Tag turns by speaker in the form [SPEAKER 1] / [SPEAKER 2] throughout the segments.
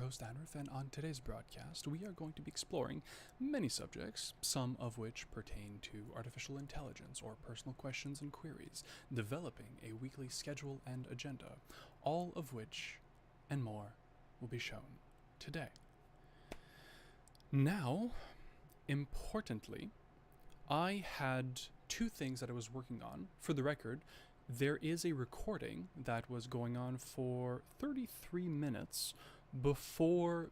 [SPEAKER 1] host Anrith, and on today's broadcast, we are going to be exploring many subjects, some of which pertain to artificial intelligence or personal questions and queries, developing a weekly schedule and agenda, all of which and more will be shown today. Now, importantly, I had two things that I was working on. For the record, there is a recording that was going on for 33 minutes before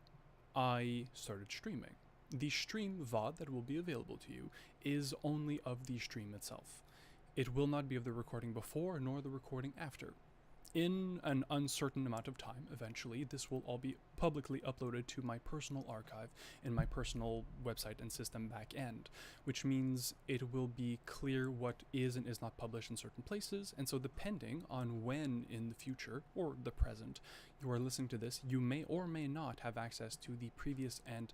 [SPEAKER 1] I started streaming. The stream VOD that will be available to you is only of the stream itself. It will not be of the recording before nor the recording after. In an uncertain amount of time, eventually, this will all be publicly uploaded to my personal archive in my personal website and system back end, which means it will be clear what is and is not published in certain places, and so depending on when in the future, or the present, you are listening to this, you may or may not have access to the previous and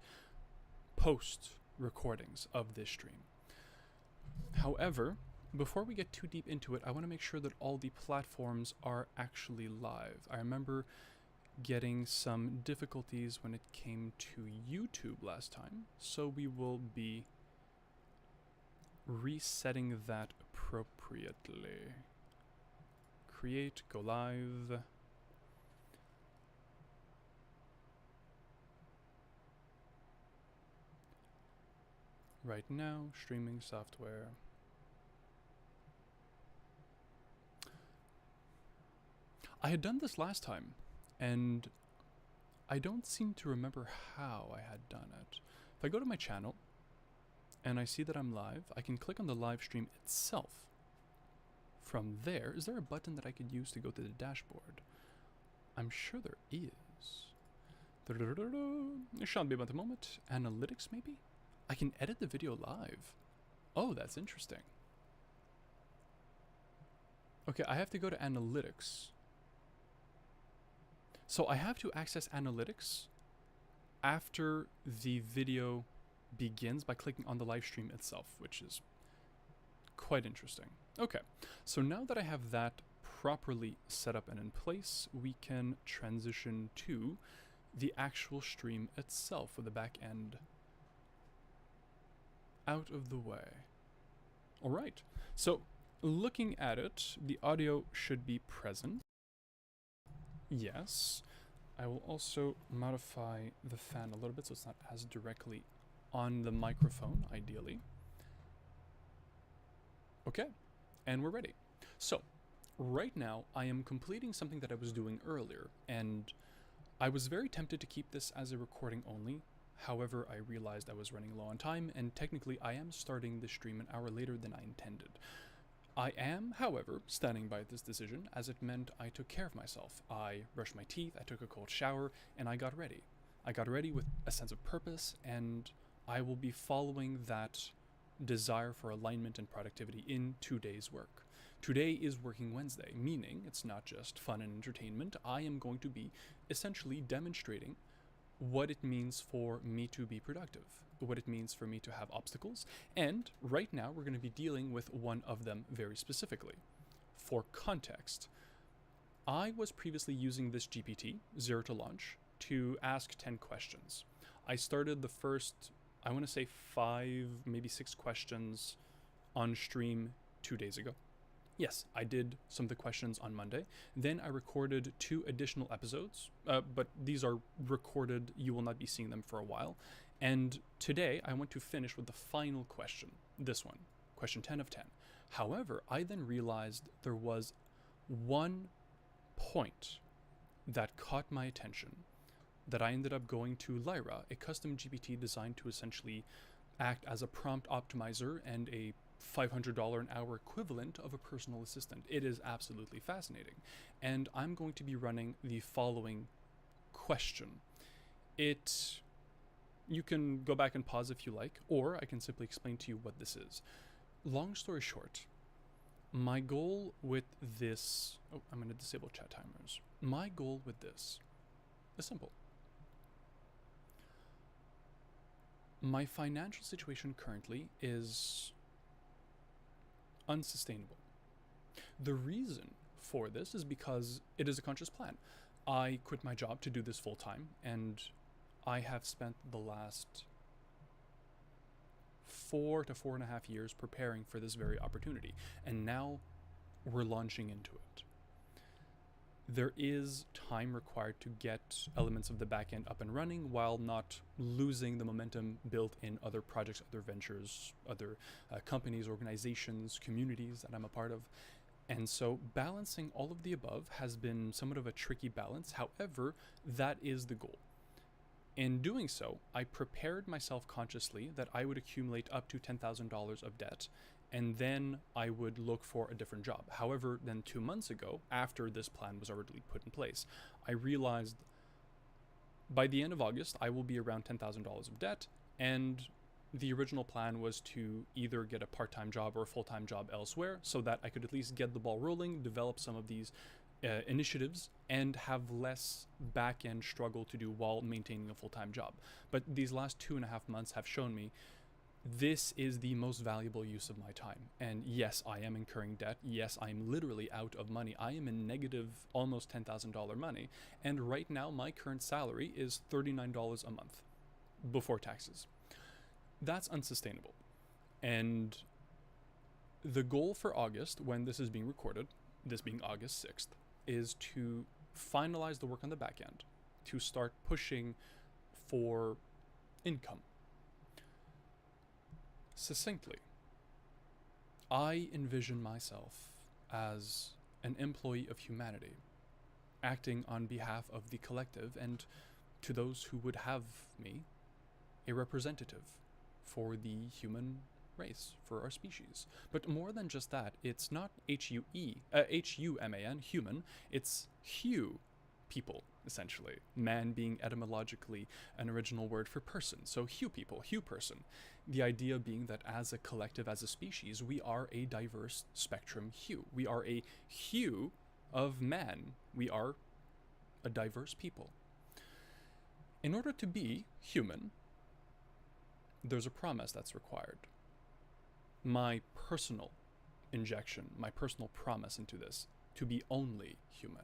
[SPEAKER 1] post recordings of this stream. However, before we get too deep into it, I want to make sure that all the platforms are actually live. I remember getting some difficulties when it came to YouTube last time, so we will be resetting that appropriately. Create, go live. Right now, streaming software. I had done this last time, and I don't seem to remember how I had done it. If I go to my channel, and I see that I'm live, I can click on the live stream itself. From there, is there a button that I could use to go to the dashboard? I'm sure there is. It shan't be about the moment. Analytics, maybe? I can edit the video live. Oh, that's interesting. Okay, I have to go to analytics. So I have to access analytics after the video begins by clicking on the live stream itself, which is quite interesting. Okay, so now that I have that properly set up and in place, we can transition to the actual stream itself with the back end out of the way. All right, so looking at it, the audio should be present. Yes, I will also modify the fan a little bit so it's not as directly on the microphone, ideally. Okay, and we're ready. So, right now I am completing something that I was doing earlier, and I was very tempted to keep this as a recording only. However, I realized I was running low on time, and technically I am starting the stream an hour later than I intended. I am, however, standing by this decision, as it meant I took care of myself. I brushed my teeth, I took a cold shower, and I got ready. I got ready with a sense of purpose, and I will be following that desire for alignment and productivity in today's work. Today is Working Wednesday, meaning it's not just fun and entertainment. I am going to be essentially demonstrating what it means for me to be productive, what it means for me to have obstacles, and right now we're going to be dealing with one of them very specifically. For context, I was previously using this GPT, Zero to Launch, to ask 10 questions. I started the first, I want to say 5, maybe 6 questions on stream 2 days ago. Yes, I did some of the questions on Monday. Then I recorded 2 additional episodes, but these are recorded. You will not be seeing them for a while. And today I want to finish with the final question, this one, question 10 of 10. However, I then realized there was one point that caught my attention that I ended up going to Lyra, a custom GPT designed to essentially act as a prompt optimizer and a $500 an hour equivalent of a personal assistant. It is absolutely fascinating. And I'm going to be running the following question. You can go back and pause if you like, or I can simply explain to you what this is. Long story short, my goal with this, I'm going to disable chat timers. My goal with this is simple. My financial situation currently is unsustainable. The reason for this is because it is a conscious plan. I quit my job to do this full time, and I have spent the last 4 to 4.5 years preparing for this very opportunity, and now we're launching into it. There is time required to get elements of the backend up and running while not losing the momentum built in other projects, other ventures, other companies, organizations, communities that I'm a part of. And so balancing all of the above has been somewhat of a tricky balance. However, that is the goal. In doing so, I prepared myself consciously that I would accumulate up to $10,000 of debt, and then I would look for a different job. However, then 2 months ago, after this plan was already put in place, I realized by the end of August, I will be around $10,000 of debt, and the original plan was to either get a part-time job or a full-time job elsewhere so that I could at least get the ball rolling, develop some of these initiatives, and have less back-end struggle to do while maintaining a full-time job. But these last 2.5 months have shown me this is the most valuable use of my time. And yes, I am incurring debt. Yes, I am literally out of money. I am in negative almost $10,000 money. And right now, my current salary is $39 a month before taxes. That's unsustainable. And the goal for August, when this is being recorded, this being August 6th, is to finalize the work on the back end, to start pushing for income. Succinctly, I envision myself as an employee of humanity, acting on behalf of the collective, and to those who would have me, a representative for the human race, for our species. But more than just that, it's not H-U-M-A-N, human, it's Hugh, people, essentially. Man being etymologically an original word for person. So Hugh people, Hugh person. The idea being that as a collective, as a species, we are a diverse spectrum hue. We are a hue of man. We are a diverse people. In order to be human, there's a promise that's required. My personal injection, my personal promise into this, to be only human.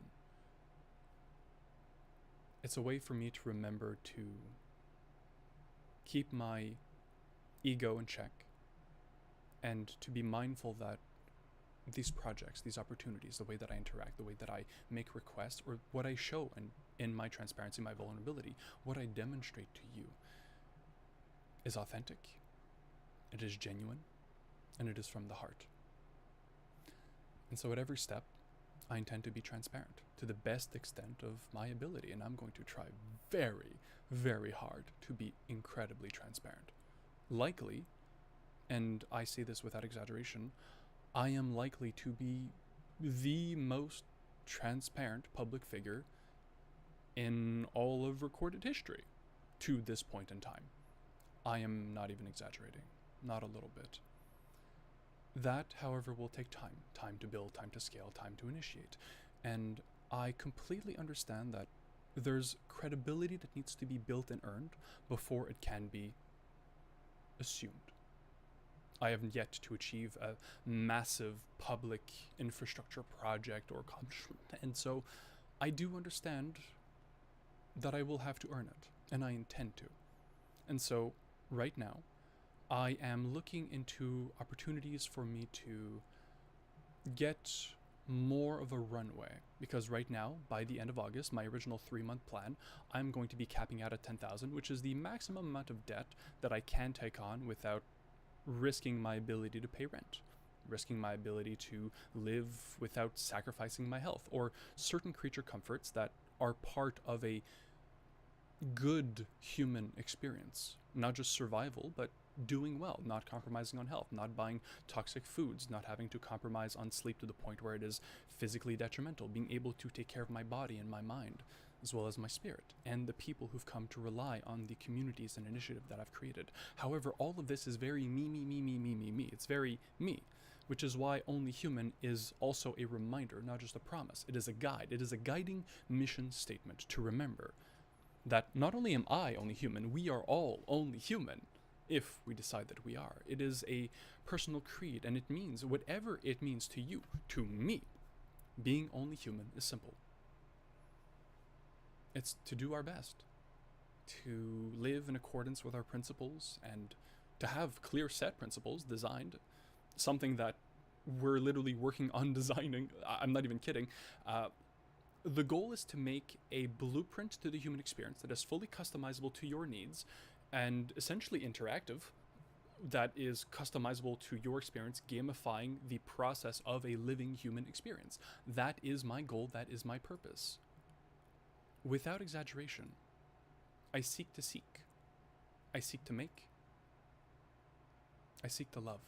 [SPEAKER 1] It's a way for me to remember to keep my ego in check and to be mindful that these projects, these opportunities, the way that I interact, the way that I make requests, or what I show in my transparency, my vulnerability, what I demonstrate to you is authentic, it is genuine, and it is from the heart. And so at every step, I intend to be transparent to the best extent of my ability, and I'm going to try very, very hard to be incredibly transparent. Likely, and I say this without exaggeration, I am likely to be the most transparent public figure in all of recorded history to this point in time. I am not even exaggerating, not a little bit. That, however, will take time to build, time to scale, time to initiate. And I completely understand that there's credibility that needs to be built and earned before it can be assumed. I haven't yet to achieve a massive public infrastructure project or accomplishment, and so I do understand that I will have to earn it, and I intend to. And so, right now, I am looking into opportunities for me to get more of a runway, because right now, by the end of August, my original 3-month plan, I'm going to be capping out at 10,000, which is the maximum amount of debt that I can take on without risking my ability to pay rent, risking my ability to live without sacrificing my health, or certain creature comforts that are part of a good human experience. Not just survival, but doing well, not compromising on health, not buying toxic foods, not having to compromise on sleep to the point where it is physically detrimental, being able to take care of my body and my mind, as well as my spirit, and the people who've come to rely on the communities and initiative that I've created. However, all of this is very me. It's very me, which is why Only Human is also a reminder, not just a promise. It is a guide. It is a guiding mission statement to remember that not only am I only human, we are all only human, if we decide that we are. It is a personal creed, and it means whatever it means to you. To me, being only human is simple. It's to do our best, to live in accordance with our principles, and to have clear set principles designed, something that we're literally working on designing. I'm not even kidding. The goal is to make a blueprint to the human experience that is fully customizable to your needs and essentially interactive, that is customizable to your experience, gamifying the process of a living human experience. That is my goal, that is my purpose. Without exaggeration, I seek to seek. I seek to make. I seek to love.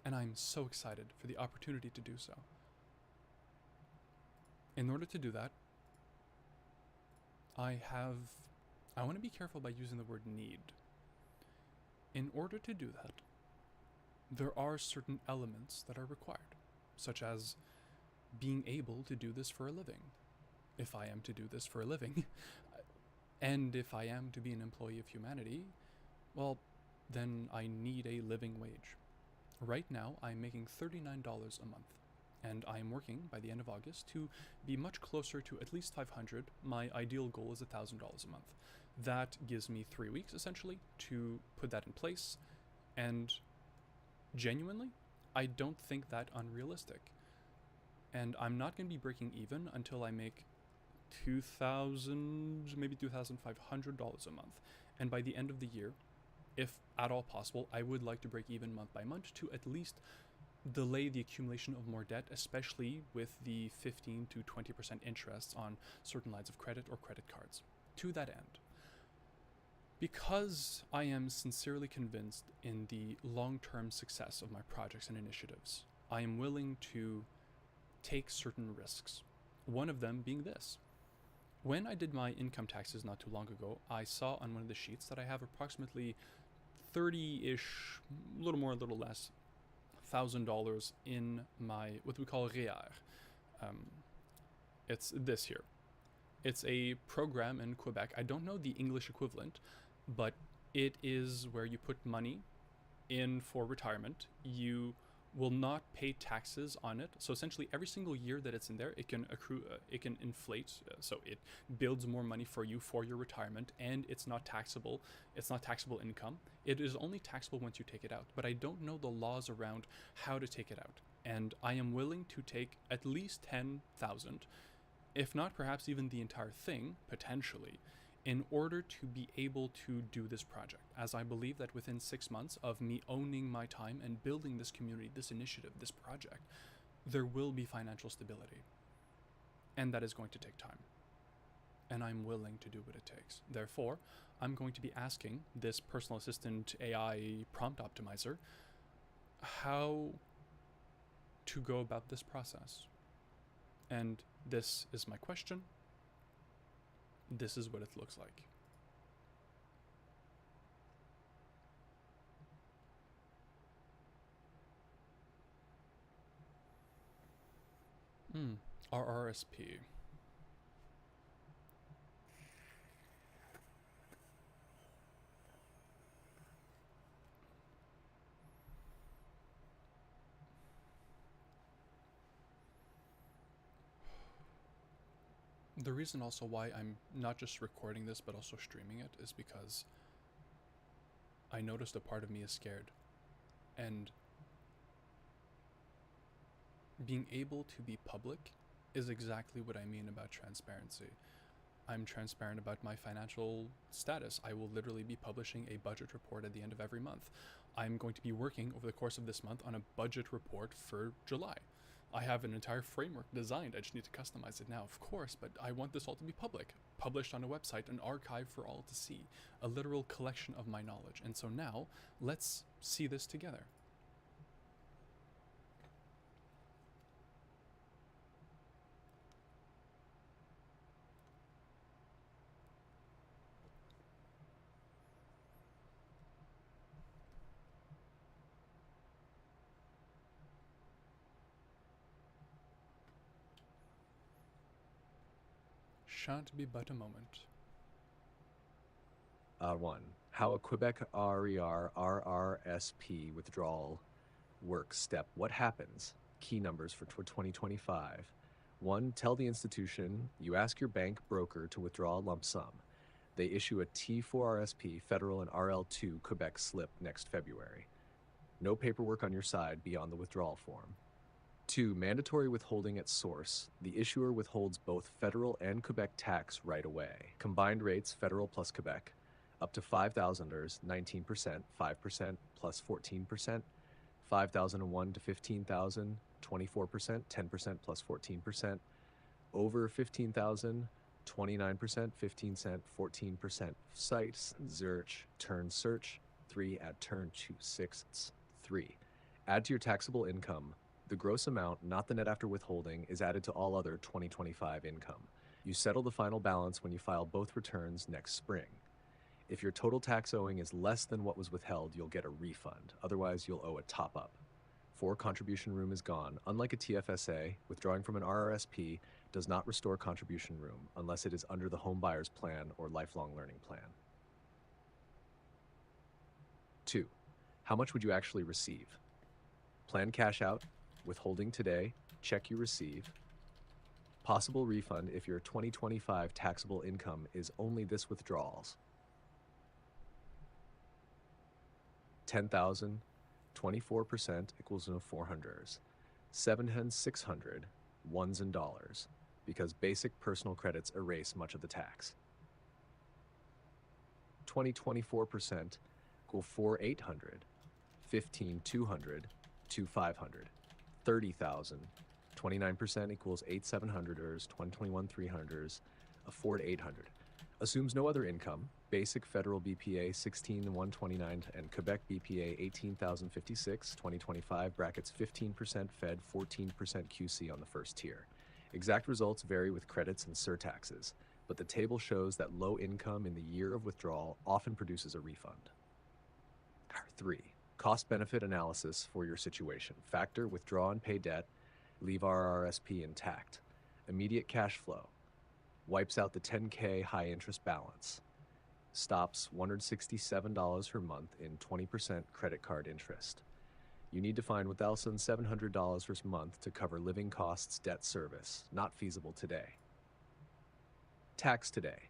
[SPEAKER 1] And I'm so excited for the opportunity to do so. In order to do that, I want to be careful by using the word need. In order to do that, there are certain elements that are required, such as being able to do this for a living, if I am to do this for a living, and if I am to be an employee of humanity, well, then I need a living wage. Right now, I'm making $39 a month, and I am working by the end of August to be much closer to at least $500. My ideal goal is $1,000 a month. That gives me 3 weeks, essentially, to put that in place, and genuinely, I don't think that unrealistic. And I'm not going to be breaking even until I make $2,000, maybe $2,500 a month. And by the end of the year, if at all possible, I would like to break even month by month to at least delay the accumulation of more debt, especially with the 15 to 20% interest on certain lines of credit or credit cards. To that end, because I am sincerely convinced in the long-term success of my projects and initiatives, I am willing to take certain risks. One of them being this. When I did my income taxes not too long ago, I saw on one of the sheets that I have approximately 30-ish, a little more, a little less, $1,000 in my, what we call REER. It's this here. It's a program in Quebec. I don't know the English equivalent, but it is where you put money in for retirement. You will not pay taxes on it. So essentially every single year that it's in there, it can accrue, it can inflate. So it builds more money for you for your retirement, and it's not taxable. It's not taxable income. It is only taxable once you take it out. But I don't know the laws around how to take it out. And I am willing to take at least 10,000, if not perhaps even the entire thing, potentially, in order to be able to do this project, as I believe that within 6 months of me owning my time and building this community, this initiative, this project, there will be financial stability. And that is going to take time. And I'm willing to do what it takes. Therefore, I'm going to be asking this personal assistant AI prompt optimizer how to go about this process. And this is my question. This is what it looks like. RRSP. The reason also why I'm not just recording this but also streaming it is because I noticed a part of me is scared. And being able to be public is exactly what I mean about transparency. I'm transparent about my financial status. I will literally be publishing a budget report at the end of every month. I'm going to be working over the course of this month on a budget report for July. I have an entire framework designed. I just need to customize it now, of course, but I want this all to be public, published on a website, an archive for all to see, a literal collection of my knowledge. And so now, let's see this together. Shan't be but a moment.
[SPEAKER 2] 1. How a Quebec RER RRSP withdrawal works. Step. What happens? Key numbers for 2025. 1. Tell the institution you ask your bank broker to withdraw a lump sum. They issue a T4RSP Federal and RL2 Quebec slip next February. No paperwork on your side beyond the withdrawal form. 2. Mandatory withholding at source. The issuer withholds both federal and Quebec tax right away. Combined rates federal plus Quebec. Up to $5,000, 19%, 5% plus 14%. 5,001 to 15,000, 24%, 10% plus 14%. Over 15,000, 29%, 15 cent, 14%. Sites, search, turn search. 3. Add turn to sixths. 3. Add to your taxable income. The gross amount, not the net after withholding, is added to all other 2025 income. You settle the final balance when you file both returns next spring. If your total tax owing is less than what was withheld, you'll get a refund. Otherwise, you'll owe a top-up. 4. Contribution room is gone. Unlike a TFSA, withdrawing from an RRSP does not restore contribution room unless it is under the home buyer's plan or lifelong learning plan. 2. How much would you actually receive? Plan cash out, withholding today, check you receive. Possible refund if your 2025 taxable income is only this withdrawals. 10,000, 24% equals no 400s. 700, 600, ones and dollars, because basic personal credits erase much of the tax. 24% equal 4,800, 15, 200, 2,500, 30,000, 29% equals 8,700ers, 2021 300ers, a 4 to 800. Assumes no other income. Basic federal BPA 16,129 and Quebec BPA 18,056, 2025 brackets 15% Fed, 14% QC on the first tier. Exact results vary with credits and surtaxes, but the table shows that low income in the year of withdrawal often produces a refund. 3. Cost-benefit analysis for your situation. Factor, withdraw and pay debt, leave RRSP intact. Immediate cash flow. Wipes out the $10K high-interest balance. Stops $167 per month in 20% credit card interest. You need to find $1,700 per month to cover living costs, debt service. Not feasible today. Tax today.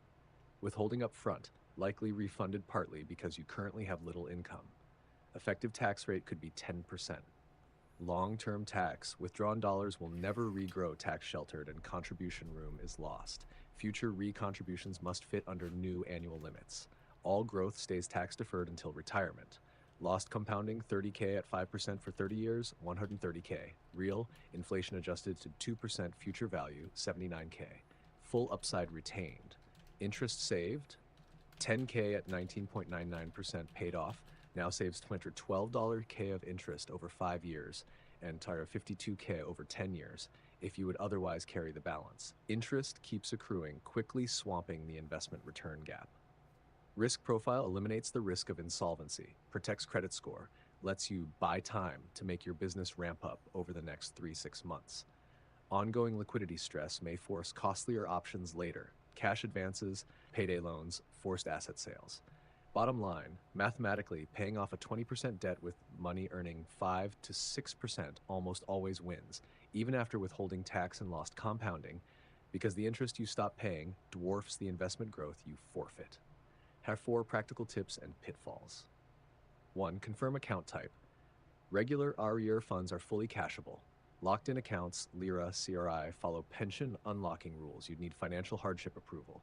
[SPEAKER 2] Withholding up front, likely refunded partly because you currently have little income. Effective tax rate could be 10%. Long-term tax, withdrawn dollars will never regrow tax sheltered and contribution room is lost. Future re-contributions must fit under new annual limits. All growth stays tax deferred until retirement. Lost compounding, 30K at 5% for 30 years, 130K. Real, inflation adjusted to 2% future value, 79K. Full upside retained. Interest saved, 10K at 19.99% paid off, now saves $212K of interest over 5 years and 52K over 10 years if you would otherwise carry the balance. Interest keeps accruing, quickly swamping the investment return gap. Risk profile eliminates the risk of insolvency, protects credit score, lets you buy time to make your business ramp up over the next 3-6 months. Ongoing liquidity stress may force costlier options later, cash advances, payday loans, forced asset sales. Bottom line, mathematically, paying off a 20% debt with money earning 5 to 6% almost always wins, even after withholding tax and lost compounding, because the interest you stop paying dwarfs the investment growth you forfeit. Have 4 practical tips and pitfalls. 1. Confirm account type. Regular RER funds are fully cashable. Locked-in accounts, LIRA, CRI, follow pension unlocking rules. You'd need financial hardship approval.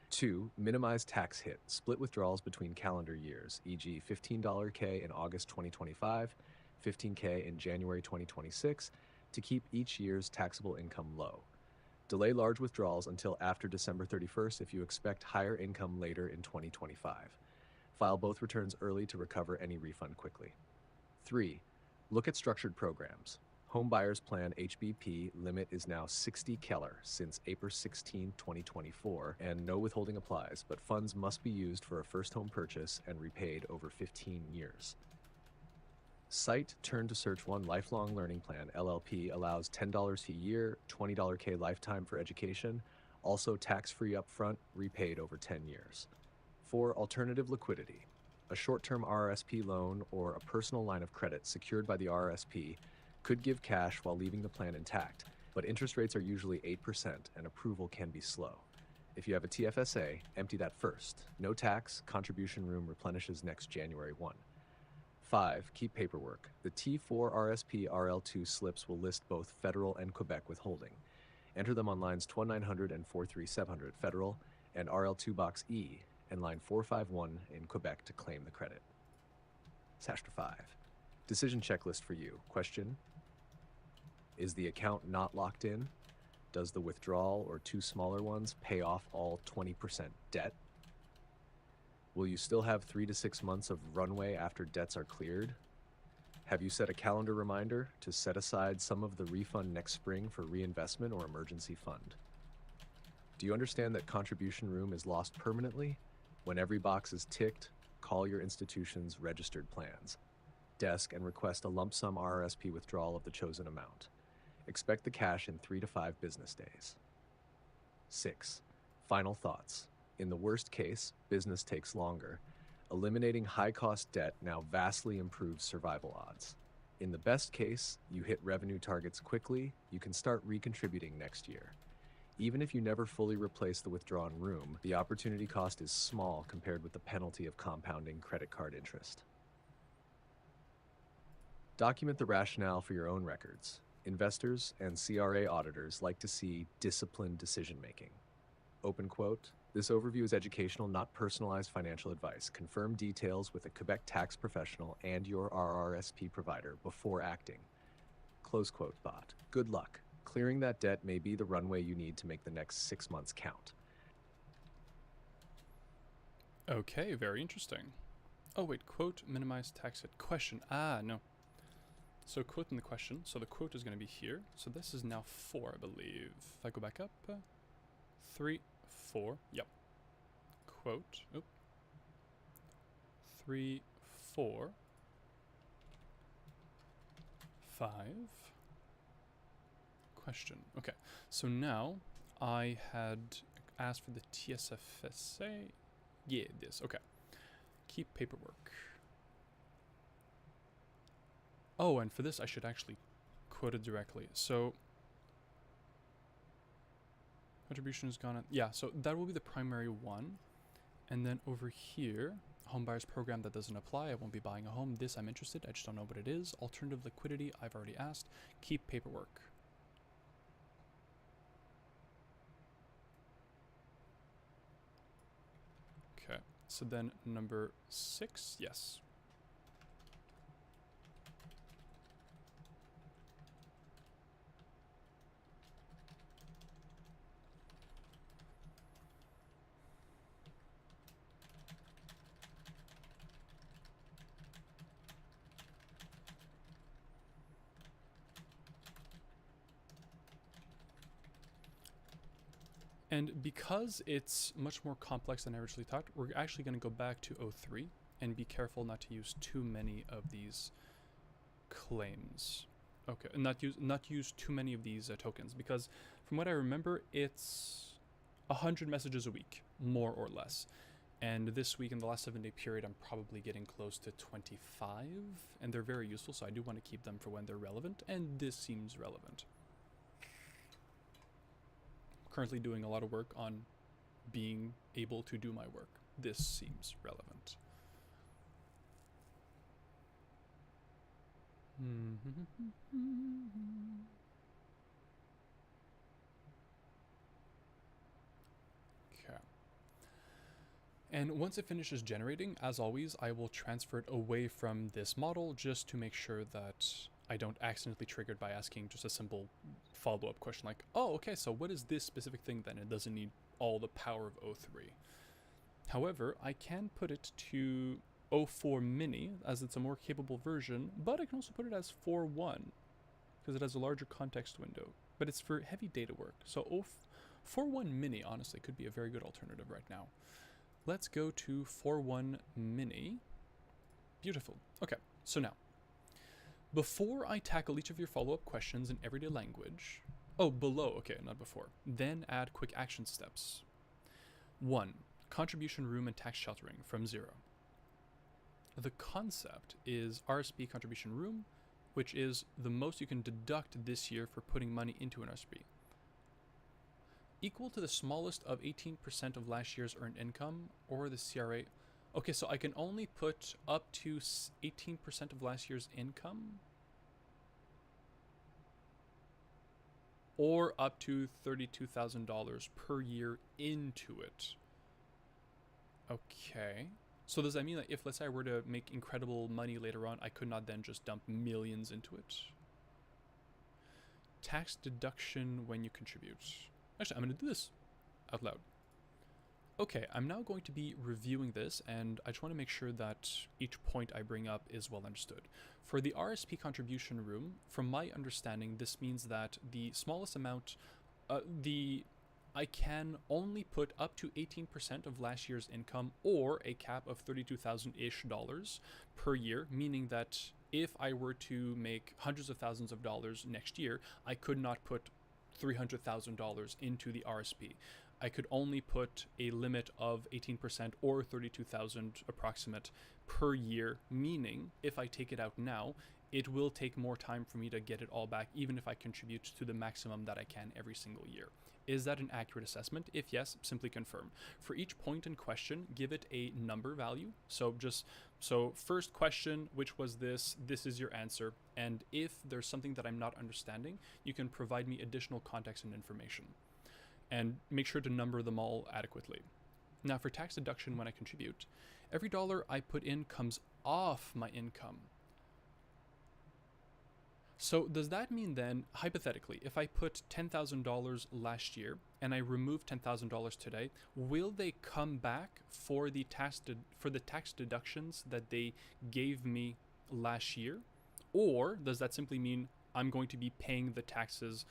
[SPEAKER 2] 2. Minimize tax hit. Split withdrawals between calendar years, e.g. $15K in August 2025, $15K in January 2026, to keep each year's taxable income low. Delay large withdrawals until after December 31st if you expect higher income later in 2025. File both returns early to recover any refund quickly. 3. Look at structured programs. Home Buyers Plan HBP limit is now 60 Keller since April 16, 2024, and no withholding applies, but funds must be used for a first home purchase and repaid over 15 years. Site Turn to Search One Lifelong Learning Plan LLP allows $10 a year, $20K lifetime for education, also tax-free upfront, repaid over 10 years. 4. Alternative liquidity. A short-term RRSP loan or a personal line of credit secured by the RRSP could give cash while leaving the plan intact, but interest rates are usually 8% and approval can be slow. If you have a TFSA, empty that first. No tax, contribution room replenishes next January 1. 5. Keep paperwork. The T4 RSP RL2 slips will list both federal and Quebec withholding. Enter them on lines 12900 and 43700 federal and RL2 box E and line 451 in Quebec to claim the credit. Chapter 5. Decision checklist for you. Question: is the account not locked in? Does the withdrawal or two smaller ones pay off all 20% debt? Will you still have 3 to 6 months of runway after debts are cleared? Have you set a calendar reminder to set aside some of the refund next spring for reinvestment or emergency fund? Do you understand that contribution room is lost permanently? When every box is ticked, call your institution's registered plans desk and request a lump sum RRSP withdrawal of the chosen amount. Expect the cash in 3 to 5 business days. 6. Final thoughts. In the worst case, business takes longer. Eliminating high-cost debt now vastly improves survival odds. In the best case, you hit revenue targets quickly, you can start recontributing next year. Even if you never fully replace the withdrawn room, the opportunity cost is small compared with the penalty of compounding credit card interest. Document the rationale for your own records. Investors and CRA auditors like to see disciplined decision-making. Open quote, this overview is educational, not personalized financial advice. Confirm details with a Quebec tax professional and your RRSP provider before acting. Close quote, bot. Good luck. Clearing that debt may be the runway you need to make the next 6 months count.
[SPEAKER 1] Okay, very interesting. Oh wait, quote, minimize tax hit. Question, no. So quote in the question, so the quote is going to be here. So this is now 4, I believe. If I go back up, 3, 4, yep. Quote, 3, 4, 5. Question. Okay, so now I had asked for the TSFSA. Yeah, this. Okay. Keep paperwork. Oh, and for this, I should actually quote it directly. So, contribution is gone. Yeah, so that will be the primary one. And then over here, home buyers program, that doesn't apply. I won't be buying a home. This, I'm interested. I just don't know what it is. Alternative liquidity, I've already asked. Keep paperwork. Okay, so then number 6, yes. And because it's much more complex than I originally thought, we're actually going to go back to 03 and be careful not to use too many of these claims. Okay, not use too many of these tokens, because from what I remember, it's 100 messages a week, more or less. And this week, in the last 7-day period, I'm probably getting close to 25, and they're very useful, so I do want to keep them for when they're relevant, and this seems relevant. Currently doing a lot of work on being able to do my work. This seems relevant. Okay. And once it finishes generating, as always, I will transfer it away from this model just to make sure that I don't accidentally trigger it by asking just a simple follow-up question like, oh, okay, so what is this specific thing then? It doesn't need all the power of 03. However, I can put it to 04 mini as it's a more capable version, but I can also put it as 4.1 because it has a larger context window, but it's for heavy data work. So 4.1 mini honestly could be a very good alternative right now. Let's go to 4.1 mini. Beautiful. Okay, so now, before I tackle each of your follow-up questions in everyday language, below, okay, not before, then add quick action steps. 1. Contribution room and tax sheltering from 0. The concept is RSP contribution room which is the most you can deduct this year for putting money into an RSP, equal to the smallest of 18% of last year's earned income, or the CRA. Okay, so I can only put up to 18% of last year's income, or up to $32,000 per year into it. Okay. So does that mean that if, let's say, I were to make incredible money later on, I could not then just dump millions into it? Tax deduction when you contribute. Actually, I'm going to do this out loud. Okay, I'm now going to be reviewing this, and I just want to make sure that each point I bring up is well understood. For the RSP contribution room, from my understanding, this means that the smallest amount, I can only put up to 18% of last year's income, or a cap of $32,000-ish per year, meaning that if I were to make hundreds of thousands of dollars next year, I could not put $300,000 into the RSP. I could only put a limit of 18% or 32,000 approximate per year, meaning if I take it out now, it will take more time for me to get it all back, even if I contribute to the maximum that I can every single year. Is that an accurate assessment? If yes, simply confirm. For each point in question, give it a number value. So first question, which was this is your answer. And if there's something that I'm not understanding, you can provide me additional context and information. And make sure to number them all adequately. Now for tax deduction when I contribute, every dollar I put in comes off my income. So does that mean then, hypothetically, if I put $10,000 last year and I remove $10,000 today, will they come back for the tax deductions that they gave me last year? Or does that simply mean I'm going to be paying the taxes,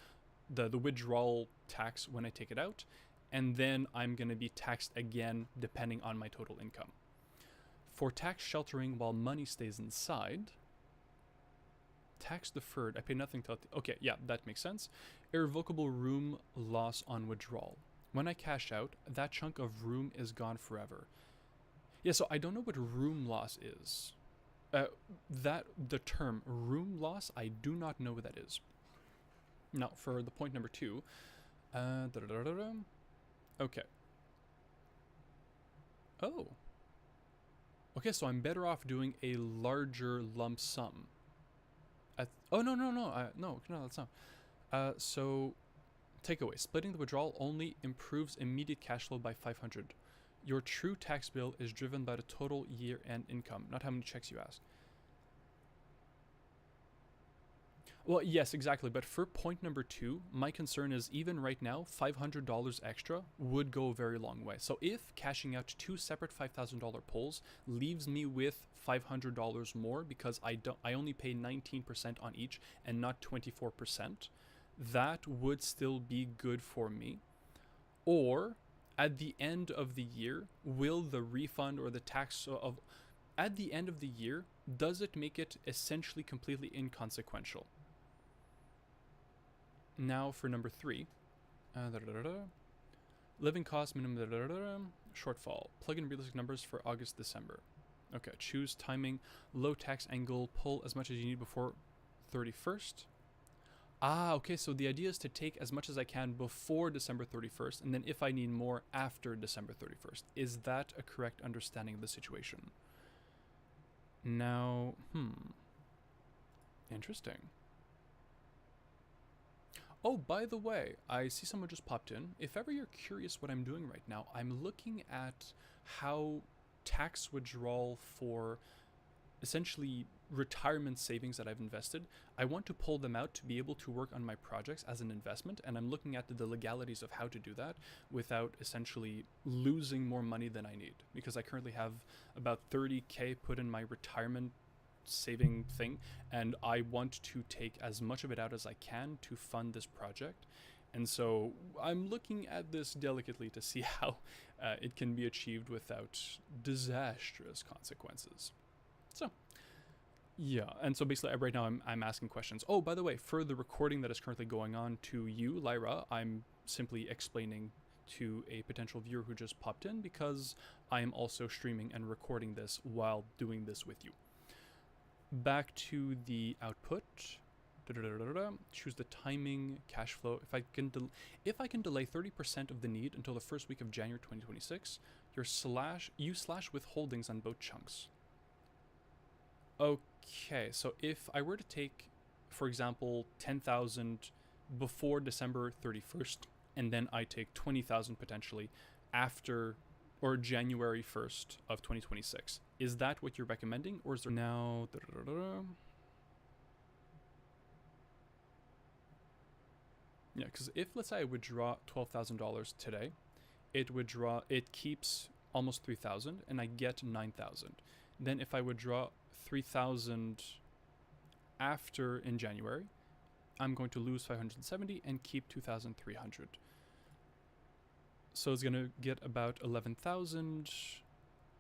[SPEAKER 1] the withdrawal tax when I take it out, and then I'm going to be taxed again depending on my total income? For tax sheltering while money stays inside, tax deferred, I pay nothing till... Okay, yeah, that makes sense. Irrevocable room loss on withdrawal. When I cash out, that chunk of room is gone forever. Yeah, so I don't know what room loss is. The term room loss, I do not know what that is. Now, for the point number 2, okay. Oh. Okay, so I'm better off doing a larger lump sum. No, that's not. So, takeaway. Splitting the withdrawal only improves immediate cash flow by 500. Your true tax bill is driven by the total year-end income, not how many checks you ask. Well, yes, exactly. But for point number 2, my concern is even right now, $500 extra would go a very long way. So if cashing out 2 separate $5,000 pulls leaves me with $500 more because I only pay 19% on each and not 24%, that would still be good for me. Or at the end of the year, will the refund or the tax of at the end of the year, does it make it essentially completely inconsequential? Now for number 3, living cost minimum shortfall. Plug in realistic numbers for August, December. Okay, choose timing, low tax angle, pull as much as you need before 31st. Okay, so the idea is to take as much as I can before December 31st, and then if I need more after December 31st. Is that a correct understanding of the situation? Now, interesting. Oh, by the way, I see someone just popped in. If ever you're curious what I'm doing right now, I'm looking at how tax withdrawal for essentially retirement savings that I've invested, I want to pull them out to be able to work on my projects as an investment, and I'm looking at the legalities of how to do that without essentially losing more money than I need, because I currently have about 30K put in my retirement saving thing, and I want to take as much of it out as I can to fund this project. And so I'm looking at this delicately to see how it can be achieved without disastrous consequences. So yeah, and so basically right now I'm asking questions. Oh, by the way, for the recording that is currently going on to you, Lyra, I'm simply explaining to a potential viewer who just popped in, because I am also streaming and recording this while doing this with you. back to the output. Choose the timing, cash flow. If I can delay 30% of the need until the first week of January 2026, you slash withholdings on both chunks. Okay, so if I were to take, for example, 10,000 before December 31st, and then I take 20,000 potentially after or January 1st of 2026, is that what you're recommending, or is there now? Yeah, because if, let's say, I withdraw $12,000 today, it keeps almost 3,000, and I get 9,000. Then if I withdraw 3,000 after in January, I'm going to lose 570 and keep 2,300. So it's going to get about 11,000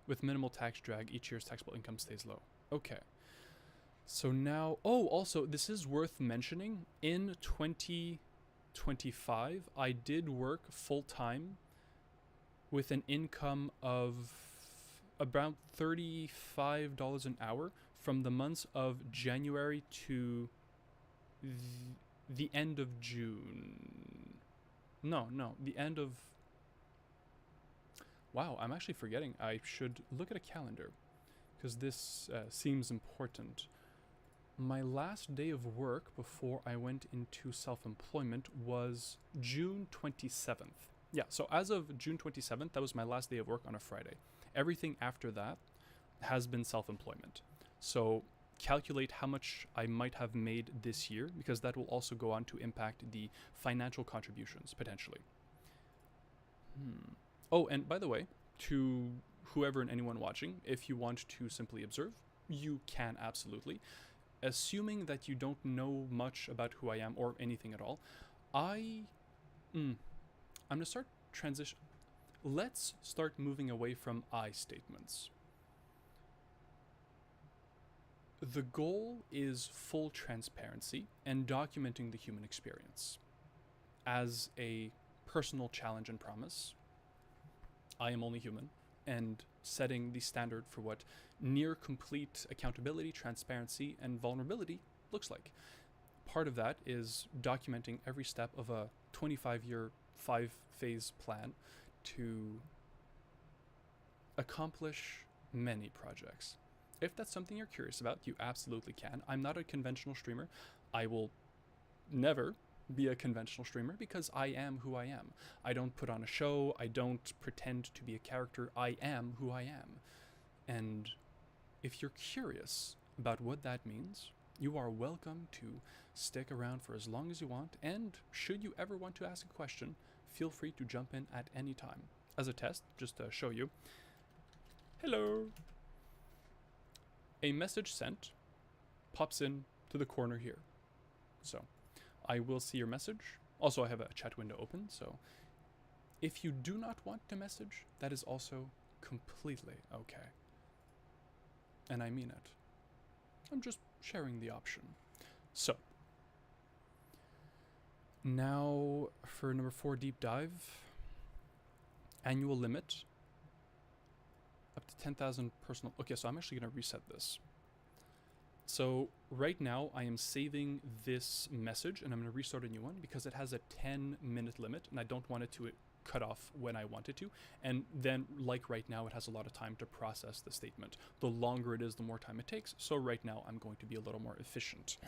[SPEAKER 1] with minimal tax drag. Each year's taxable income stays low. Okay. So now, also, this is worth mentioning. In 2025, I did work full-time with an income of about $35 an hour from the months of January to the end of June. No, the end of... Wow, I'm actually forgetting. I should look at a calendar because this seems important. My last day of work before I went into self-employment was June 27th. Yeah, so as of June 27th, that was my last day of work on a Friday. Everything after that has been self-employment. So calculate how much I might have made this year, because that will also go on to impact the financial contributions, potentially. Oh, and by the way, to whoever and anyone watching, if you want to simply observe, you can absolutely. Assuming that you don't know much about who I am or anything at all, I'm going to start transition. Let's start moving away from I statements. The goal is full transparency and documenting the human experience. As a personal challenge and promise, I am only human, and setting the standard for what near complete accountability, transparency, and vulnerability looks like. Part of that is documenting every step of a 25-year, 5-phase plan to accomplish many projects. If that's something you're curious about, you absolutely can. I'm not a conventional streamer. I will never be a conventional streamer because I am who I am. I don't put on a show. I don't pretend to be a character. I am who I am. And if you're curious about what that means, you are welcome to stick around for as long as you want. And should you ever want to ask a question, feel free to jump in at any time. As a test, just to show you. Hello. A message sent pops in to the corner here. So I will see your message. Also, I have a chat window open, so if you do not want to message, that is also completely okay. And I mean it. I'm just sharing the option. So, now for number 4 deep dive. Annual limit. Up to 10,000 personal... Okay, so I'm actually going to reset this. So right now I am saving this message and I'm going to restart a new one because it has a 10-minute limit and I don't want it to cut off when I want it to. And then, like right now, it has a lot of time to process the statement. The longer it is, the more time it takes. So right now I'm going to be a little more efficient.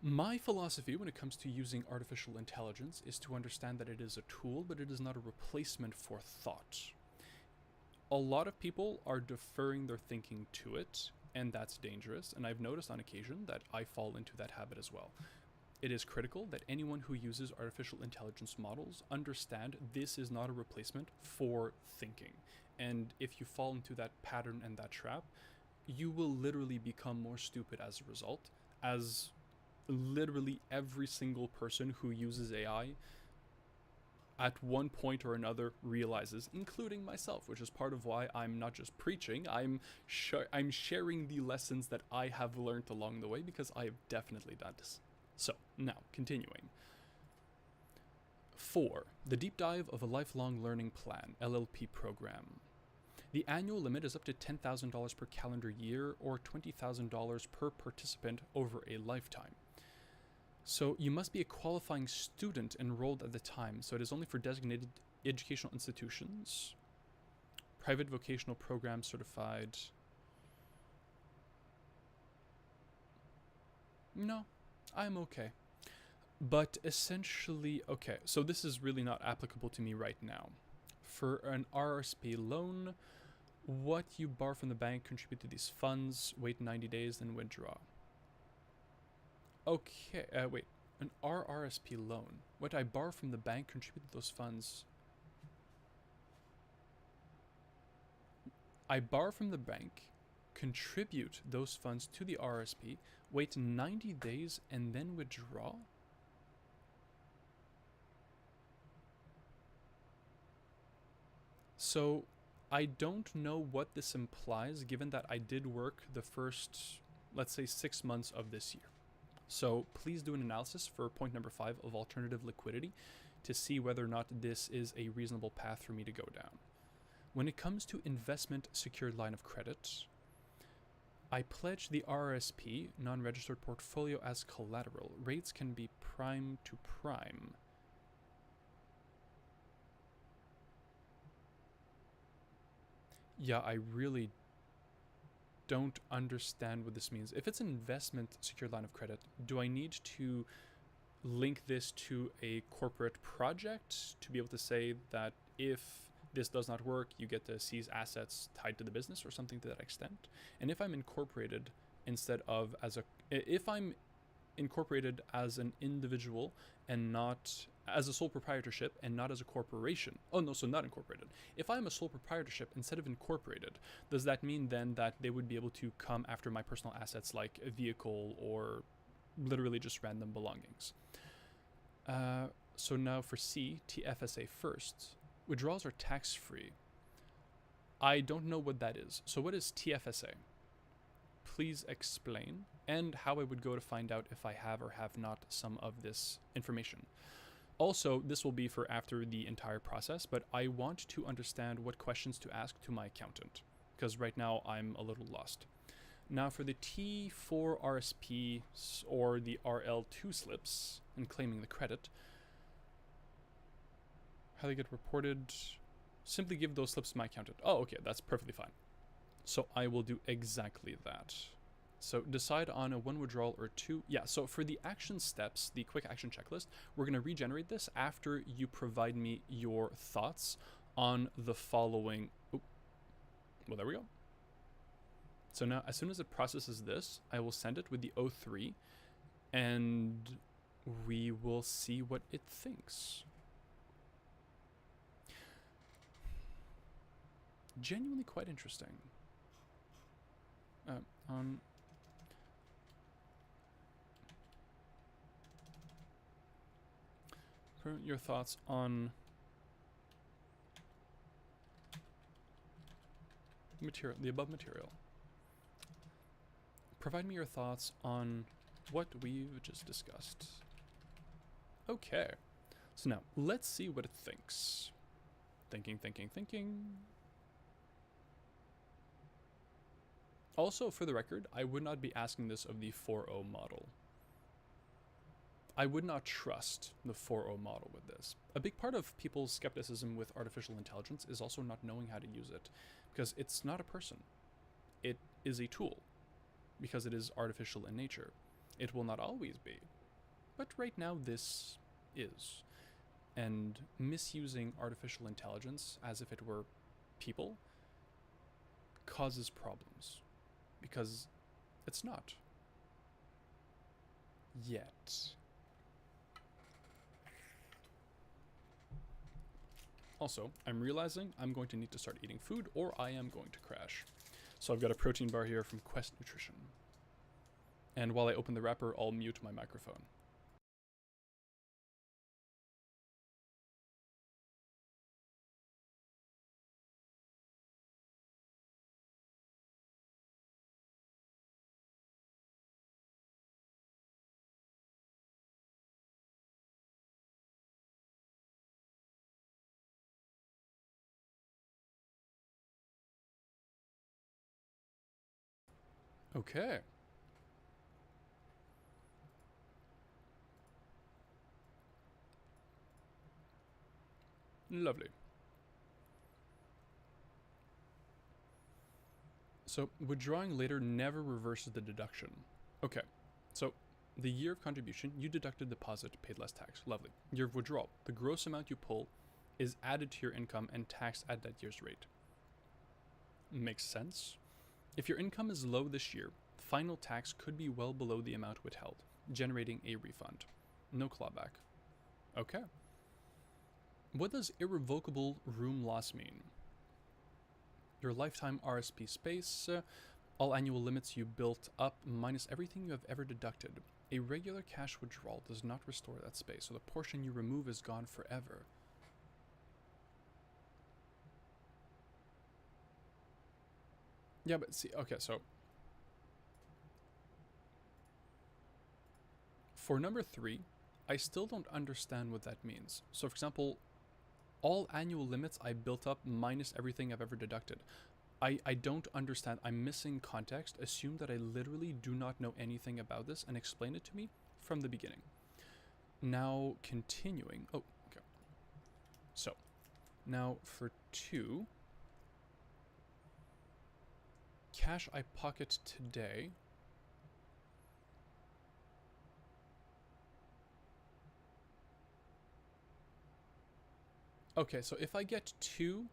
[SPEAKER 1] My philosophy when it comes to using artificial intelligence is to understand that it is a tool, but it is not a replacement for thought. A lot of people are deferring their thinking to it, and that's dangerous, and I've noticed on occasion that I fall into that habit as well. It is critical that anyone who uses artificial intelligence models understand this is not a replacement for thinking. And if you fall into that pattern and that trap, you will literally become more stupid as a result, as literally every single person who uses AI at one point or another realizes, including myself, which is part of why I'm not just preaching, I'm sharing the lessons that I have learned along the way, because I have definitely done this. So, now, continuing. 4. The deep dive of a lifelong learning plan, LLP program. The annual limit is up to $10,000 per calendar year or $20,000 per participant over a lifetime. So you must be a qualifying student enrolled at the time, so it is only for designated educational institutions, private vocational program certified. No, I'm okay. But essentially, okay, so this is really not applicable to me right now. For an RRSP loan, what you borrow from the bank, contribute to these funds, wait 90 days, then withdraw. Okay, wait, an RRSP loan. What I borrow from the bank, contribute to those funds. I borrow from the bank, contribute those funds to the RRSP, wait 90 days, and then withdraw? So I don't know what this implies, given that I did work the first, let's say, 6 months of this year. So please do an analysis for point number 5 of alternative liquidity to see whether or not this is a reasonable path for me to go down. When it comes to investment secured line of credit, I pledge the RRSP, non-registered portfolio, as collateral. Rates can be prime to prime. Yeah, I really don't understand what this means. If it's an investment secured line of credit, do I need to link this to a corporate project to be able to say that if this does not work, you get to seize assets tied to the business or something to that extent? And if I'm incorporated instead of if I'm incorporated as an individual and not as a sole proprietorship and not as a corporation. Oh no, so not incorporated. If I'm a sole proprietorship instead of incorporated, does that mean then that they would be able to come after my personal assets like a vehicle or literally just random belongings? So now for C, TFSA first. Withdrawals are tax-free. I don't know what that is. So what is TFSA? Please explain, and how I would go to find out if I have or have not some of this information. Also, this will be for after the entire process, but I want to understand what questions to ask to my accountant, because right now I'm a little lost. Now for the T4 RSP or the RL2 slips and claiming the credit, how they get reported, simply give those slips to my accountant. Oh, okay, that's perfectly fine. So I will do exactly that. So decide on a 1 withdrawal or 2. Yeah, so for the action steps, the quick action checklist, we're going to regenerate this after you provide me your thoughts on the following. Well, there we go. So now as soon as it processes this, I will send it with the O3 and we will see what it thinks. Genuinely quite interesting. Your thoughts on material, the above material. Provide me your thoughts on what we've just discussed. Okay, so now let's see what it thinks. Thinking. Also, for the record, I would not be asking this of the 4.0 model. I would not trust the 4.0 model with this. A big part of people's skepticism with artificial intelligence is also not knowing how to use it, because it's not a person. It is a tool, because it is artificial in nature. It will not always be, but right now this is. And misusing artificial intelligence as if it were people causes problems, because it's not. Yet. Also, I'm realizing I'm going to need to start eating food or I am going to crash. So I've got a protein bar here from Quest Nutrition. And while I open the wrapper, I'll mute my microphone. Okay. Lovely. So withdrawing later never reverses the deduction. Okay. So the year of contribution, you deducted deposit, paid less tax. Lovely. Year of withdrawal, the gross amount you pull is added to your income and taxed at that year's rate. Makes sense. If your income is low this year, final tax could be well below the amount withheld, generating a refund. No clawback. Okay. What does irrevocable room loss mean? Your lifetime RSP space, all annual limits you built up minus everything you have ever deducted. A regular cash withdrawal does not restore that space, so the portion you remove is gone forever. Yeah, but see, okay, so for number 3, I still don't understand what that means. So for example, all annual limits I built up minus everything I've ever deducted. I don't understand. I'm missing context. Assume that I literally do not know anything about this and explain it to me from the beginning. Now, continuing. Oh, okay. So, now for 2, cash I pocket today. Okay, so if I get 2...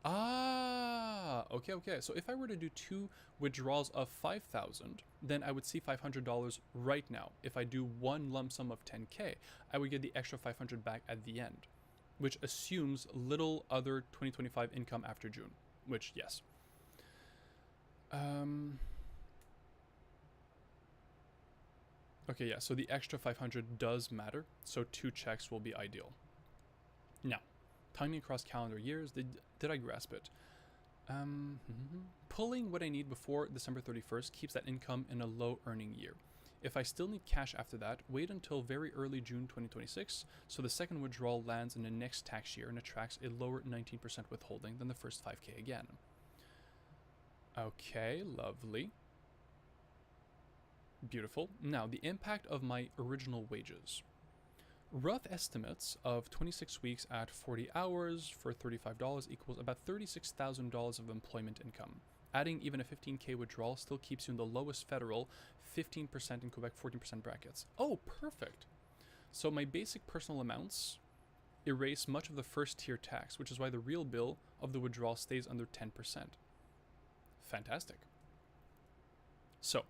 [SPEAKER 1] okay. So if I were to do 2 withdrawals of 5,000, then I would see $500 right now. If I do 1 lump sum of 10K, I would get the extra 500 back at the end, which assumes little other 2025 income after June, which, yes. Okay, yeah, so the extra 500 does matter, so 2 checks will be ideal. Now, timing across calendar years, did I grasp it? Pulling what I need before December 31st keeps that income in a low earning year. If I still need cash after that, wait until very early June 2026, so the second withdrawal lands in the next tax year and attracts a lower 19% withholding than the first 5K again. Okay, lovely. Beautiful. Now, the impact of my original wages. Rough estimates of 26 weeks at 40 hours for $35 equals about $36,000 of employment income. Adding even a 15K withdrawal still keeps you in the lowest federal 15% in Quebec 14% brackets. Oh, perfect. So my basic personal amounts erase much of the first tier tax, which is why the real bill of the withdrawal stays under 10%. Fantastic. So,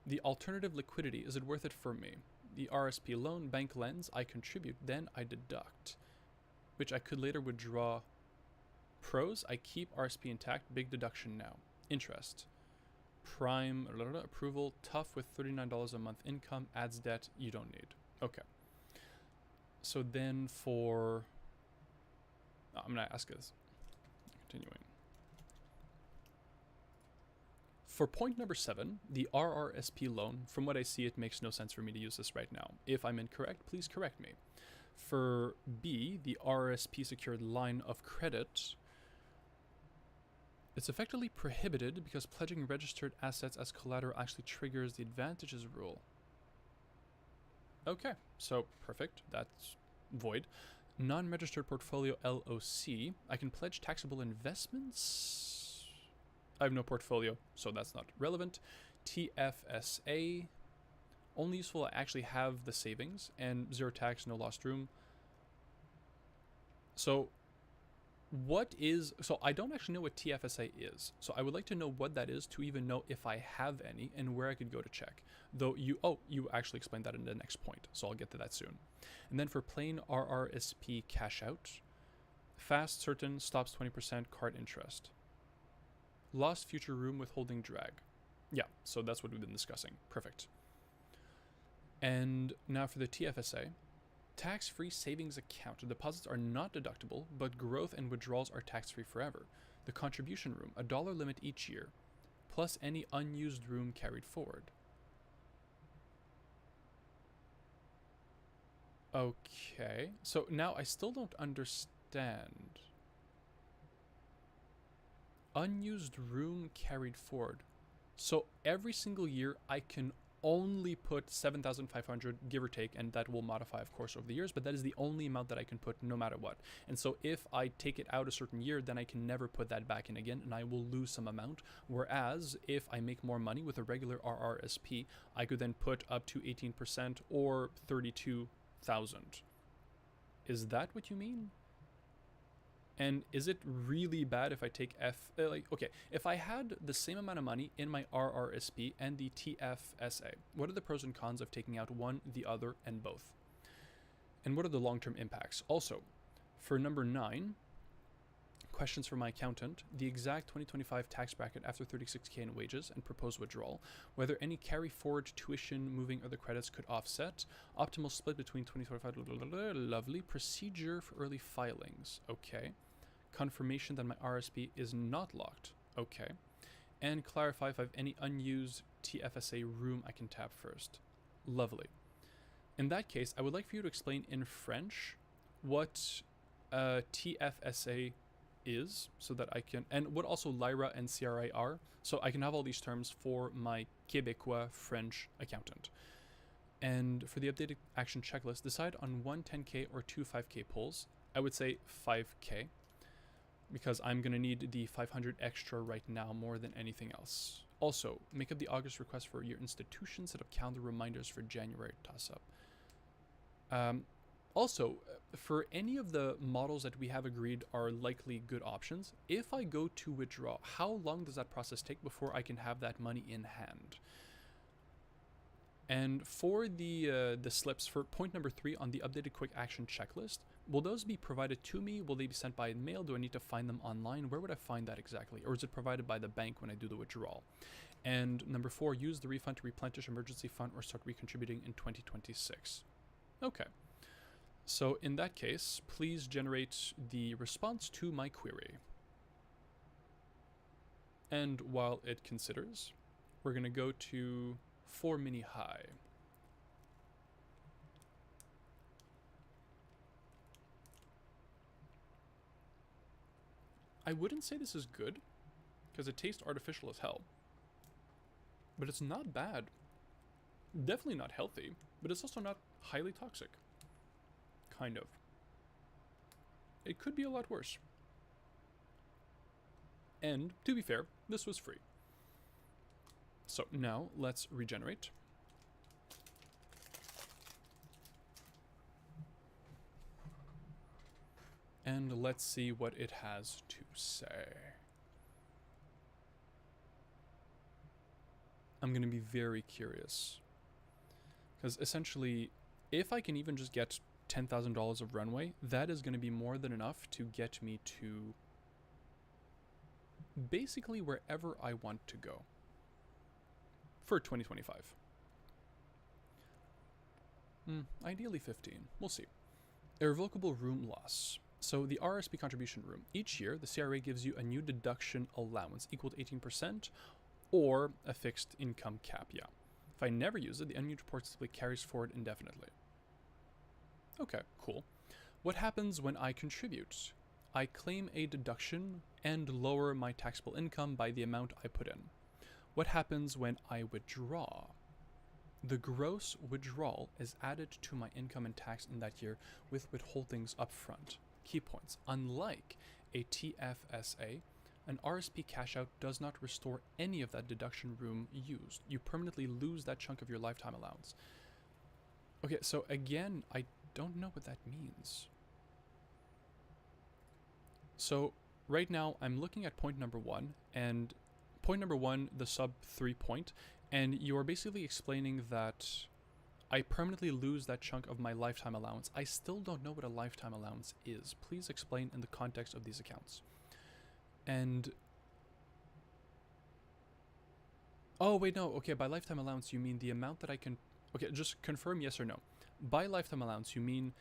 [SPEAKER 1] the alternative liquidity, is it worth it for me? The RSP loan, bank lends, I contribute, then I deduct, which I could later withdraw. Pros, I keep RSP intact, big deduction now. Interest. Prime, approval, tough with $39 a month income, adds debt, you don't need. Okay. So then for... I'm going to ask this. Continuing. For point number 7, the RRSP loan, from what I see, it makes no sense for me to use this right now. If I'm incorrect, please correct me. For B, the RRSP secured line of credit, it's effectively prohibited because pledging registered assets as collateral actually triggers the advantages rule. Okay, so perfect, that's void. Non-registered portfolio LOC, I can pledge taxable investments. I have no portfolio, so that's not relevant. TFSA, only useful I actually have the savings, and zero tax, no lost room. So I don't actually know what TFSA is, so I would like to know what that is to even know if I have any and where I could go to check. Though you actually explained that in the next point, so I'll get to that soon. And then for plain RRSP cash out, fast, certain, stops 20% card interest. Lost future room withholding drag. Yeah, so that's what we've been discussing. Perfect. And now for the TFSA. Tax-free savings account. Deposits are not deductible, but growth and withdrawals are tax-free forever. The contribution room, a $1 limit each year, plus any unused room carried forward. Okay, so now I still don't understand. Unused room carried forward. So every single year I can only put 7,500, give or take, and that will modify, of course, over the years, but that is the only amount that I can put no matter what. And so if I take it out a certain year, then I can never put that back in again, and I will lose some amount. Whereas if I make more money with a regular RRSP, I could then put up to 18% or 32,000. Is that what you mean? And is it really bad if I take okay, if I had the same amount of money in my RRSP and the TFSA, what are the pros and cons of taking out one, the other, and both? And what are the long-term impacts? Also, for number 9, questions from my accountant, the exact 2025 tax bracket after 36K in wages and proposed withdrawal, whether any carry forward tuition, moving other credits could offset, optimal split between 2025, lovely, procedure for early filings, okay, confirmation that my RSP is not locked, okay, and clarify if I have any unused TFSA room I can tap first, lovely. In that case, I would like for you to explain in French what TFSA is, so that I can, and what also Lyra and CRA are, so I can have all these terms for my Québécois French accountant. And for the updated action checklist, decide on 1 10K or 2 5K pulls. I would say 5K, because I'm going to need the 500 extra right now more than anything else. Also, make up the August request for your institution, set up calendar reminders for January toss-up. Also, for any of the models that we have agreed are likely good options, if I go to withdraw, how long does that process take before I can have that money in hand? And for the slips, for point number 3 on the updated quick action checklist, will those be provided to me? Will they be sent by mail? Do I need to find them online? Where would I find that exactly? Or is it provided by the bank when I do the withdrawal? And number 4, use the refund to replenish emergency fund or start recontributing in 2026. Okay. So in that case, please generate the response to my query. And while it considers, we're going to go to 4 mini high. I wouldn't say this is good, because it tastes artificial as hell. But it's not bad. Definitely not healthy, but it's also not highly toxic. Kind of. It could be a lot worse. And, to be fair, this was free. So now let's regenerate. And let's see what it has to say. I'm going to be very curious. Because essentially, if I can even just get $10,000 of runway, that is going to be more than enough to get me to basically wherever I want to go for 2025. Ideally 15. We'll see. Irrevocable room loss. So the RSP contribution room. Each year, the CRA gives you a new deduction allowance equal to 18% or a fixed income cap, yeah. If I never use it, the unused report simply carries forward indefinitely. Okay, cool. What happens when I contribute? I claim a deduction and lower my taxable income by the amount I put in. What happens when I withdraw? The gross withdrawal is added to my income and tax in that year with withholdings upfront. Key points. Unlike a TFSA, an RSP cash out does not restore any of that deduction room used. You permanently lose that chunk of your lifetime allowance. Okay, so again, I don't know what that means. So right now I'm looking at point number 1, and point number 1, the sub 3 point, and you are basically explaining that I permanently lose that chunk of my lifetime allowance. I still don't know what a lifetime allowance is. Please explain in the context of these accounts. And oh wait, no, okay, by lifetime allowance you mean the amount that I can, okay, just confirm yes or no. By lifetime allowance you mean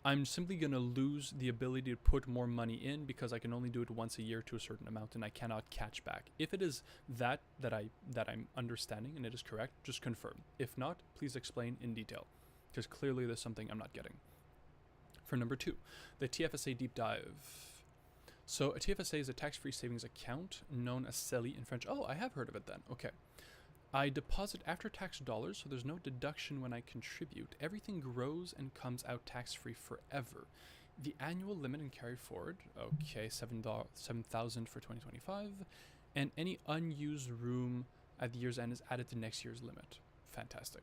[SPEAKER 1] I'm simply going to lose the ability to put more money in because I can only do it once a year to a certain amount and I cannot catch back. If it is that I'm understanding and it is correct, just confirm. If not, please explain in detail, because clearly there's something I'm not getting. For number 2, the TFSA deep dive. So a TFSA is a tax-free savings account known as CELI in French. Oh, I have heard of it then. Okay. I deposit after-tax dollars, so there's no deduction when I contribute. Everything grows and comes out tax-free forever. The annual limit and carry forward, okay, $7,000 for 2025, and any unused room at the year's end is added to next year's limit. Fantastic.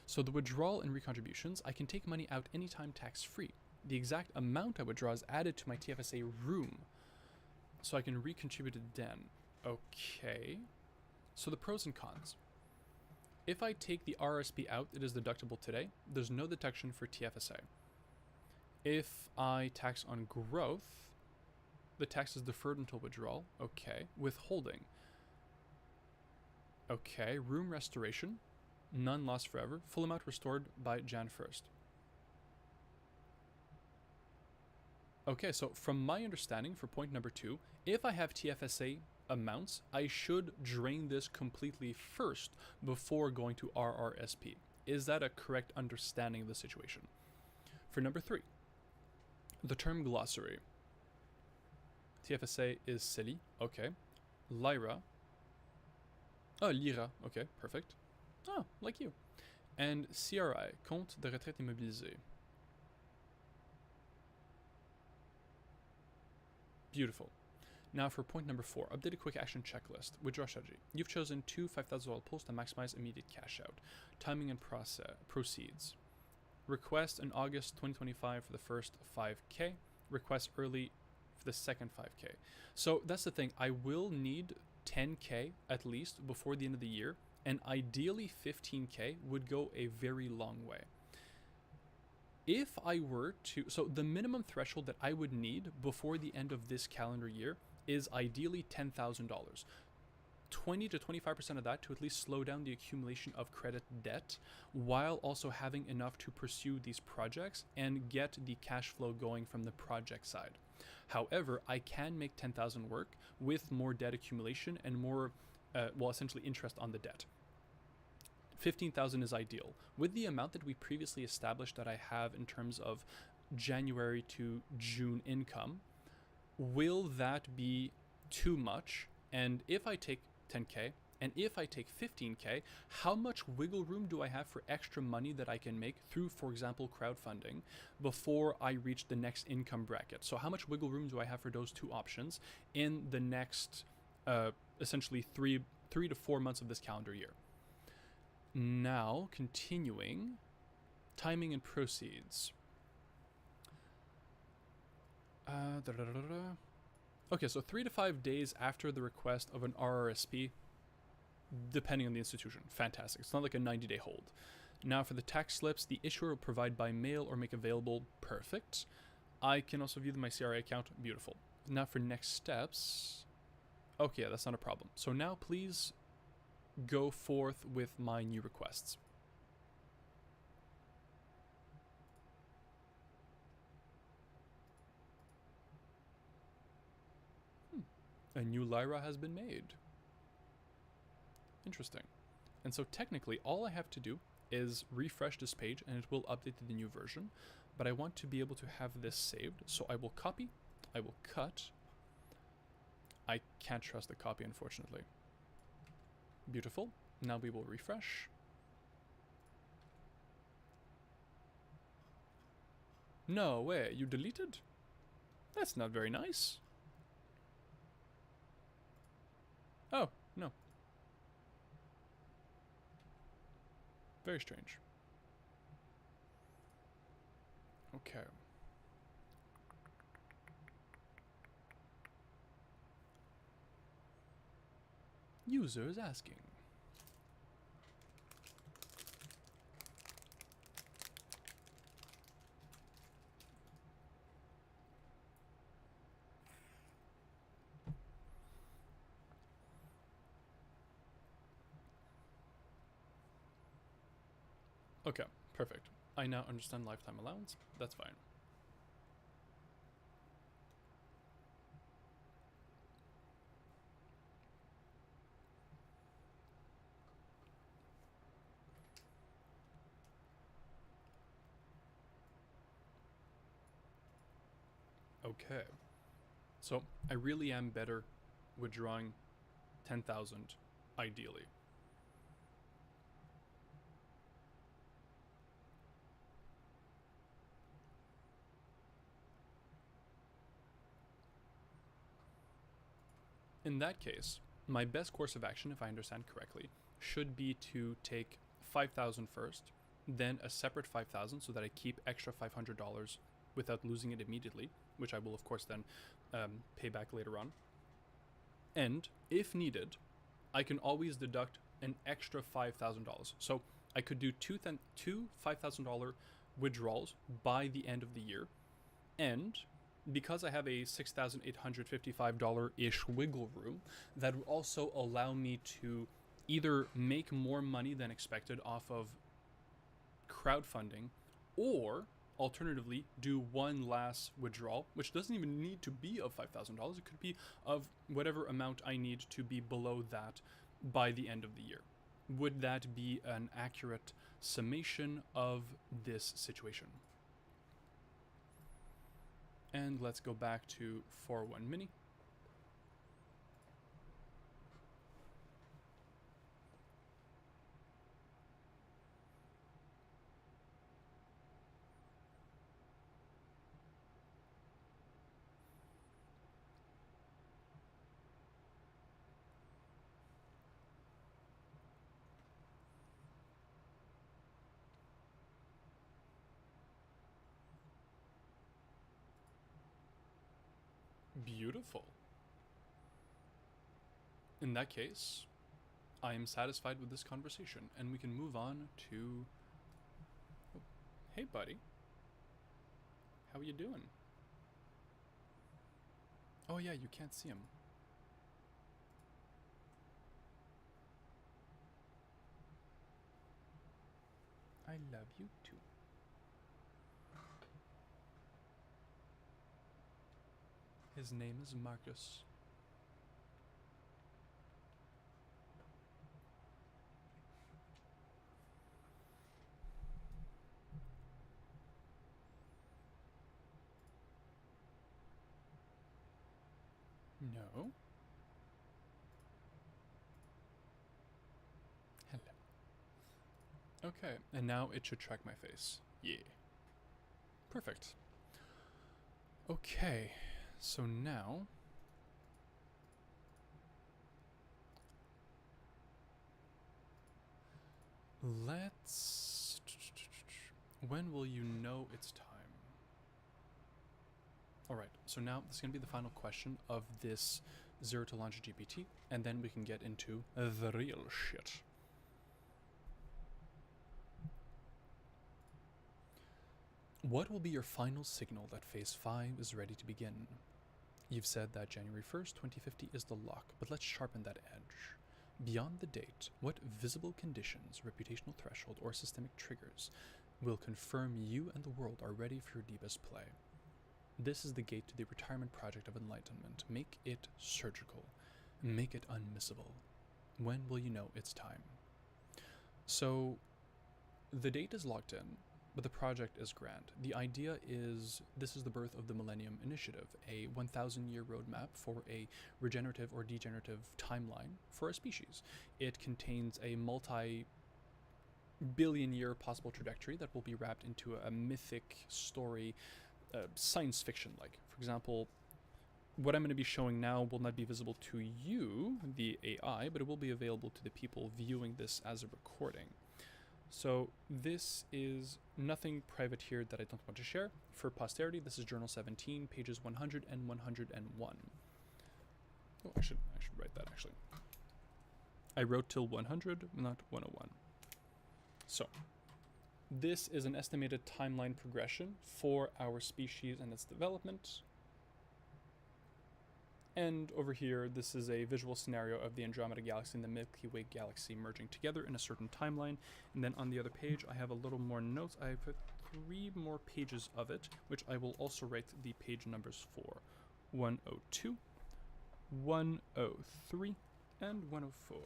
[SPEAKER 1] So the withdrawal and recontributions, I can take money out anytime tax-free. The exact amount I withdraw is added to my TFSA room, so I can recontribute it then. Okay. So the pros and cons. If I take the RRSP out, it is deductible today. There's no deduction for TFSA. If I tax on growth, the tax is deferred until withdrawal. Okay. Withholding. Okay. Room restoration. None lost forever. Full amount restored by Jan 1st. Okay, so from my understanding, for point number 2, if I have TFSA amounts, I should drain this completely first before going to RRSP. Is that a correct understanding of the situation? For number 3, the term glossary. TFSA is CELI, okay. Lyra. Oh, Lira, okay, perfect. Oh, like you. And CRI, compte de retraite immobilisé. Beautiful. Now for point number 4, update a quick action checklist. Withdraw strategy. You've chosen 2 $5,000 pulls to maximize immediate cash out. Timing and proceeds. Request in August 2025 for the first 5K. Request early for the second 5K. So that's the thing. I will need 10K at least before the end of the year, and ideally 15K would go a very long way. If I were to, so the minimum threshold that I would need before the end of this calendar year is ideally $10,000. 20 to 25% of that to at least slow down the accumulation of credit debt, while also having enough to pursue these projects and get the cash flow going from the project side. However, I can make 10,000 work with more debt accumulation and more, essentially interest on the debt. 15,000 is ideal. With the amount that we previously established that I have in terms of January to June income, will that be too much? And if I take 10K and if I take 15K, how much wiggle room do I have for extra money that I can make through, for example, crowdfunding before I reach the next income bracket? So how much wiggle room do I have for those two options in the next essentially three to 4 months of this calendar year? Now, continuing, timing and proceeds. Okay, so 3 to 5 days after the request of an RRSP, depending on the institution. Fantastic. It's not like a 90-day hold. Now, for the tax slips, the issuer will provide by mail or make available. Perfect. I can also view my CRA account. Beautiful. Now, for next steps. Okay, that's not a problem. So now, please go forth with my new requests. A new Lyra has been made. Interesting. And so technically all I have to do is refresh this page and it will update to the new version, but I want to be able to have this saved. So I will copy, I will cut. I can't trust the copy, unfortunately. Beautiful. Now we will refresh. No way, you deleted? That's not very nice. Oh, no. Very strange. Okay. User is asking. Okay, perfect. I now understand lifetime allowance. That's fine. Okay. So I really am better withdrawing 10,000 ideally. In that case, my best course of action, if I understand correctly, should be to take 5,000 first, then a separate 5,000 so that I keep extra $500 without losing it immediately, which I will of course then pay back later on. And if needed, I can always deduct an extra $5,000. So I could do two $5,000 withdrawals by the end of the year, and because I have a $6,855-ish wiggle room, that would also allow me to either make more money than expected off of crowdfunding, or alternatively do one last withdrawal, which doesn't even need to be of $5,000. It could be of whatever amount I need to be below that by the end of the year. Would that be an accurate summation of this situation? And let's go back to 401 Mini. Beautiful. In that case, I am satisfied with this conversation, and we can move on to... Oh, hey, buddy. How are you doing? Oh yeah, you can't see him. I love you too. His name is Marcus. No. Hello. Okay, and now it should track my face. Yeah. Perfect. Okay, so now... let's... When will you know it's time? Alright, so now this is going to be the final question of this Zero to Launch GPT, and then we can get into the real shit. What will be your final signal that Phase 5 is ready to begin? You've said that January 1st, 2050 is the lock, but let's sharpen that edge. Beyond the date, what visible conditions, reputational threshold, or systemic triggers will confirm you and the world are ready for your deepest play? This is the gate to the retirement project of enlightenment. Make it surgical. Make it unmissable. When will you know it's time? So, the date is locked in, but the project is grand. The idea is this is the birth of the Millennium Initiative, a 1,000-year roadmap for a regenerative or degenerative timeline for a species. It contains a multi-billion-year possible trajectory that will be wrapped into a mythic story, science fiction-like. For example, what I'm going to be showing now will not be visible to you, the AI, but it will be available to the people viewing this as a recording. So this is nothing private here that I don't want to share. For posterity, this is Journal 17, pages 100 and 101. Oh, I should write that actually. I wrote till 100, not 101. So, this is an estimated timeline progression for our species and its development. And over here, this is a visual scenario of the Andromeda Galaxy and the Milky Way Galaxy merging together in a certain timeline. And then on the other page, I have a little more notes. I put 3 more pages of it, which I will also write the page numbers for. 102, 103, and 104.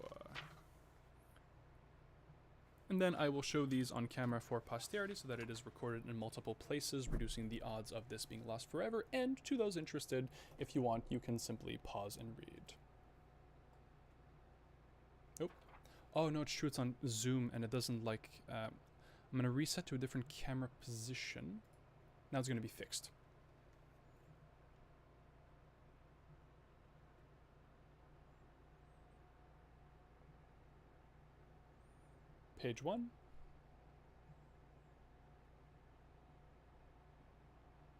[SPEAKER 1] And then I will show these on camera for posterity so that it is recorded in multiple places, reducing the odds of this being lost forever. And to those interested, if you want, you can simply pause and read. Oh, oh no, it's true, it's on Zoom and it doesn't like, I'm gonna reset to a different camera position. Now it's gonna be fixed. Page 1.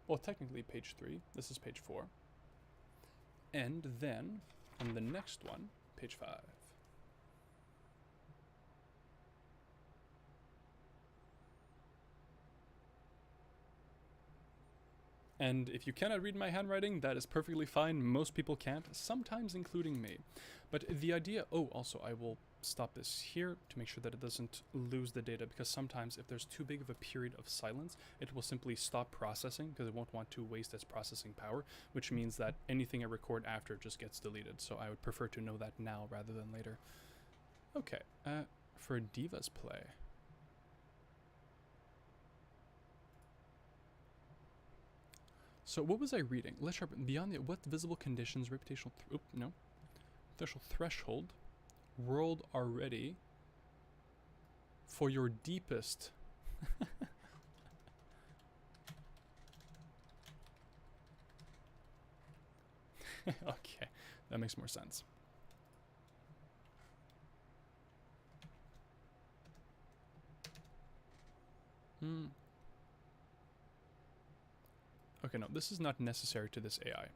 [SPEAKER 1] Well, technically page 3. This is page 4. And then, on the next one, page 5. And if you cannot read my handwriting, that is perfectly fine. Most people can't, sometimes including me. But the idea... Oh, also, I will stop this here to make sure that it doesn't lose the data, because sometimes if there's too big of a period of silence, it will simply stop processing because it won't want to waste its processing power, which means that anything I record after just gets deleted. So I would prefer to know that now rather than later. Okay, for Diva's play... So what was I reading? Let's sharpen beyond the what visible conditions, reputational threshold, world are ready for your deepest. Okay, that makes more sense. Okay, no, this is not necessary to this AI.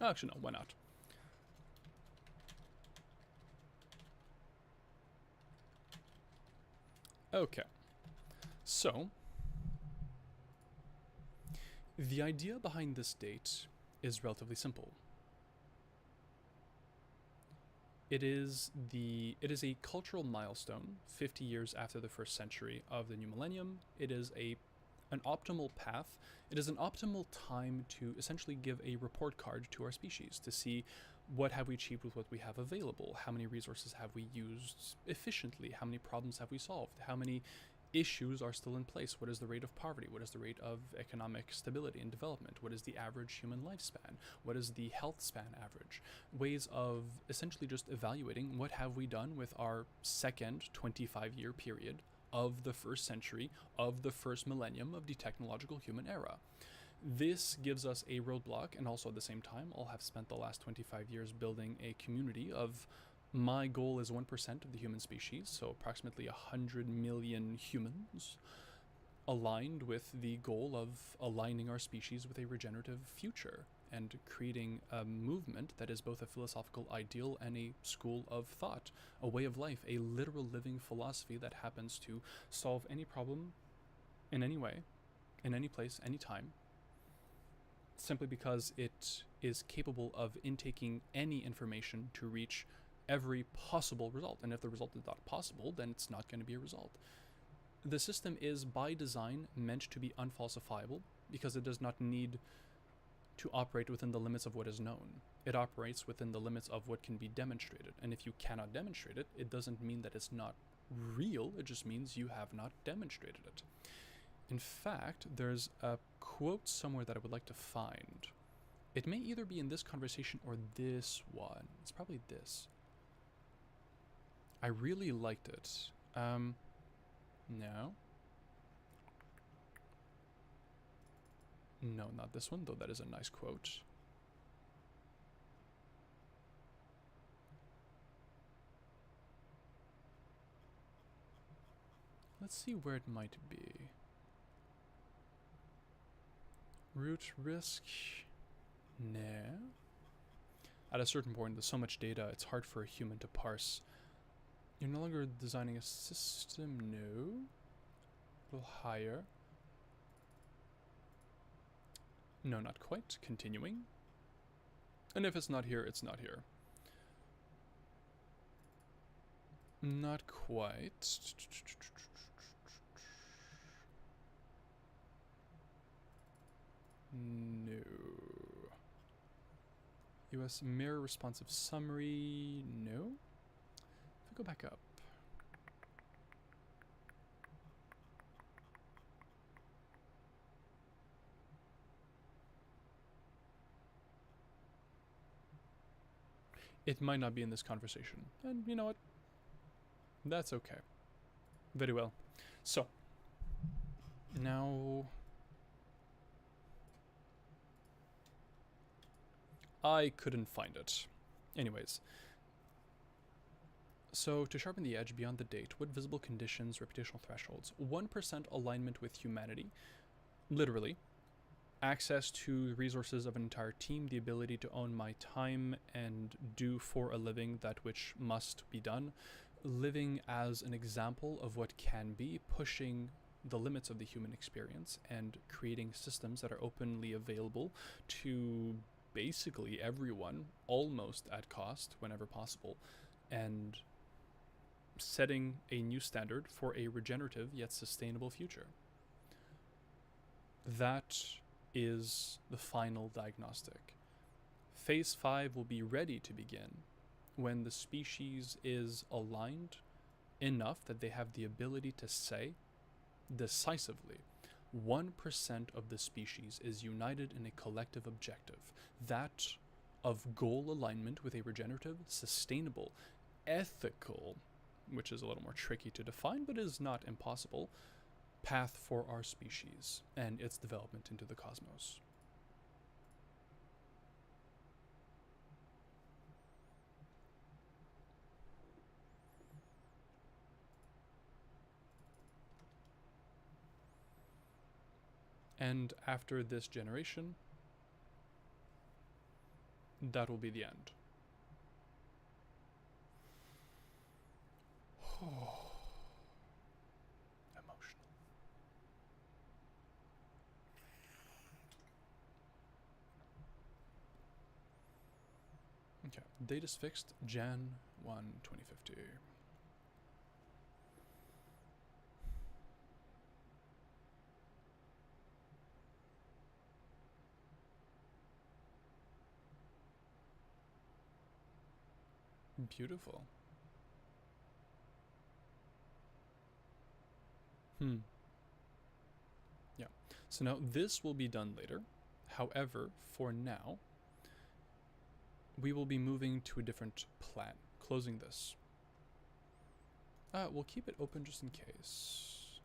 [SPEAKER 1] Actually, no, why not? Okay, so the idea behind this date is relatively simple. It is a cultural milestone, 50 years after the first century of the new millennium. It is an optimal path. It is an optimal time to essentially give a report card to our species to see what have we achieved with what we have available, how many resources have we used efficiently, how many problems have we solved, how many issues are still in place, what is the rate of poverty, what is the rate of economic stability and development, what is the average human lifespan, what is the health span average, ways of essentially just evaluating what have we done with our second 25-year period of the first century, of the first millennium of the technological human era. This gives us a roadblock, and also at the same time, I'll have spent the last 25 years building a community of... My goal is 1% of the human species, so approximately 100 million humans, aligned with the goal of aligning our species with a regenerative future and creating a movement that is both a philosophical ideal and a school of thought, a way of life, a literal living philosophy that happens to solve any problem in any way, in any place, any time, simply because it is capable of intaking any information to reach every possible result. And if the result is not possible, then it's not going to be a result. The system is by design meant to be unfalsifiable because it does not need to operate within the limits of what is known. It operates within the limits of what can be demonstrated. And if you cannot demonstrate it, it doesn't mean that it's not real. It just means you have not demonstrated it. In fact, there's a quote somewhere that I would like to find. It may either be in this conversation or this one. It's probably this. I really liked it. No. No, not this one, though that is a nice quote. Let's see where it might be. Root risk? No. At a certain point, there's so much data, it's hard for a human to parse. You're no longer designing a system, no. A little higher. No, not quite. Continuing. And if it's not here, it's not here. Not quite. No. US mirror responsive summary, no. go back up. It might not be in this conversation. And you know what? That's okay. Very well. So, now... I couldn't find it. Anyways. So, to sharpen the edge beyond the date, what visible conditions, reputational thresholds? 1% alignment with humanity. Literally. Access to resources of an entire team, the ability to own my time and do for a living that which must be done. Living as an example of what can be, pushing the limits of the human experience and creating systems that are openly available to basically everyone, almost at cost whenever possible, and setting a new standard for a regenerative yet sustainable future. That is the final diagnostic. Phase 5 will be ready to begin when the species is aligned enough that they have the ability to say decisively 1% of the species is united in a collective objective, that of goal alignment with a regenerative, sustainable, ethical, which is a little more tricky to define but is not impossible, path for our species and its development into the cosmos. And after this generation, that will be the end. Emotional. Okay, date is fixed, Jan 1, 2050. Beautiful. Yeah. So now this will be done later. However, for now, we will be moving to a different plan. Closing this. We'll keep it open just in case.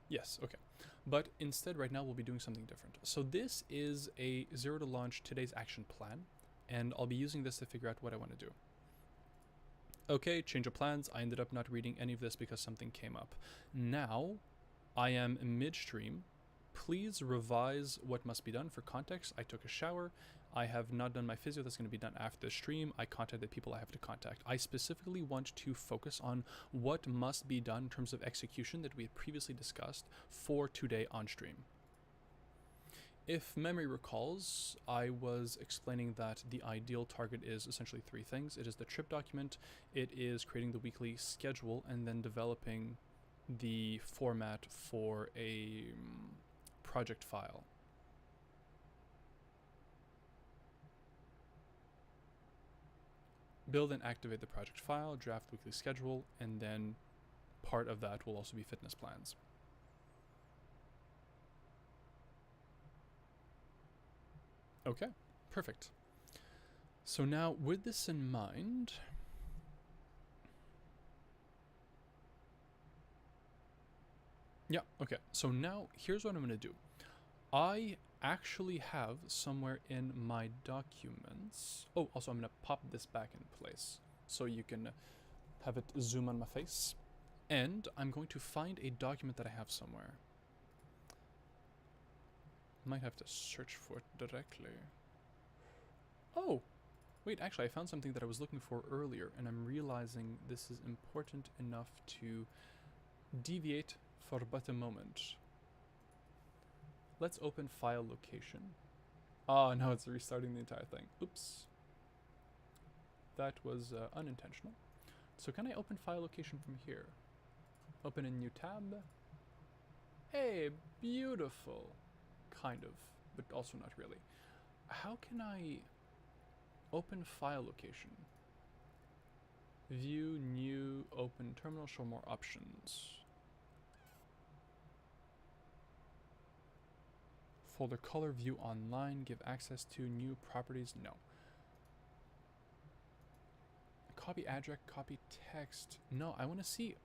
[SPEAKER 1] Yes, okay. But instead, right now, we'll be doing something different. So this is a 0 to launch today's action plan, and I'll be using this to figure out what I want to do. Okay, change of plans. I ended up not reading any of this because something came up. Now, I am midstream. Please revise what must be done. For context, I took a shower. I have not done my physio. That's going to be done after the stream. I contacted the people I have to contact. I specifically want to focus on what must be done in terms of execution that we had previously discussed for today on stream. If memory recalls, I was explaining that the ideal target is essentially 3 things. It is the trip document, it is creating the weekly schedule, and then developing the format for a project file. Build and activate the project file, draft weekly schedule, and then part of that will also be fitness plans. Okay, perfect. So now with this in mind, yeah, okay. So now here's what I'm going to do. I actually have somewhere in my documents. Oh, also I'm going to pop this back in place so you can have it zoom on my face. And I'm going to find a document that I have somewhere. Might have to search for it directly. Oh, wait, actually I found something that I was looking for earlier, and I'm realizing this is important enough to deviate for but a moment. Let's open file location. Oh, no, it's restarting the entire thing. Oops. That was unintentional. So can I open file location from here? Open a new tab. Hey, beautiful. Kind of, but also not really. How can I open file location? View new open terminal, show more options. Folder color, view online, give access to new properties. No. Copy address, copy text. No, I want to see.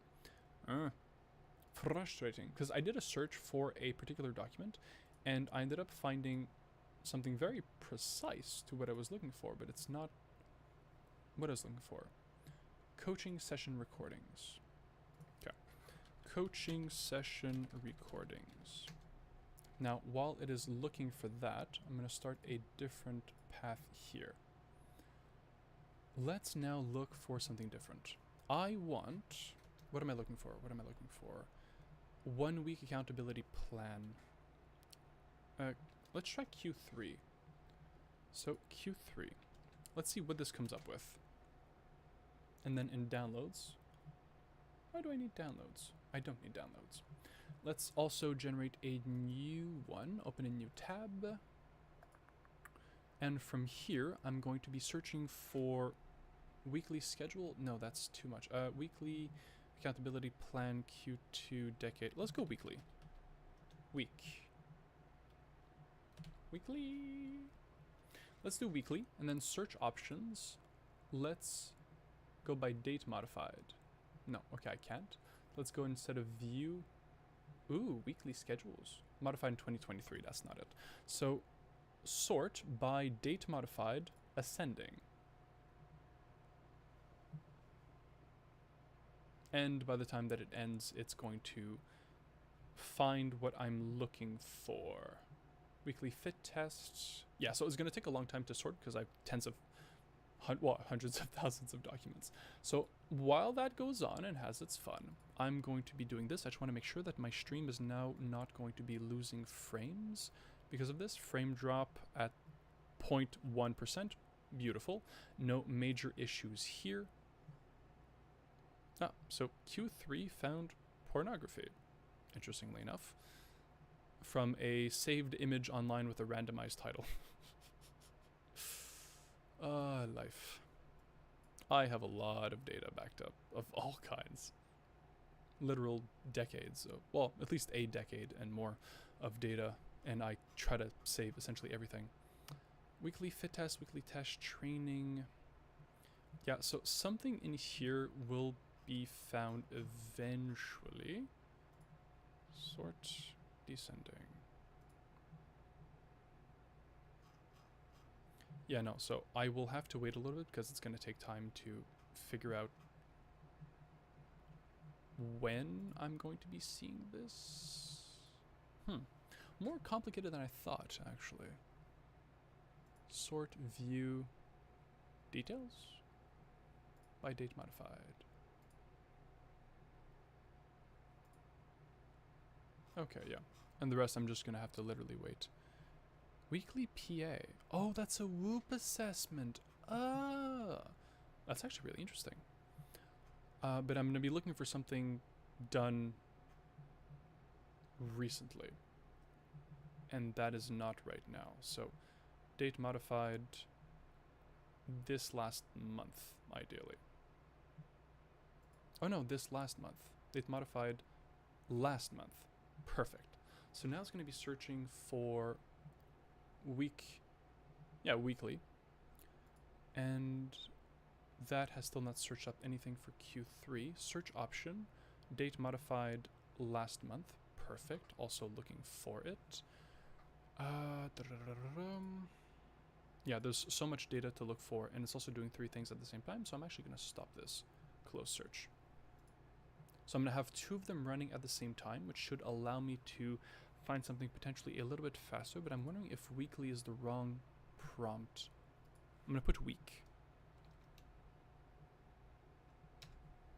[SPEAKER 1] Frustrating, because I did a search for a particular document and I ended up finding something very precise to what I was looking for, but it's not what I was looking for. Coaching session recordings. Okay. Coaching session recordings. Now, while it is looking for that, I'm going to start a different path here. Let's now look for something different. I want... What am I looking for? What am I looking for? 1 week accountability plan. Let's try Q3. So Q3. Let's see what this comes up with. And then in downloads. Why do I need downloads? I don't need downloads. Let's also generate a new one. Open a new tab. And from here, I'm going to be searching for weekly schedule. No, that's too much. Weekly accountability plan Q2 decade. Let's go weekly. Weekly. Let's do weekly and then search options. Let's go by date modified. No, okay, I can't. Let's go instead of view. Ooh, weekly schedules. Modified in 2023, that's not it. So sort by date modified ascending. And by the time that it ends, it's going to find what I'm looking for. Weekly fit tests. Yeah, so it's going to take a long time to sort because I have hundreds of thousands of documents. So while that goes on and has its fun, I'm going to be doing this. I just want to make sure that my stream is now not going to be losing frames because of this. Frame drop at 0.1%. Beautiful. No major issues here. Ah, so Q3 found pornography, interestingly enough, from a saved image online with a randomized title. Life. I have a lot of data backed up of all kinds. Literal decades of, well, at least a decade and more of data, and I try to save essentially everything. Weekly fit test, weekly test training. Yeah, so something in here will be found eventually. Sort descending. Yeah, no, so I will have to wait a little bit because it's going to take time to figure out when I'm going to be seeing this. More complicated than I thought, actually. Sort view details by date modified. Okay, yeah. And the rest I'm just going to have to literally wait. Weekly PA. Oh, that's a Whoop assessment. Ah, that's actually really interesting. But I'm going to be looking for something done recently. And that is not right now. So, date modified this last month, ideally. Oh no, this last month. Date modified last month. Perfect. So now it's going to be searching for weekly. And that has still not searched up anything for Q3. Search option, date modified last month. Perfect. Also looking for it. Yeah, there's so much data to look for, and it's also doing 3 things at the same time, so I'm actually going to stop this. Close search. So I'm going to have 2 of them running at the same time, which should allow me to find something potentially a little bit faster, but I'm wondering if weekly is the wrong prompt. I'm going to put week.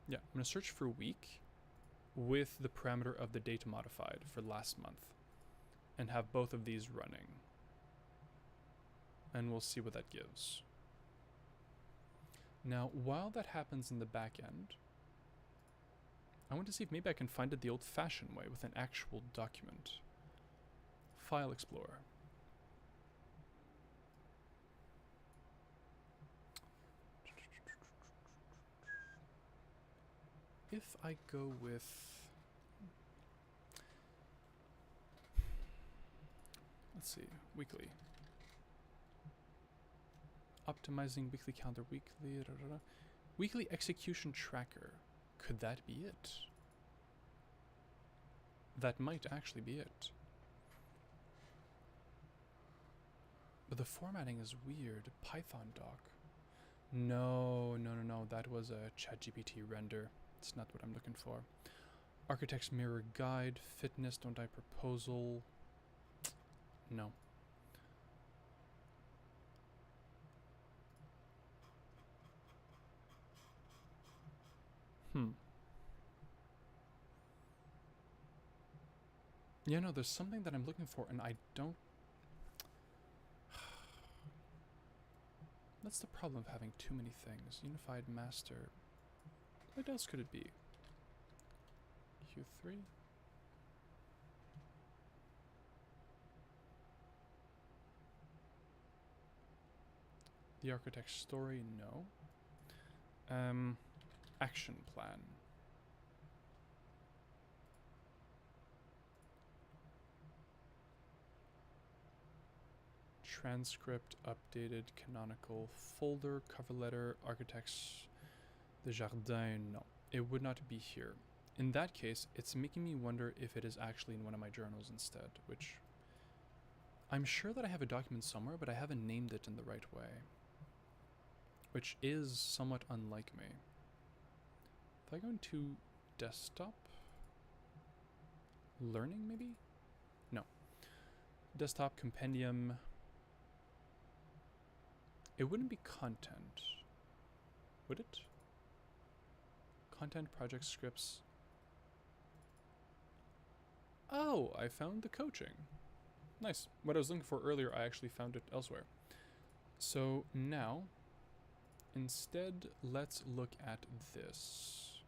[SPEAKER 1] Yeah, I'm going to search for week with the parameter of the date modified for last month and have both of these running. And we'll see what that gives. Now, while that happens in the back end, I want to see if maybe I can find it the old-fashioned way with an actual document. File Explorer. if I go with... Let's see, weekly. Optimizing weekly calendar, weekly... Weekly execution tracker. Could that be it? That might actually be it. But the formatting is weird. Python doc. No. That was a ChatGPT render. It's not what I'm looking for. Architect's mirror guide. Fitness, don't die proposal. No. Yeah, no, there's something that I'm looking for and I don't... That's the problem of having too many things. Unified master. What else could it be? Q3? The architect's story? No. Action plan. Transcript, updated, canonical, folder, cover letter, architects, the jardin. No, it would not be here. In that case, it's making me wonder if it is actually in one of my journals instead, which I'm sure that I have a document somewhere, but I haven't named it in the right way, which is somewhat unlike me. If I go into desktop, learning maybe? No. Desktop compendium. It wouldn't be content, would it? Content, project, scripts. Oh, I found the coaching. Nice. What I was looking for earlier, I actually found it elsewhere. So now, instead, let's look at this.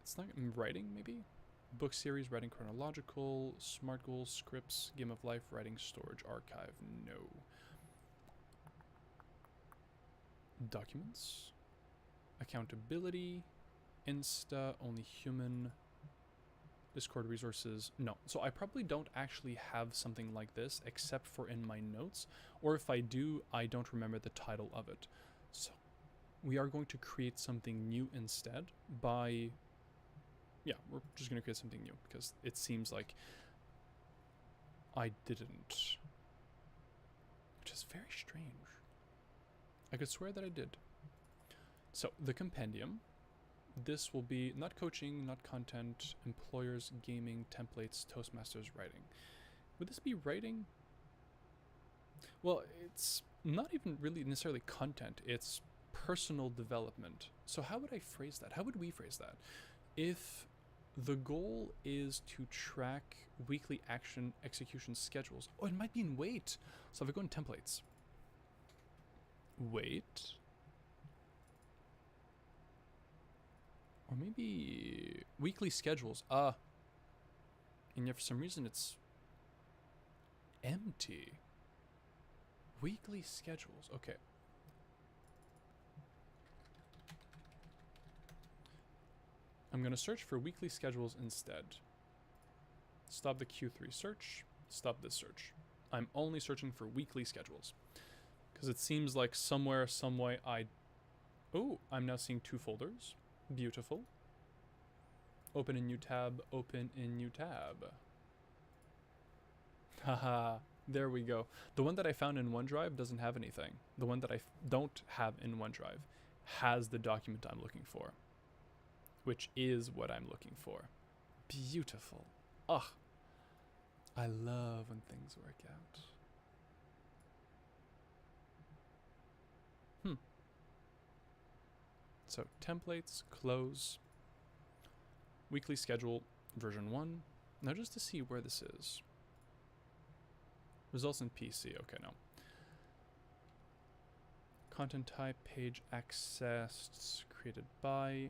[SPEAKER 1] It's not writing, maybe? Book series, writing chronological, SMART goals, scripts, game of life, writing, storage, archive, no. Documents, accountability, Insta, only human, Discord resources, no. So I probably don't actually have something like this except for in my notes, or if I do, I don't remember the title of it. So we are going to create something new instead by... Yeah, we're just going to create something new because it seems like I didn't. Which is very strange. I could swear that I did. So, the compendium. This will be not coaching, not content, employers, gaming, templates, Toastmasters, writing. Would this be writing? Well, it's not even really necessarily content. It's personal development. So how would I phrase that? How would we phrase that? If the goal is to track weekly action execution schedules. Oh, it might be in wait. So if I go in templates. Wait. Or maybe weekly schedules. And yet for some reason it's empty. Weekly schedules. Okay. I'm going to search for weekly schedules instead. Stop the Q3 search. Stop this search. I'm only searching for weekly schedules. Because it seems like somewhere, some way Oh, I'm now seeing 2 folders. Beautiful. Open in new tab. Open in new tab. Haha. There we go. The one that I found in OneDrive doesn't have anything. The one that I don't have in OneDrive has the document I'm looking for. Which is what I'm looking for. Beautiful. Ugh. I love when things work out. So, templates, close, weekly schedule, version 1. Now just to see where this is. Results in PC. Okay, no. Content type, page accessed, created by...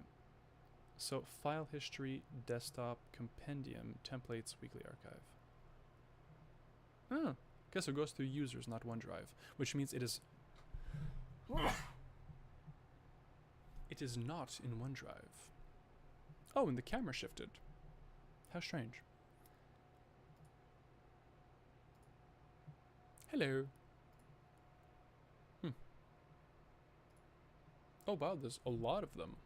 [SPEAKER 1] So, file history, desktop, compendium, templates, weekly archive. Oh, guess it goes through users, not OneDrive, which means it is... It is not in OneDrive. Oh, and the camera shifted. How strange. Hello. Oh wow, there's a lot of them.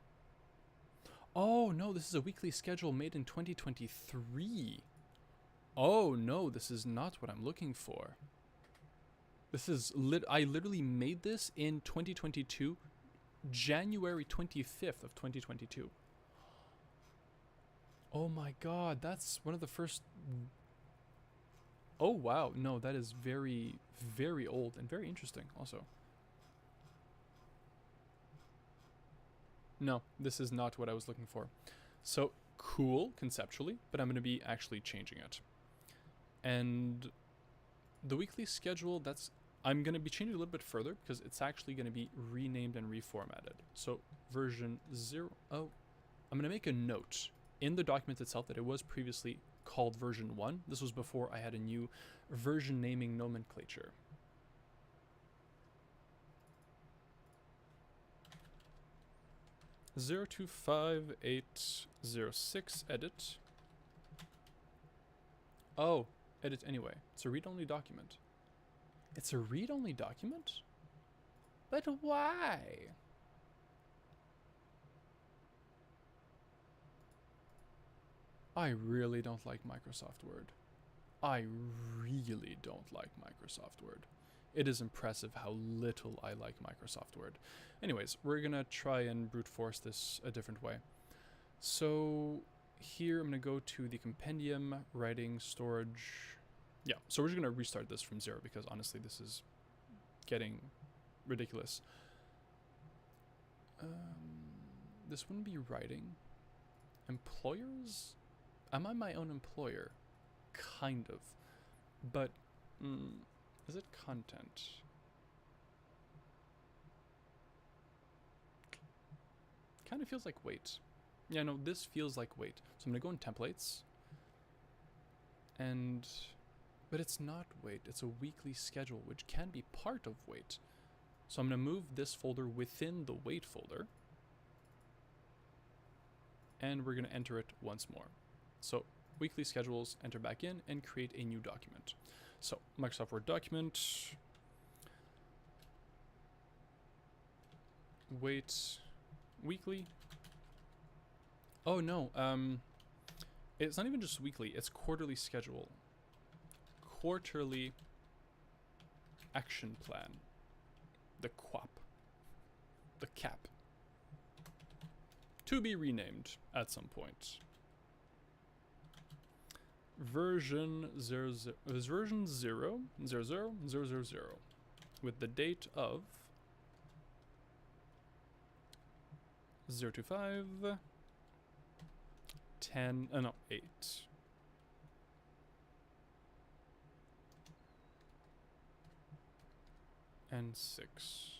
[SPEAKER 1] Oh no, this is a weekly schedule made in 2023. Oh no, this is not what I'm looking for. This is I literally made this in 2022, January 25th of 2022. Oh my god, that's one of the first... Oh wow, no, that is very, very old and very interesting also. No, this is not what I was looking for. So, cool, conceptually, but I'm going to be actually changing it. And the weekly schedule, I'm going to be changing it a little bit further because it's actually going to be renamed and reformatted. So, version 0... Oh, I'm going to make a note in the document itself that it was previously called version 1. This was before I had a new version naming nomenclature. Zero two five eight zero six edit. Oh, edit anyway. It's a read-only document. It's a read-only document? But why? I really don't like Microsoft Word. I really don't like Microsoft Word. It is impressive how little I like Microsoft Word. Anyways, we're gonna try and brute force this a different way. So here I'm gonna go to the compendium, writing, storage. Yeah, so we're just gonna restart this from 0 because honestly this is getting ridiculous. This wouldn't be writing. Employers? Am I my own employer? Kind of. But, is it content? Kind of feels like weight. Yeah, no, this feels like weight. So I'm gonna go in templates. But it's not weight, it's a weekly schedule, which can be part of weight. So I'm gonna move this folder within the weight folder. And we're gonna enter it once more. So weekly schedules, enter back in and create a new document. So Microsoft Word document, weight, weekly. Oh no, it's not even just weekly, it's quarterly schedule. Quarterly action plan. The QAP. The CAP. To be renamed at some point. Version 0, version 0, 0, 0, 0, 0, 0, with the date of 025 10, no, 8. And 6.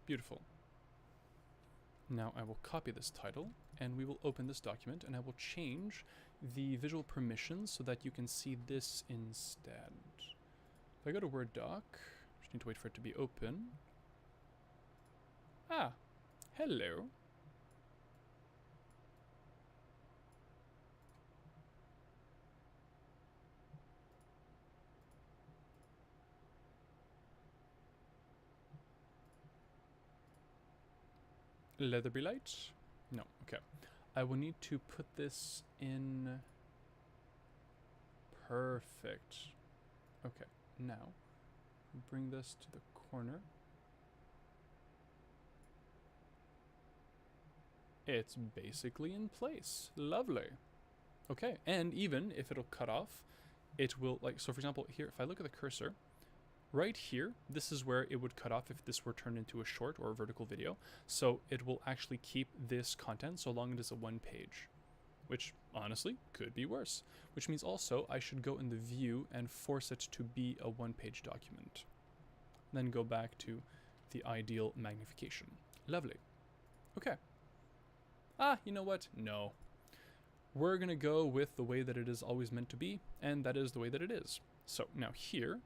[SPEAKER 1] Beautiful. Now I will copy this title and we will open this document and I will change the visual permissions so that you can see this instead. If I go to Word doc, just need to wait for it to be open. Ah, hello. Let there be light? No, okay. I will need to put this in. Perfect. Okay, now bring this to the corner. It's basically in place. Lovely. Okay, and even if it'll cut off, it will, like, so for example, here, if I look at the cursor, right here, this is where it would cut off if this were turned into a short or a vertical video. So it will actually keep this content so long as it's a one page, which honestly could be worse. Which means also I should go in the view and force it to be a one-page document. Then go back to the ideal magnification. Lovely. Okay. Ah, you know what? No. We're gonna go with the way that it is always meant to be, and that is the way that it is. So now here,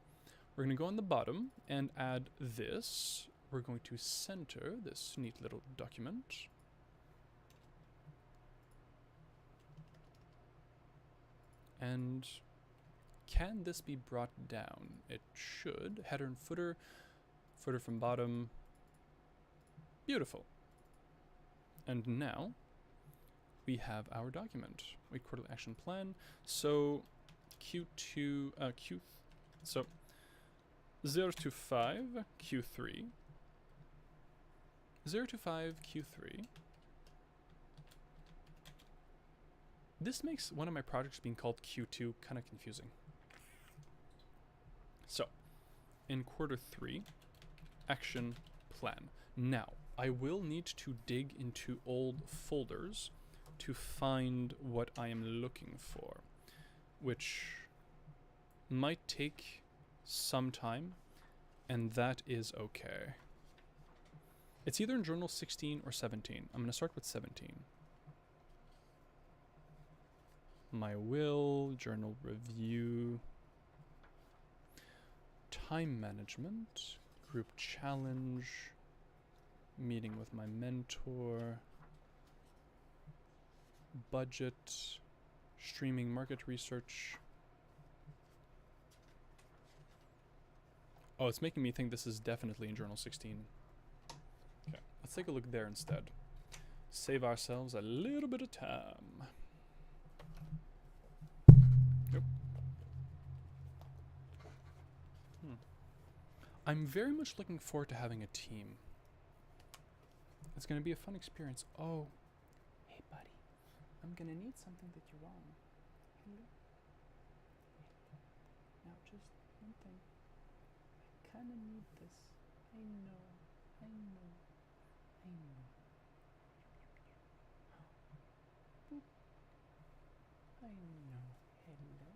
[SPEAKER 1] we're going to go on the bottom and add this we're going to center this neat little document. And can this be brought down? It should. Header and footer. Footer from bottom. Beautiful. And now we have our document. Wait, quarterly action plan. So Q2, so 0 to 5, Q3. 0 to 5, Q3. This makes one of my projects being called Q2 kind of confusing. So, in quarter 3, action plan. Now, I will need to dig into old folders to find what I am looking for, which might take some time, and that is okay. It's either in journal 16 or 17. I'm going to start with 17. My will, journal review, time management, group challenge, meeting with my mentor, budget, streaming market research. Oh, it's making me think this is definitely in journal 16. Okay, let's take a look there instead. Save ourselves a little bit of time. Yep. I'm very much looking forward to having a team. It's going to be a fun experience. Oh, hey buddy, I'm going to need something that you're on. Hello? Now just one thing. I kind of need this. I know. I know. I know. Boop. I know. Hello.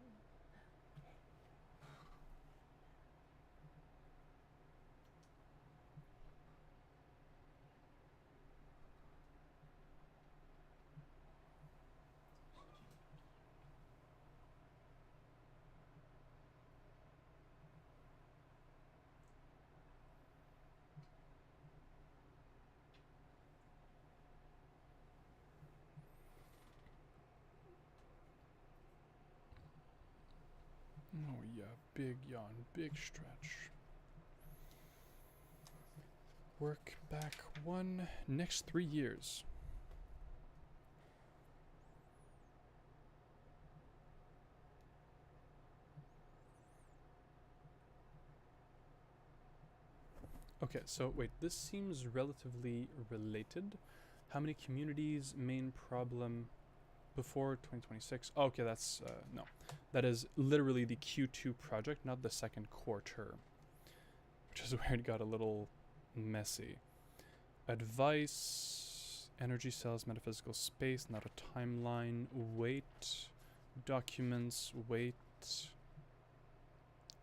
[SPEAKER 1] Oh yeah, big yawn, big stretch. Work back 1, next 3 years. Okay, so wait, this seems relatively related. How many communities, main problem before 2026? Oh, okay, that's, no. That is literally the Q2 project, not the second quarter. Which is where it got a little messy. Advice, energy cells, metaphysical space, not a timeline, weight, documents, weight,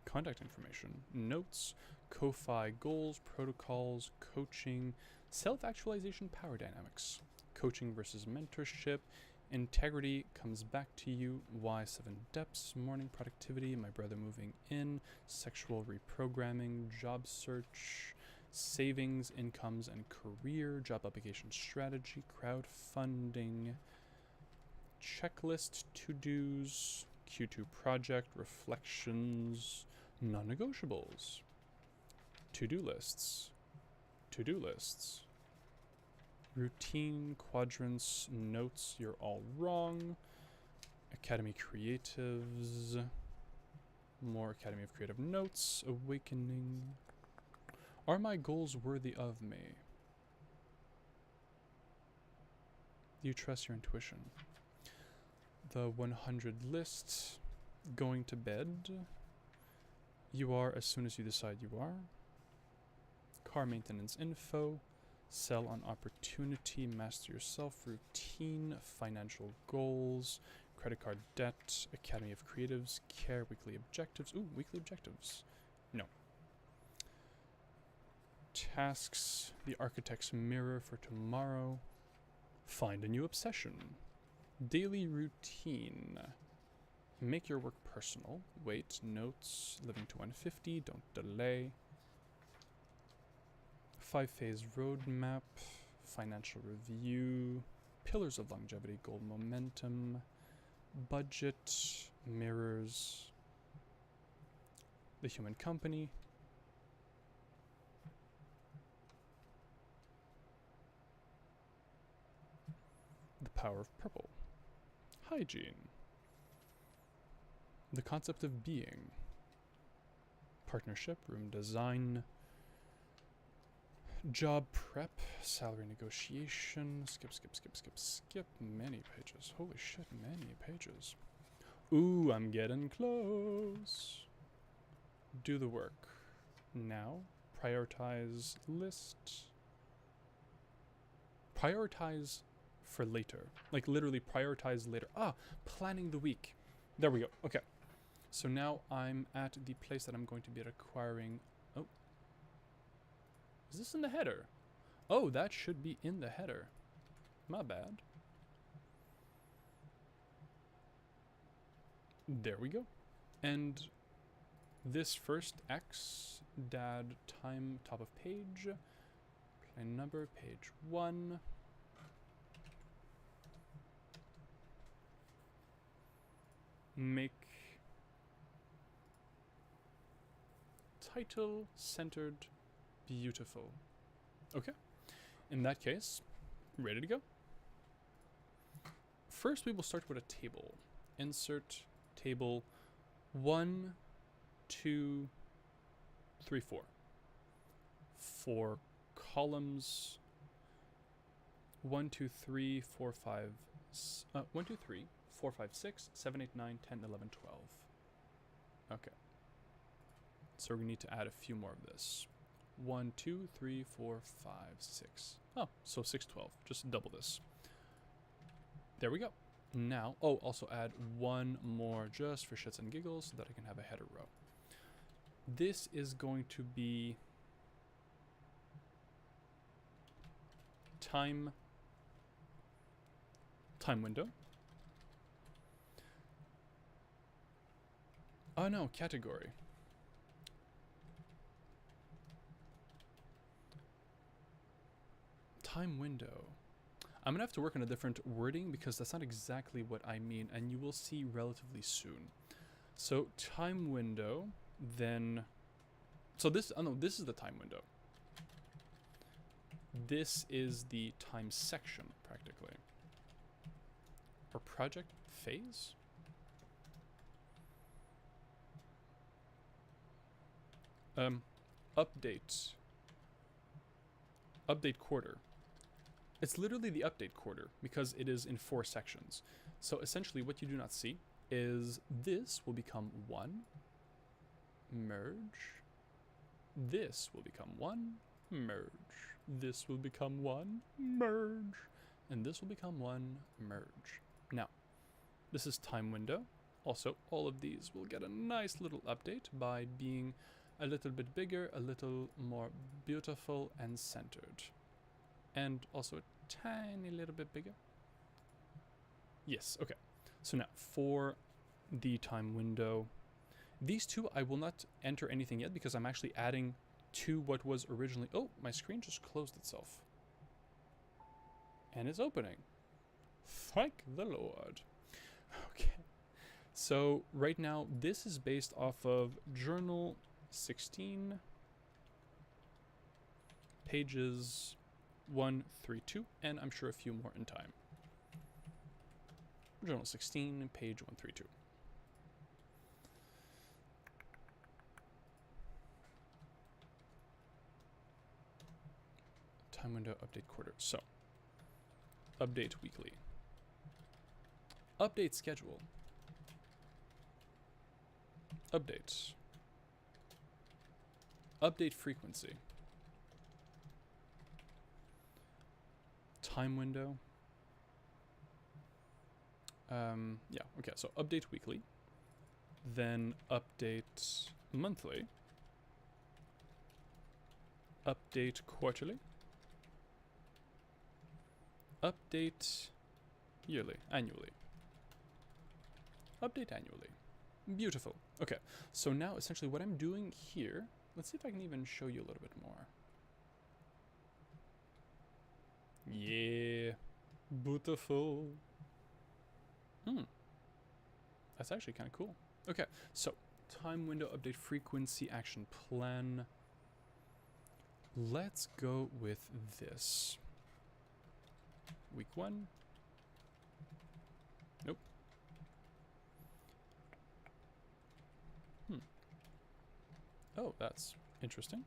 [SPEAKER 1] contact information, notes, Ko-Fi goals, protocols, coaching, self-actualization, power dynamics, coaching versus mentorship, integrity comes back to you, Y7 depths, morning productivity, my brother moving in, sexual reprogramming, job search, savings, incomes, and career, job application strategy, crowdfunding, checklist, to-dos, Q2 project, reflections, non-negotiables, to-do lists, routine, quadrants, notes, you're all wrong, Academy Creatives, more Academy of Creative Notes, awakening. Are my goals worthy of me? Do you trust your intuition? The 100 list, going to bed. You are as soon as you decide you are. Car maintenance info, sell on opportunity, master yourself, routine, financial goals, credit card debt, Academy of Creatives, care, weekly objectives. Ooh, weekly objectives. No. Tasks, the architect's mirror for tomorrow. Find a new obsession. Daily routine. Make your work personal. Wait, notes, living to 150, don't delay. 5-phase roadmap, financial review, pillars of longevity, goal momentum, budget, mirrors, the human company, the power of purple, hygiene, the concept of being, partnership, room design, job prep, salary negotiation, skip, many pages. Holy shit, many pages. Ooh, I'm getting close. Do the work. Now, prioritize list. Prioritize for later. Like literally prioritize later. Ah, planning the week. There we go. Okay. So now I'm at the place that I'm going to be acquiring. Oh. Is this in the header? Oh, that should be in the header. My bad. There we go. And this first X, dad, time, top of page, plain number, page 1. Make title centered beautiful. Okay. In that case, ready to go. First, we will start with a table. Insert table 1, 2, 3, 4. 4 columns. 1, 2, 3, 4, 5. 1, 2, 3, 4, 5, 6, 7, 8, 9, 10, 11, 12. Okay. So we need to add a few more of this. 1, 2, 3, 4, 5, 6. Oh, so 6, 12. Just double this. There we go. Now, oh, also add one more just for shits and giggles so that I can have a header row. This is going to be time window. Oh no, category. Time window. I'm gonna have to work on a different wording because that's not exactly what I mean, and you will see relatively soon. So time window, then, so this, oh no, this is the time window. This is the time section, practically. Or project phase? Update. Update quarter. It's literally the update quarter because it is in 4 sections. So essentially what you do not see is this will become 1, merge. This will become 1, merge. This will become 1, merge. And this will become 1, merge. Now, this is time window. Also, all of these will get a nice little update by being a little bit bigger, a little more beautiful and centered. And also a tiny little bit bigger. Yes, okay. So now for the time window, these two I will not enter anything yet because I'm actually adding to what was originally. Oh, my screen just closed itself. And it's opening. Thank the Lord. Okay. So right now this is based off of journal 16 pages 1, 3, 2, and I'm sure a few more in time. Journal 16, page 1, 3, 2. Time window, update quarter. So, update weekly. Update schedule. Update. Update frequency. Time window. Yeah, okay, so update weekly. Then update monthly. Update quarterly. Update yearly, annually. Update annually. Beautiful. Okay, so now essentially what I'm doing here, let's see if I can even show you a little bit more. Yeah. Beautiful. That's actually kind of cool. Okay, so time window update frequency action plan. Let's go with this. Week 1. Nope. Oh, that's interesting.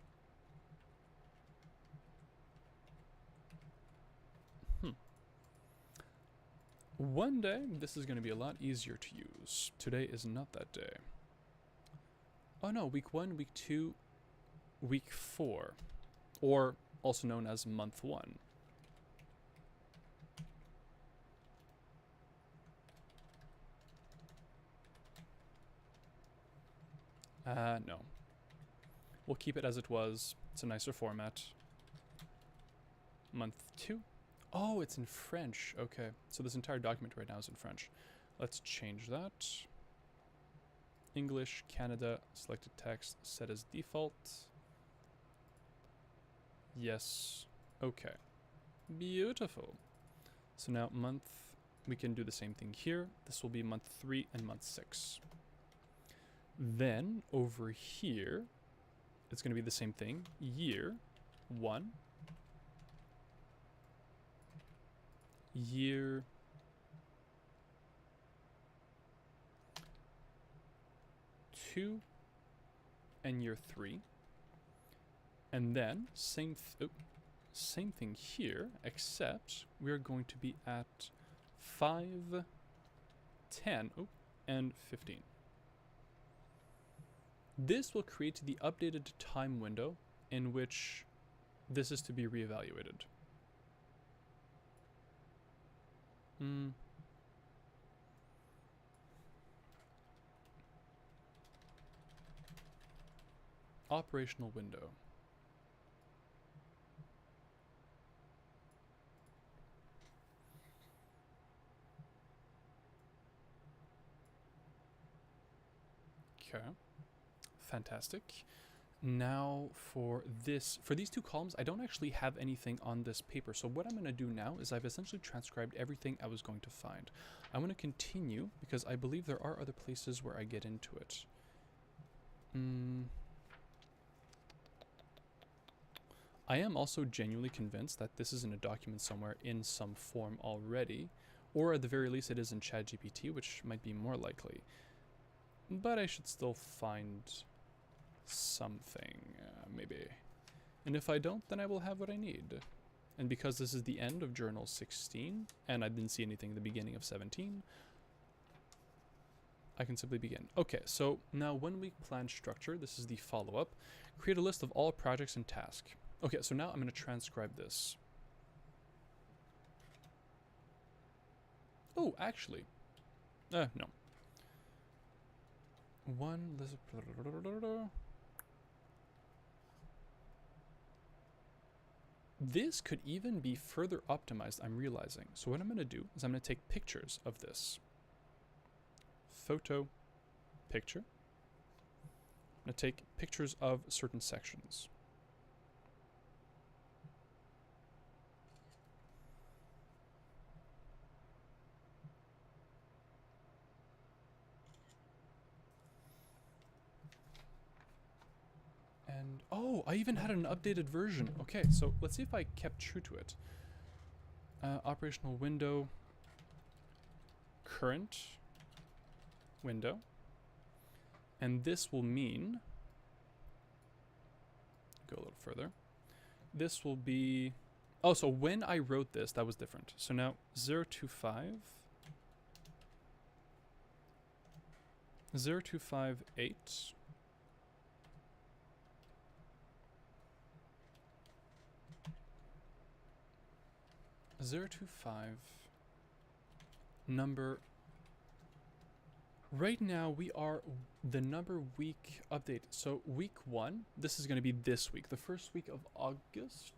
[SPEAKER 1] One day, this is going to be a lot easier to use. Today is not that day. Oh no, week 1, week 2, week 4. Or also known as month 1. No. We'll keep it as it was. It's a nicer format. Month 2. Oh, it's in French. Okay, so this entire document right now is in French. Let's change that. English, Canada, selected text, set as default. Yes. Okay. Beautiful. So now month, we can do the same thing here. This will be month 3 and month 6. Then over here, it's going to be the same thing. Year 1. Year 2 and year 3. And then same thing here, except we're going to be at 5, 10, and 15. This will create the updated time window in which this is to be reevaluated. Operational window. Okay. Fantastic. Now for these 2 columns, I don't actually have anything on this paper. So what I'm going to do now is I've essentially transcribed everything I was going to find. I want to continue because I believe there are other places where I get into it. I am also genuinely convinced that this is in a document somewhere in some form already, or at the very least it is in ChatGPT, which might be more likely. But I should still find something, maybe. And if I don't, then I will have what I need. And because this is the end of journal 16, and I didn't see anything in the beginning of 17, I can simply begin. Okay, so now 1 week plan structure. This is the follow-up. Create a list of all projects and tasks. Okay, so now I'm going to transcribe this. Oh, actually. No. This could even be further optimized, I'm realizing. So what I'm going to do is I'm going to take pictures of this. Photo, picture. I'm going to take pictures of certain sections. And, oh, I even had an updated version. Okay, so let's see if I kept true to it. Operational window, current window. And this will mean, go a little further. This will be, oh, so when I wrote this, that was different. So now 025, 0258, 025, number, right now we are the number week update. So week 1, this is going to be this week, the first week of August.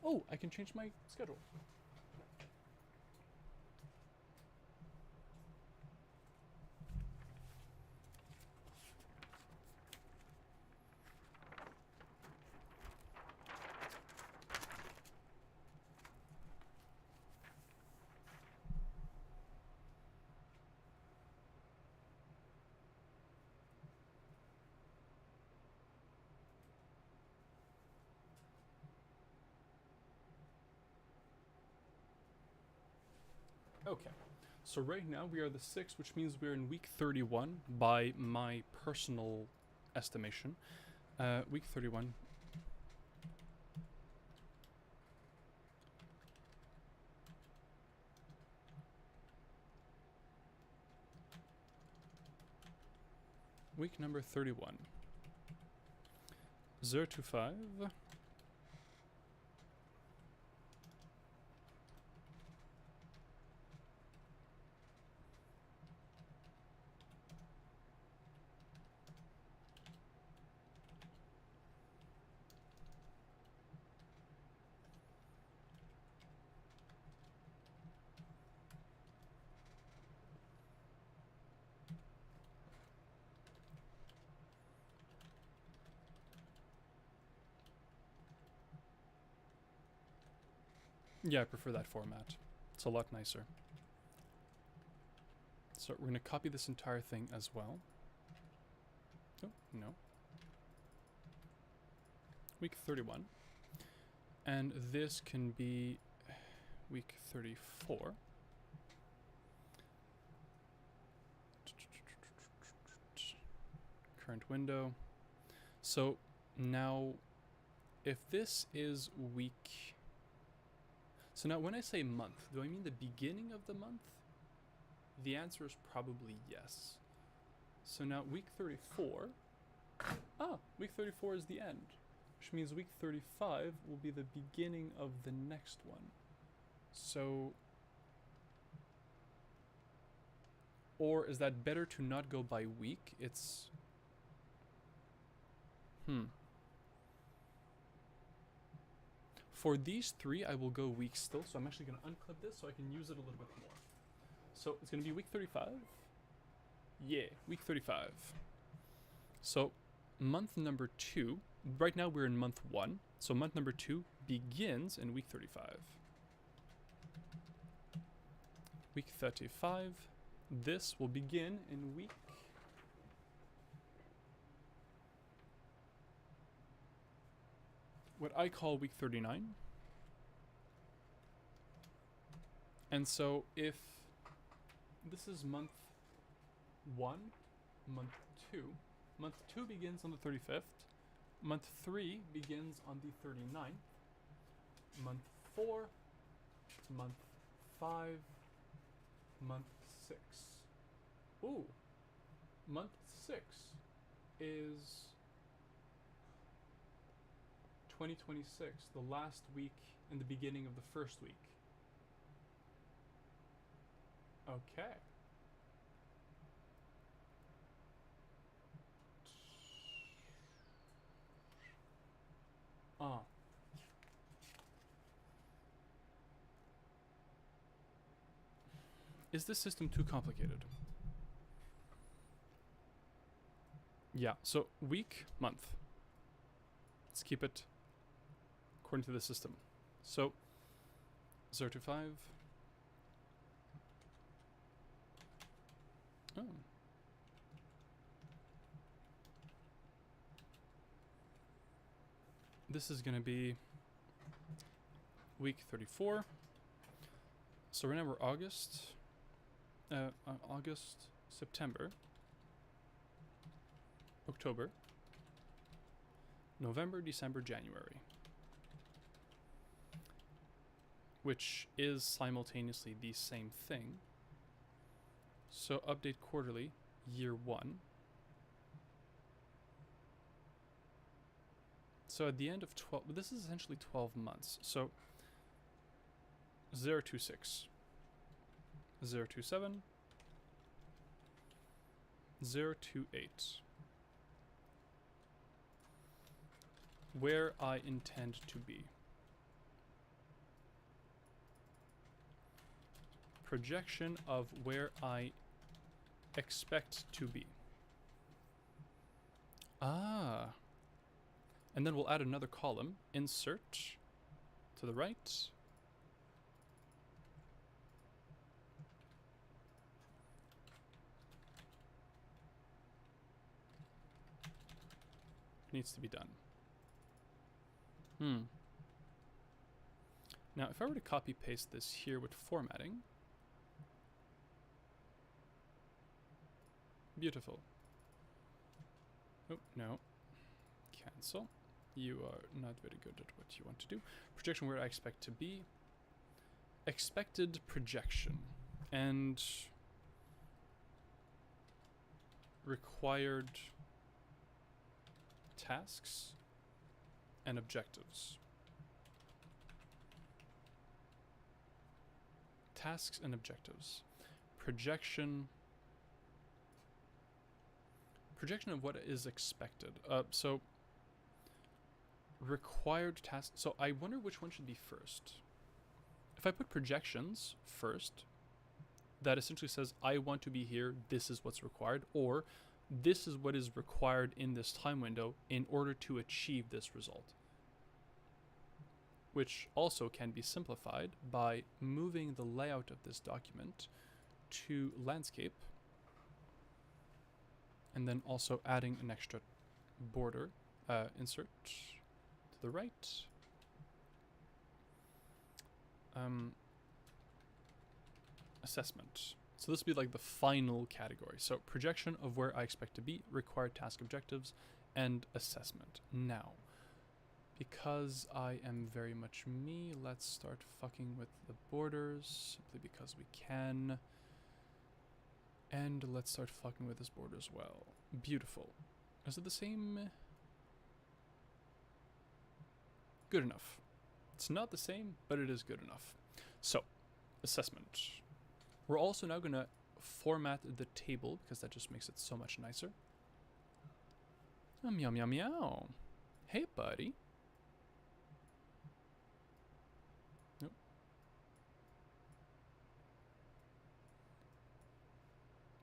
[SPEAKER 1] Oh, I can change my schedule. Okay. So right now we are the 6th, which means we're in week 31 by my personal estimation. Week 31. Week number 31. 0 to 5. Yeah, I prefer that format. It's a lot nicer. So we're going to copy this entire thing as well. Oh, no. Week 31. And this can be week 34. Current window. So now, if this is week... So now when I say month, do I mean the beginning of the month? The answer is probably yes. So now week 34... week 34 is the end. Which means week 35 will be the beginning of the next one. So... Or is that better to not go by week? It's... For these 3, I will go week still. So I'm actually going to unclip this so I can use it a little bit more. So it's going to be week 35. Yeah, week 35. So month number 2. Right now we're in month 1. So month number 2 begins in week 35. Week 35. This will begin in week... what I call week 39. And so if this is month 1, month 2, month 2 begins on the 35th, month 3 begins on the 39th, month 4, month 5, month 6. Ooh, month 6 is 2026, the last week and the beginning of the first week. Okay. Is this system too complicated? Yeah, so week, month. Let's keep it according to the system. So 0 to 5. Oh. This is going to be week 34. So right now we're August, September, October, November, December, January. Which is simultaneously the same thing. So update quarterly, year 1. So at the end of 12, this is essentially 12 months. So 0 to 6, 0 to 7, 0 to 8. Where I intend to be. Projection of where I expect to be. Ah. And then we'll add another column. Insert to the right. Needs to be done. Now, if I were to copy paste this here with formatting, Beautiful. Oh, no. Cancel. You are not very good at what you want to do. Projection where I expect to be. Expected projection. And required tasks and objectives. Tasks and objectives. Projection of what is expected. So required tasks. So I wonder which one should be first. If I put projections first, that essentially says I want to be here, this is what's required, or this is what is required in this time window in order to achieve this result. Which also can be simplified by moving the layout of this document to landscape, and then also adding an extra border insert to the right. Assessment. So this would be like the final category. So projection of where I expect to be, required task objectives, and assessment. Now, because I am very much me, let's start fucking with the borders, simply because we can. And let's start fucking with this border as well. Beautiful. Is it the same? Good enough. It's not the same, but it is good enough. So, assessment. We're also now going to format the table, because that just makes it so much nicer. Meow, meow, meow. Hey, buddy. Nope.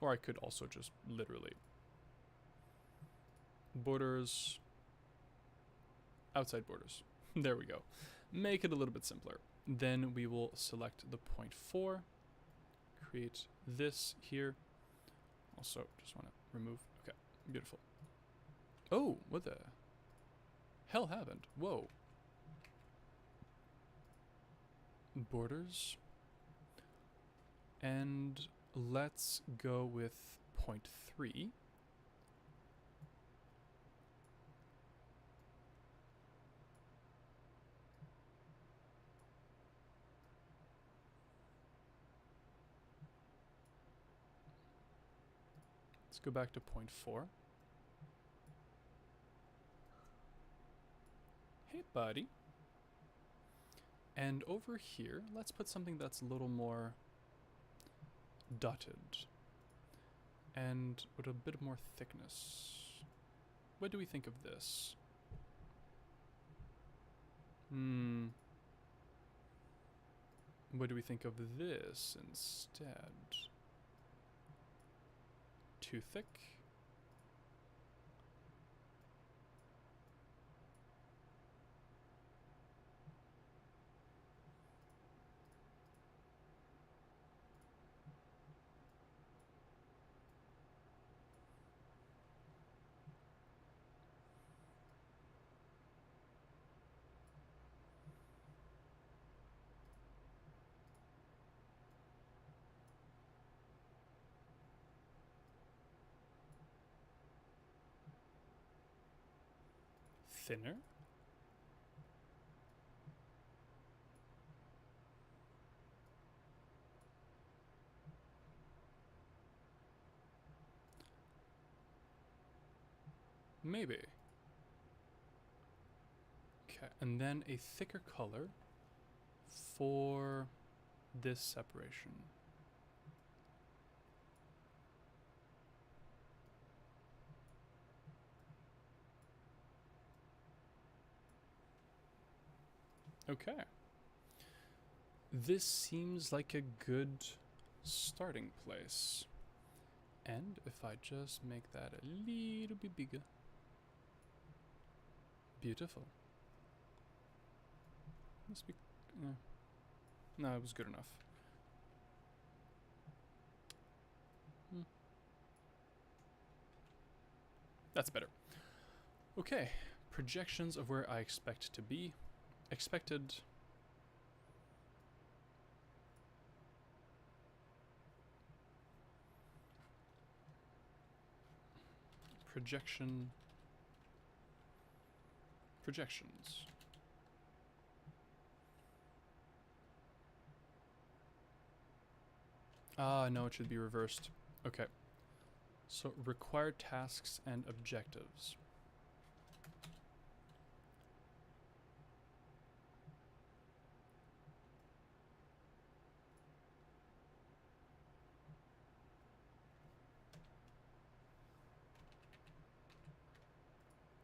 [SPEAKER 1] Or I could also just literally borders, outside borders. There we go. Make it a little bit simpler. Then we will select the point 4, create this here. Also, just want to remove. Okay, beautiful. Oh, what the hell happened? Whoa. Borders. And let's go with point 3. Let's go back to point 4. Hey, buddy. And over here, let's put something that's a little more dotted and with a bit more thickness. What do we think of this? What do we think of this instead? Too thick? Thinner? Maybe. Okay, and then a thicker color for this separation. Okay. This seems like a good starting place. And if I just make that a little bit bigger. Beautiful. Must be... No, it was good enough. That's better. Okay. Projections of where I expect to be. Expected. projections. Ah, no, it should be reversed. Okay. So, required tasks and objectives.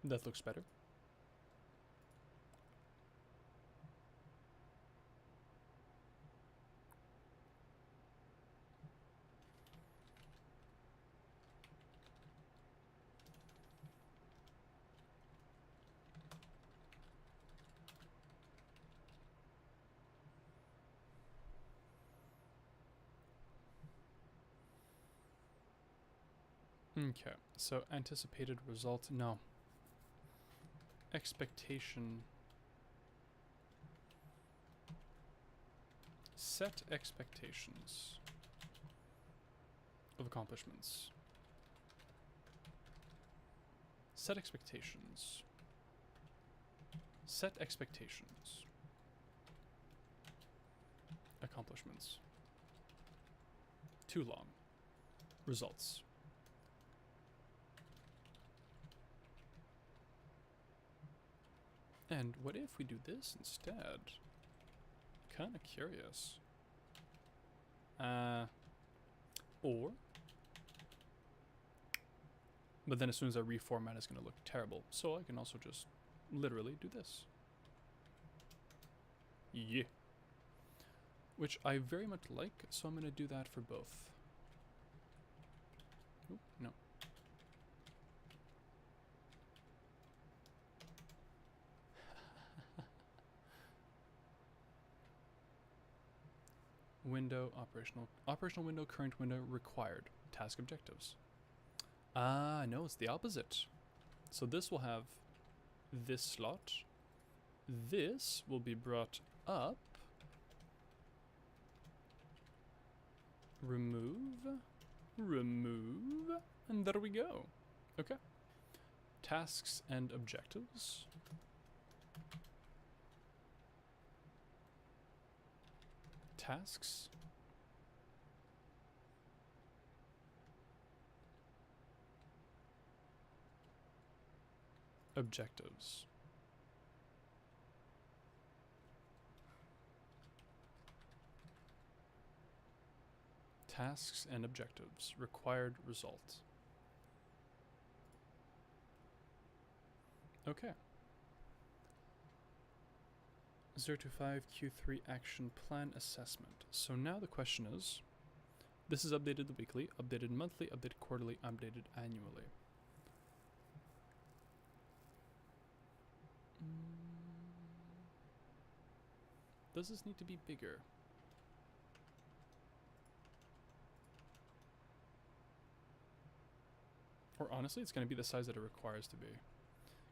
[SPEAKER 1] That looks better. Okay, so anticipated result, no. Expectation. Set expectations of accomplishments. Set expectations. Set expectations. Accomplishments. Too long. Results. And what if we do this instead? Kinda curious. Or... But then as soon as I reformat, it's gonna look terrible. So I can also just literally do this. Yeah. Which I very much like, so I'm gonna do that for both. Oop, no. Window, operational window, current window, required, task objectives. Ah, no, it's the opposite. So this will have this slot. This will be brought up. Remove, and there we go. Okay. Tasks and objectives. Tasks. Objectives. Tasks and objectives. Required result. Okay. 0 to 5 Q3 action plan assessment. So now the question is, this is updated weekly, updated monthly, updated quarterly, updated annually. Does this need to be bigger? Or honestly, it's going to be the size that it requires to be.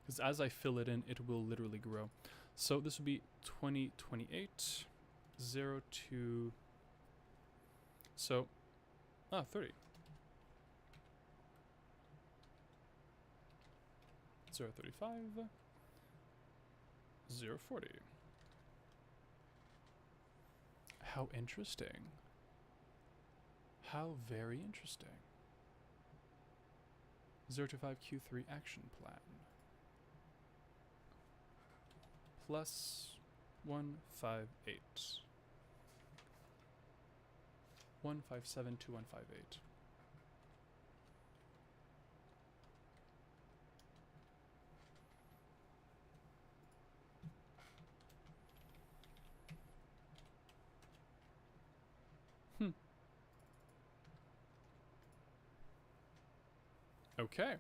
[SPEAKER 1] Because as I fill it in, it will literally grow. So this would be 2028, 0 to... So, 30. 035, 040. How interesting. How very interesting. 0 to 5 Q3 action plan. Plus 158. 157 to 158. Okay.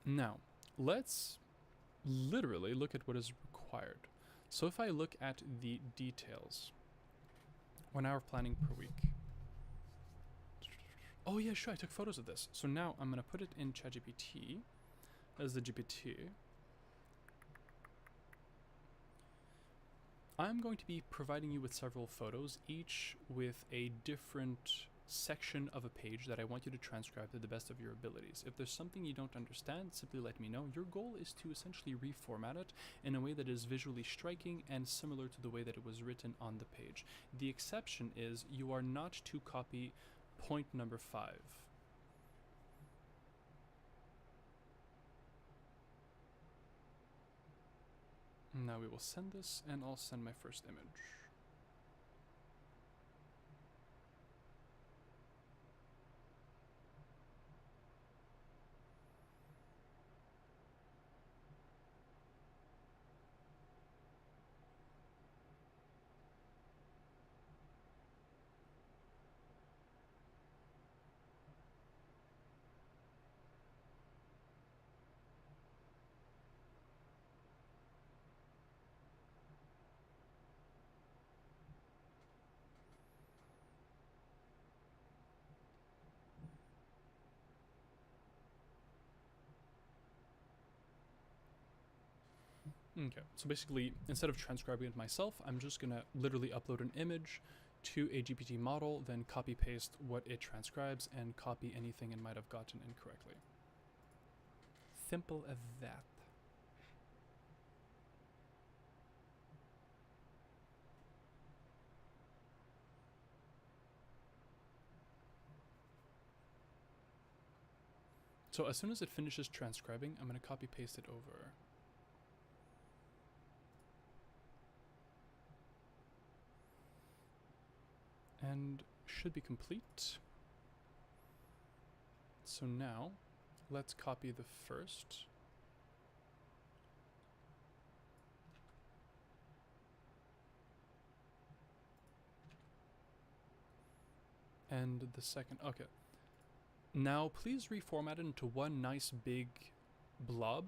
[SPEAKER 1] Now, let's literally look at what is required. So if I look at the details, 1 hour planning per week. Oh yeah, sure, I took photos of this. So now I'm going to put it in ChatGPT as the GPT. I'm going to be providing you with several photos, each with a different section of a page that I want you to transcribe to the best of your abilities. If there's something you don't understand, simply let me know. Your goal is to essentially reformat it in a way that is visually striking and similar to the way that it was written on the page. The exception is you are not to copy point number 5. Now we will send this, and I'll send my first image. Okay, so basically, instead of transcribing it myself, I'm just gonna literally upload an image to a GPT model, then copy paste what it transcribes and copy anything it might have gotten incorrectly. Simple as that. So as soon as it finishes transcribing, I'm gonna copy paste it over. And should be complete. So now, let's copy the first. And the second, okay. Now please reformat it into one nice big blob.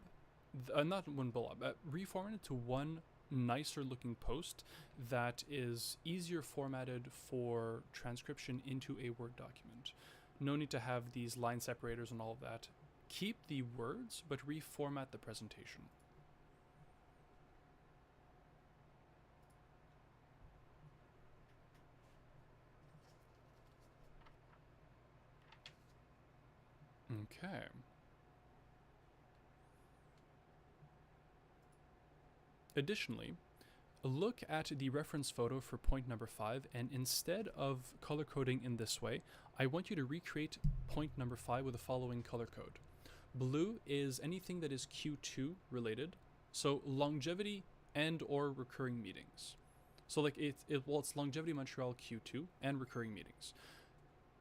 [SPEAKER 1] Not one blob, reformat it to one nicer looking post that is easier formatted for transcription into a Word document. No need to have these line separators and all of that. Keep the words, but reformat the presentation. Okay. Additionally, look at the reference photo for point number 5, and instead of color coding in this way, I want you to recreate point number 5 with the following color code. Blue is anything that is Q2 related, so longevity and or recurring meetings. So like it's Longevity Montreal Q2 and recurring meetings.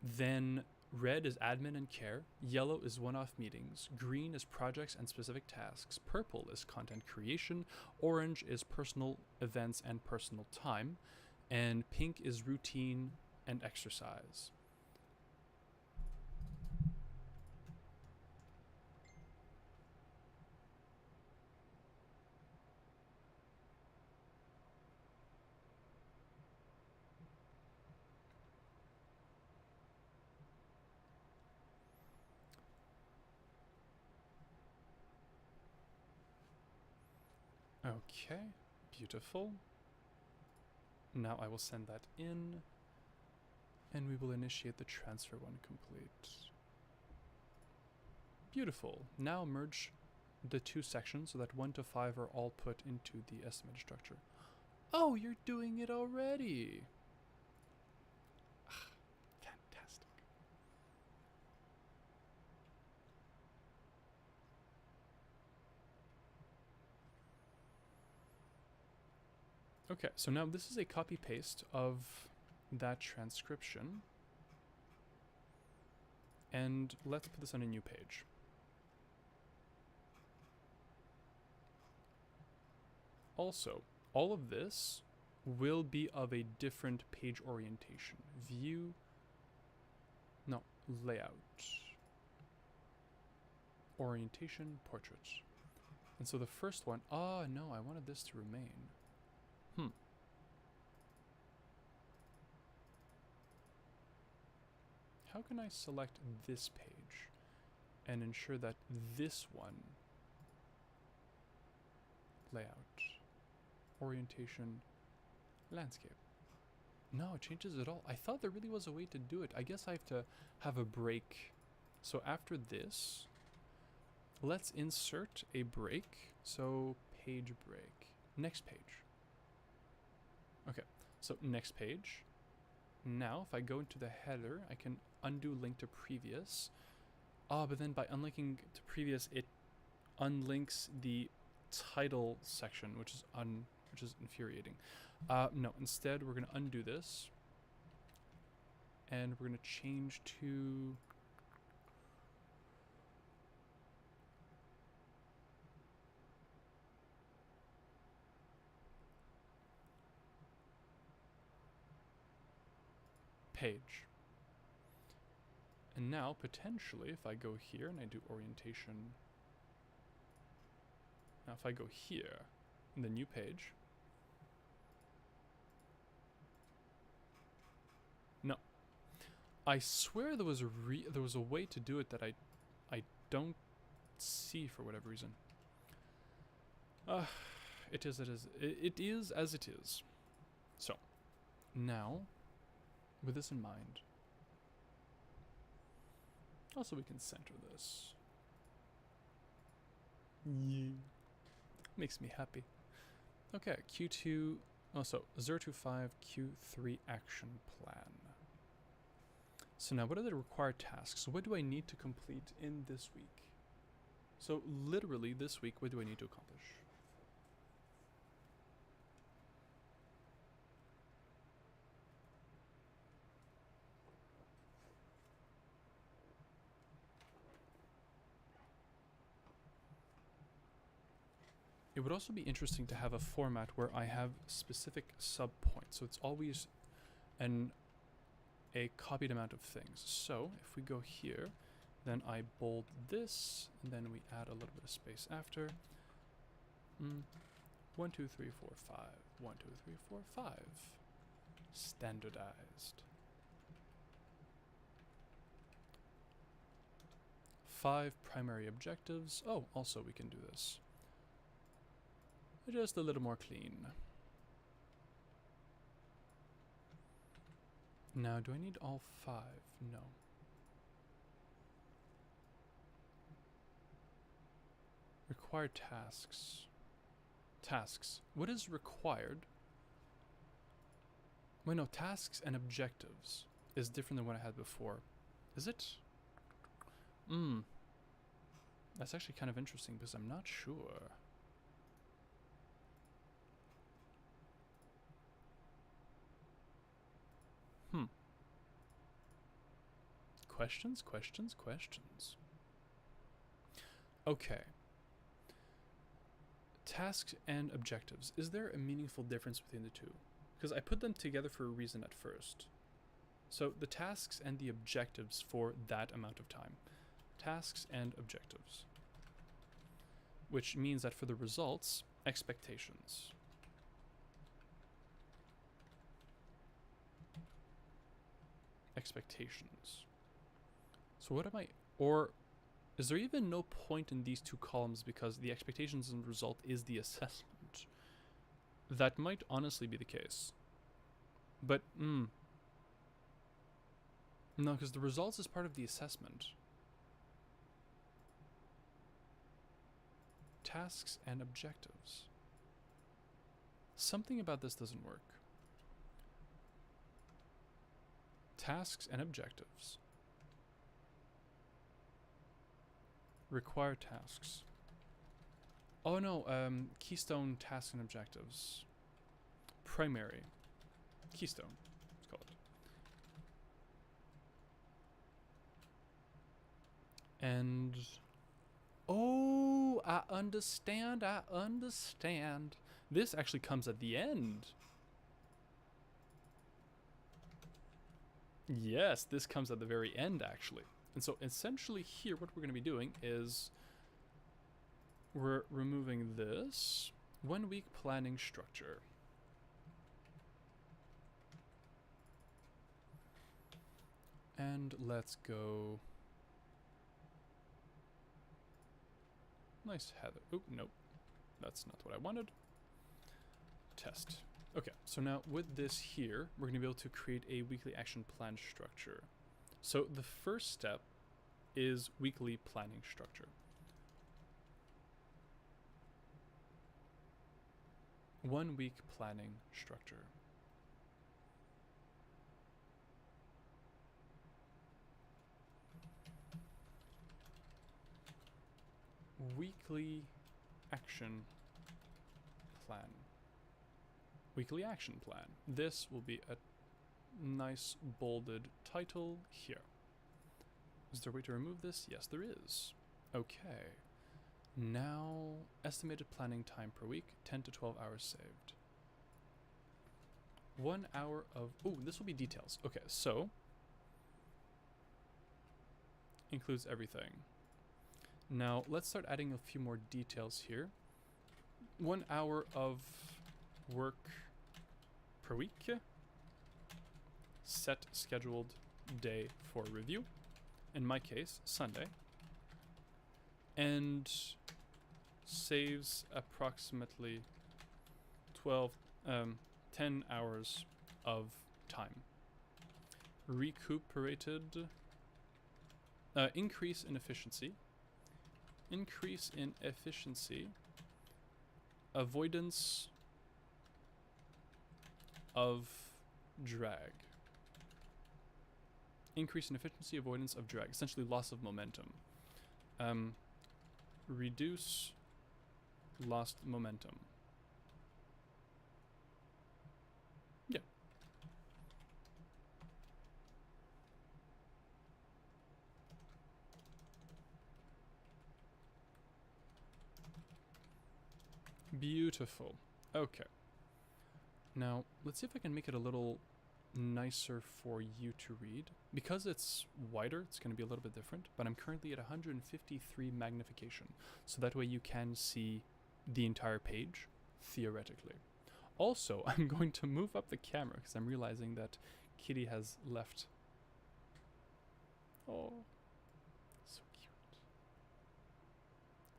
[SPEAKER 1] Then red is admin and care, yellow is one-off meetings, green is projects and specific tasks, purple is content creation, orange is personal events and personal time, and pink is routine and exercise. Okay, beautiful. Now I will send that in, and we will initiate the transfer when complete. Beautiful. Now merge the two sections so that 1 to 5 are all put into the estimated structure. Oh, you're doing it already! Fantastic. Okay, so now this is a copy paste of that transcription. And let's put this on a new page. Also, all of this will be of a different page orientation. View, no, layout. Orientation, portrait. And so the first one, no, I wanted this to remain. How can I select this page and ensure that this one, layout, orientation, landscape. No, it changes it all. I thought there really was a way to do it. I guess I have to have a break. So after this, let's insert a break. So page break. Next page. Okay, so next page. Now, if I go into the header, I can undo link to previous. But then by unlinking to previous, it unlinks the title section, which is infuriating. No, instead we're gonna undo this, and we're gonna change to page. And now, potentially, if I go here and I do orientation, now if I go here, in the new page, no. I swear there was a way to do it that I don't see for whatever reason. It is as it is. So, now, with this in mind, also we can center this. Yeah. Makes me happy. Okay, Q2, so 025 Q3 action plan. So now what are the required tasks? What do I need to complete in this week? So literally this week, what do I need to accomplish? It would also be interesting to have a format where I have specific subpoints. So it's always a copied amount of things. So if we go here, then I bold this, and then we add a little bit of space after. 1, 2, 3, 4, 5. 1, 2, 3, 4, 5. Standardized. 5 primary objectives. Oh, also we can do this. Just a little more clean. Now, do I need all 5? No. Required tasks. Tasks. What is required? Wait, no, tasks and objectives is different than what I had before. Is it? That's actually kind of interesting because I'm not sure. Questions, questions, questions. Okay. Tasks and objectives. Is there a meaningful difference between the two? Because I put them together for a reason at first. So the tasks and the objectives for that amount of time. Tasks and objectives. Which means that for the results, expectations. Expectations. So what am I, or is there even no point in these two columns because the expectations and result is the assessment? That might honestly be the case. But, no, because the results is part of the assessment. Tasks and objectives. Something about this doesn't work. Tasks and objectives. Required tasks. Oh no, keystone tasks and objectives. Primary. Keystone, let's call it. And oh, I understand. This actually comes at the end. Yes, this comes at the very end actually. And so essentially here what we're going to be doing is we're removing this 1 week planning structure. And let's go. Nice heather. Oh, nope. That's not what I wanted. Test. Okay, so now with this here, we're going to be able to create a weekly action plan structure. So the first step is weekly planning structure. 1 week planning structure. Weekly action plan. Weekly action plan. This will be a nice bolded title here. Is there a way to remove this? Yes, there is. Okay. Now, estimated planning time per week, 10 to 12 hours saved. 1 hour of... Oh, this will be details. Okay, so... includes everything. Now, let's start adding a few more details here. 1 hour of work per week. Set scheduled day for review. In my case, Sunday. And saves approximately 10 hours of time. Recuperated. Increase in efficiency. Increase in efficiency. Avoidance of drag. Increase in efficiency, avoidance of drag. Essentially loss of momentum. Reduce lost momentum. Yeah. Beautiful. Okay. Now, let's see if I can make it a little nicer for you to read. Because it's wider, it's going to be a little bit different, but I'm currently at 153 magnification, so that way you can see the entire page, theoretically. Also, I'm going to move up the camera because I'm realizing that Kitty has left. Oh, so cute.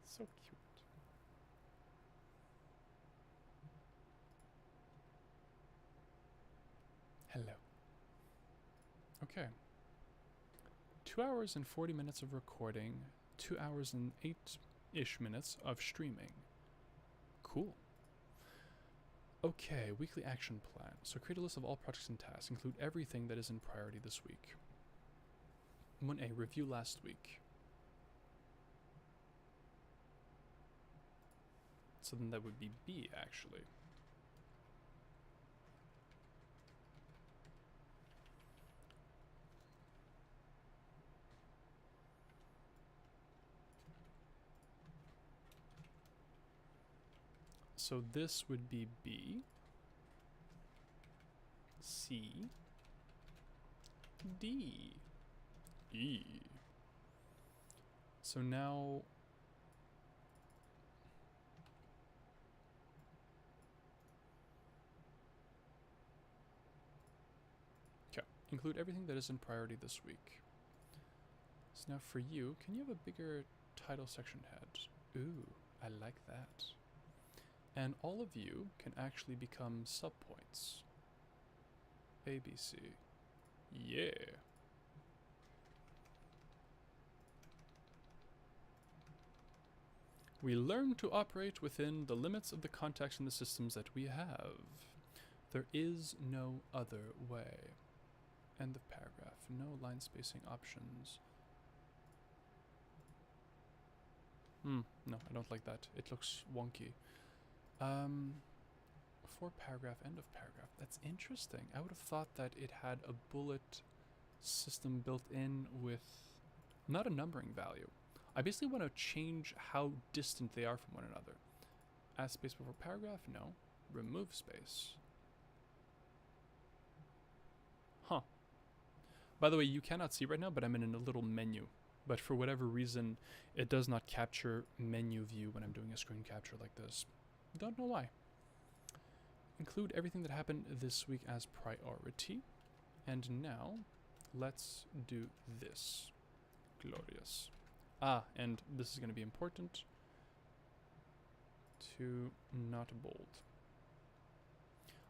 [SPEAKER 1] So cute. Hello. Okay. 2 hours and 40 minutes of recording, 2 hours and 8-ish minutes of streaming. Cool. Okay, weekly action plan. So create a list of all projects and tasks. Include everything that is in priority this week. 1A, review last week. So then that would be B, actually. So this would be B, C, D, E. So now okay, include everything that is in priority this week. So now for you, can you have a bigger title section head? Ooh, I like that. And all of you can actually become subpoints. ABC. Yeah. We learn to operate within the limits of the context in the systems that we have. There is no other way. End of paragraph. No line spacing options. No, I don't like that. It looks wonky. For paragraph, end of paragraph. That's interesting. I would have thought that it had a bullet system built in with not a numbering value. I basically want to change how distant they are from one another. Add space before paragraph? No. Remove space. Huh. By the way, you cannot see right now, but I'm in a little menu. But for whatever reason, it does not capture menu view when I'm doing a screen capture like this. Don't know why. Include everything that happened this week as priority. And now, let's do this. Glorious. And this is going to be important. To not bold.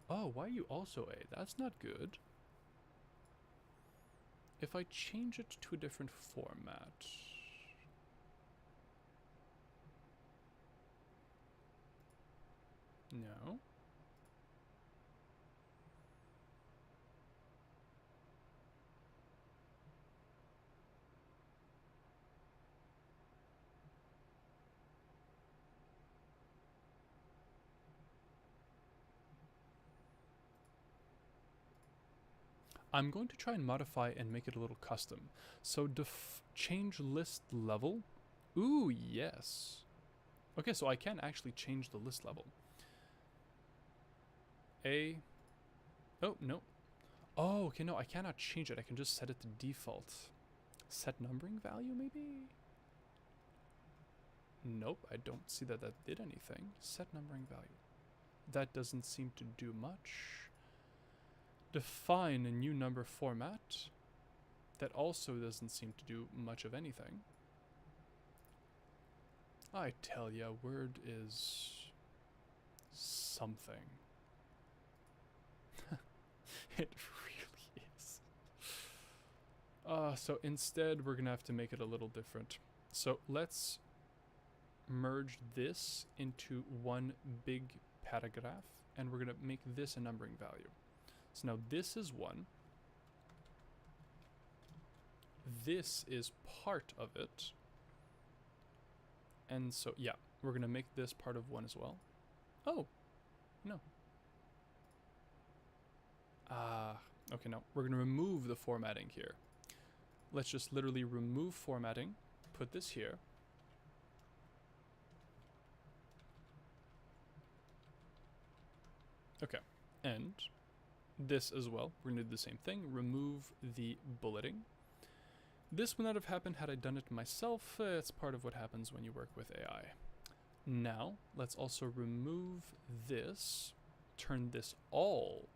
[SPEAKER 1] Oh, why are you also A? That's not good. If I change it to a different format... No. I'm going to try and modify and make it a little custom. So change list level. Ooh, yes. Okay, so I can actually change the list level. A. Oh, no. Oh, okay, no, I cannot change it. I can just set it to default. Set numbering value, maybe? Nope, I don't see that that did anything. Set numbering value. That doesn't seem to do much. Define a new number format. That also doesn't seem to do much of anything. I tell ya, Word is something. It really is. So instead, we're gonna have to make it a little different. So let's merge this into one big paragraph, and we're gonna make this a numbering value. So now this is 1. This is part of it. And so, yeah, we're gonna make this part of 1 as well. Oh, no. Okay, no. We're gonna remove the formatting here. Let's just literally remove formatting, put this here. Okay, and this as well. We're gonna do the same thing, remove the bulleting. This would not have happened had I done it myself. It's part of what happens when you work with AI. Now, let's also remove this, turn this all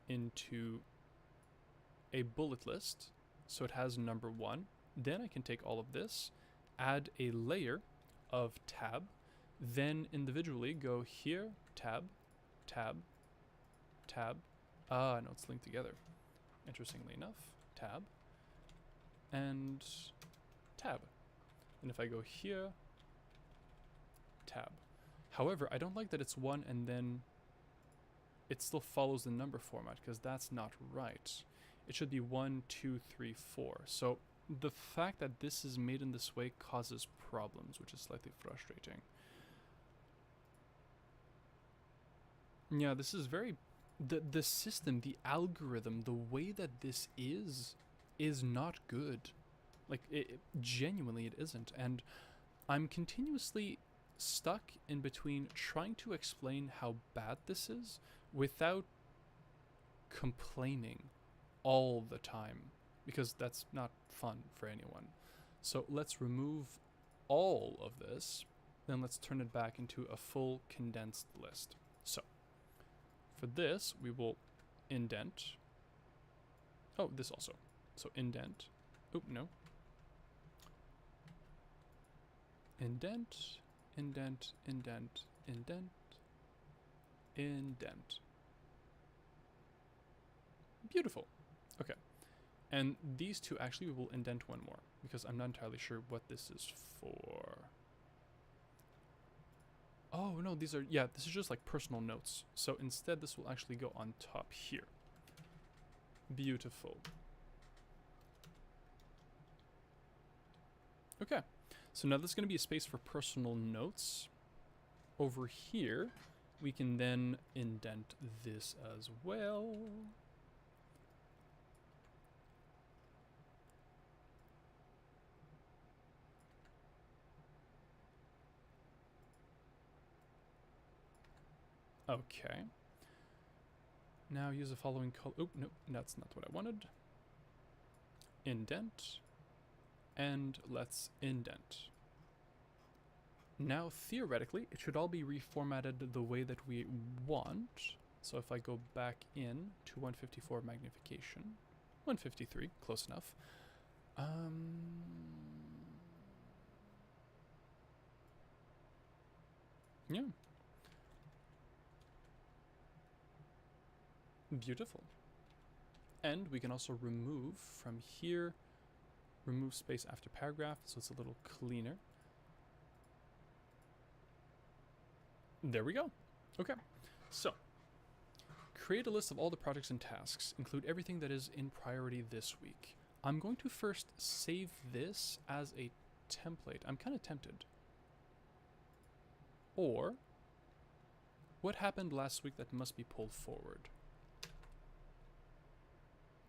[SPEAKER 1] into a bullet list, so it has number 1. Then I can take all of this, add a layer of tab, then individually go here, tab, tab, tab. No, it's linked together. Interestingly enough, tab, and tab. And if I go here, tab. However, I don't like that it's 1 and then it still follows the number format, because that's not right. It should be 1, 2, 3, 4. So the fact that this is made in this way causes problems, which is slightly frustrating. Yeah, this is very... The system, the algorithm, the way that this is not good. Like, genuinely it isn't. And I'm continuously stuck in between trying to explain how bad this is without complaining all the time, because that's not fun for anyone. So let's remove all of this, then let's turn it back into a full condensed list. So for this, we will indent. Oh, this also. So indent. Oh, no. Indent, indent, indent, indent, indent. Beautiful. Okay. And these two, actually, we will indent one more, because I'm not entirely sure what this is for. Oh, no, these are... Yeah, this is just like personal notes. So instead, this will actually go on top here. Beautiful. Okay. So now there's going to be a space for personal notes. Over here, we can then indent this as well. Okay. Now use the following color. Oh, no, that's not what I wanted. Indent. And let's indent. Now, theoretically, it should all be reformatted the way that we want. So if I go back in to 154 magnification, 153, close enough. Yeah. Beautiful. And we can also remove from here, remove space after paragraph, so it's a little cleaner. There we go. Okay, so create a list of all the projects and tasks. Include everything that is in priority this week. I'm going to first save this as a template. I'm kind of tempted. Or, what happened last week that must be pulled forward?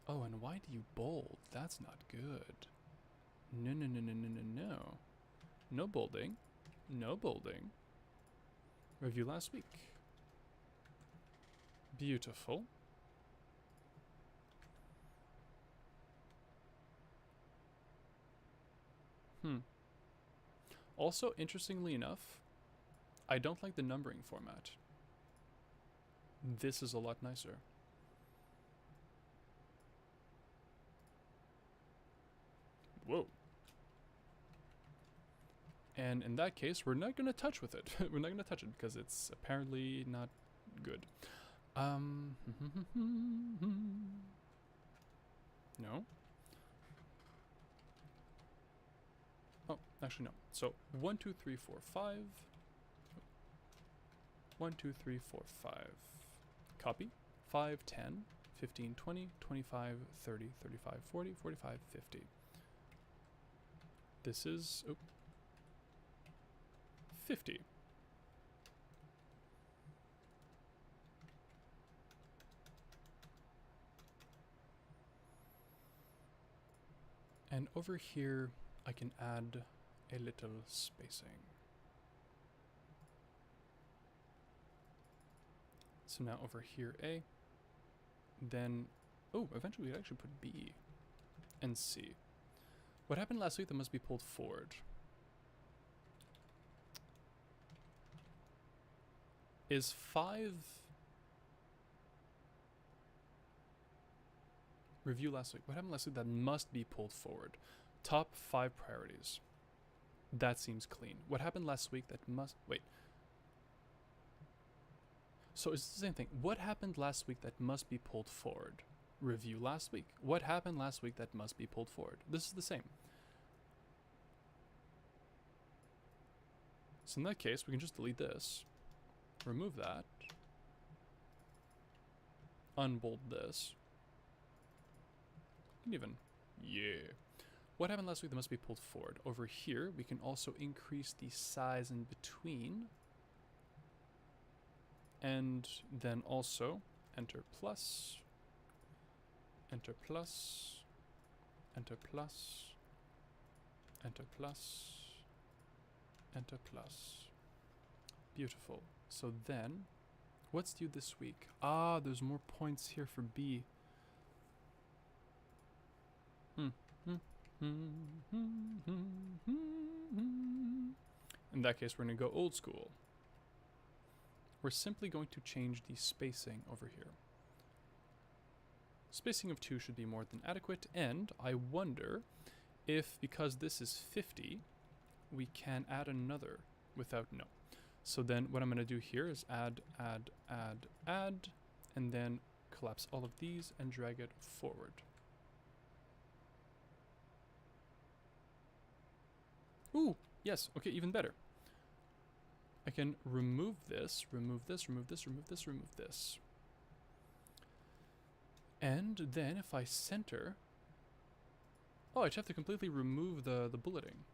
[SPEAKER 1] Oh, and why do you bold? That's not good. No, no, no, no, no, no, no. No bolding. No bolding. Review last week. Beautiful. Also, interestingly enough, I don't like the numbering format. This is a lot nicer. Whoa. And in that case, we're not going to touch with it. We're not going to touch it because it's apparently not good. No. Oh, actually no. So 1, 2, 3, 4, 5. 1, 2, 3, 4, 5. Copy. 5, 10, 15, 20, 25, 30, 35, 40, 45, 50. This is 50. And over here, I can add a little spacing. So now over here, A. Then, eventually we'd actually put B and C. What happened last week that must be pulled forward? Is 5... Review last week. What happened last week that must be pulled forward? Top 5 priorities. That seems clean. What happened last week that must... Wait. So it's the same thing. What happened last week that must be pulled forward? Review last week. What happened last week that must be pulled forward? This is the same. So in that case, we can just delete this. Remove that. Unbold this. You can even... Yeah. What happened last week that must be pulled forward? Over here, we can also increase the size in between. And then also enter plus, enter plus, enter plus, enter plus, enter plus. Beautiful. So then, what's due this week? Ah, there's more points here for B. In that case, we're going to go old school. We're simply going to change the spacing over here. Spacing of 2 should be more than adequate, and I wonder if, because this is 50, we can add another without no. So then what I'm going to do here is add, and then collapse all of these and drag it forward. Ooh, yes, okay, even better. I can remove this, remove this, remove this, remove this, remove this. And then if I center... Oh, I just have to completely remove the bulleting.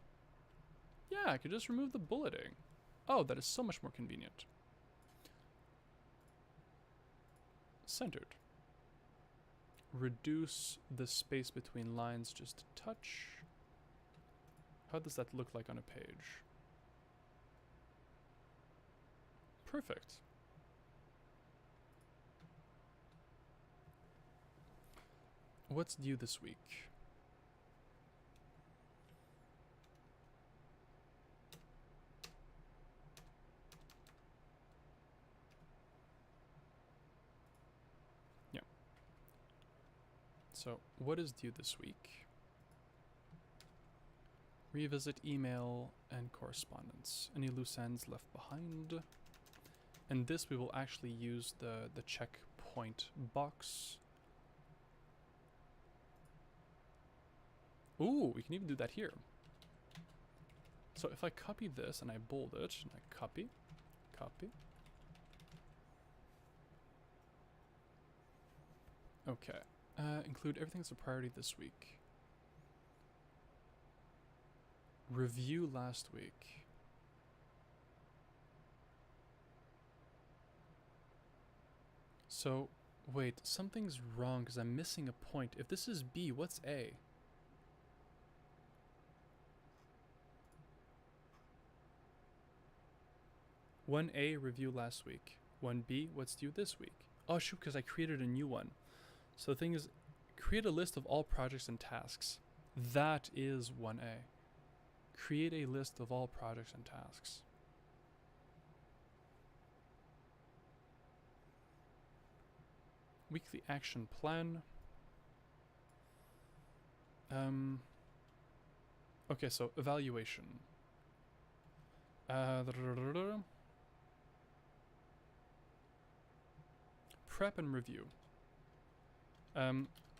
[SPEAKER 1] Yeah, I could just remove the bulleting. Oh, that is so much more convenient. Centered. Reduce the space between lines just a touch. How does that look like on a page? Perfect. What's due this week? Yeah. So, what is due this week? Revisit email and correspondence. Any loose ends left behind? And this we will actually use the check point box. Ooh, we can even do that here. So if I copy this and I bold it, and I copy. Okay. Include everything that's a priority this week. Review last week. So, wait, something's wrong because I'm missing a point. If this is B, what's A? One A, review last week. 1B, what's due this week? Oh shoot, because I created a new one. So the thing is, create a list of all projects and tasks. That is 1A. Create a list of all projects and tasks. Weekly action plan. Okay, so evaluation. Prep and review.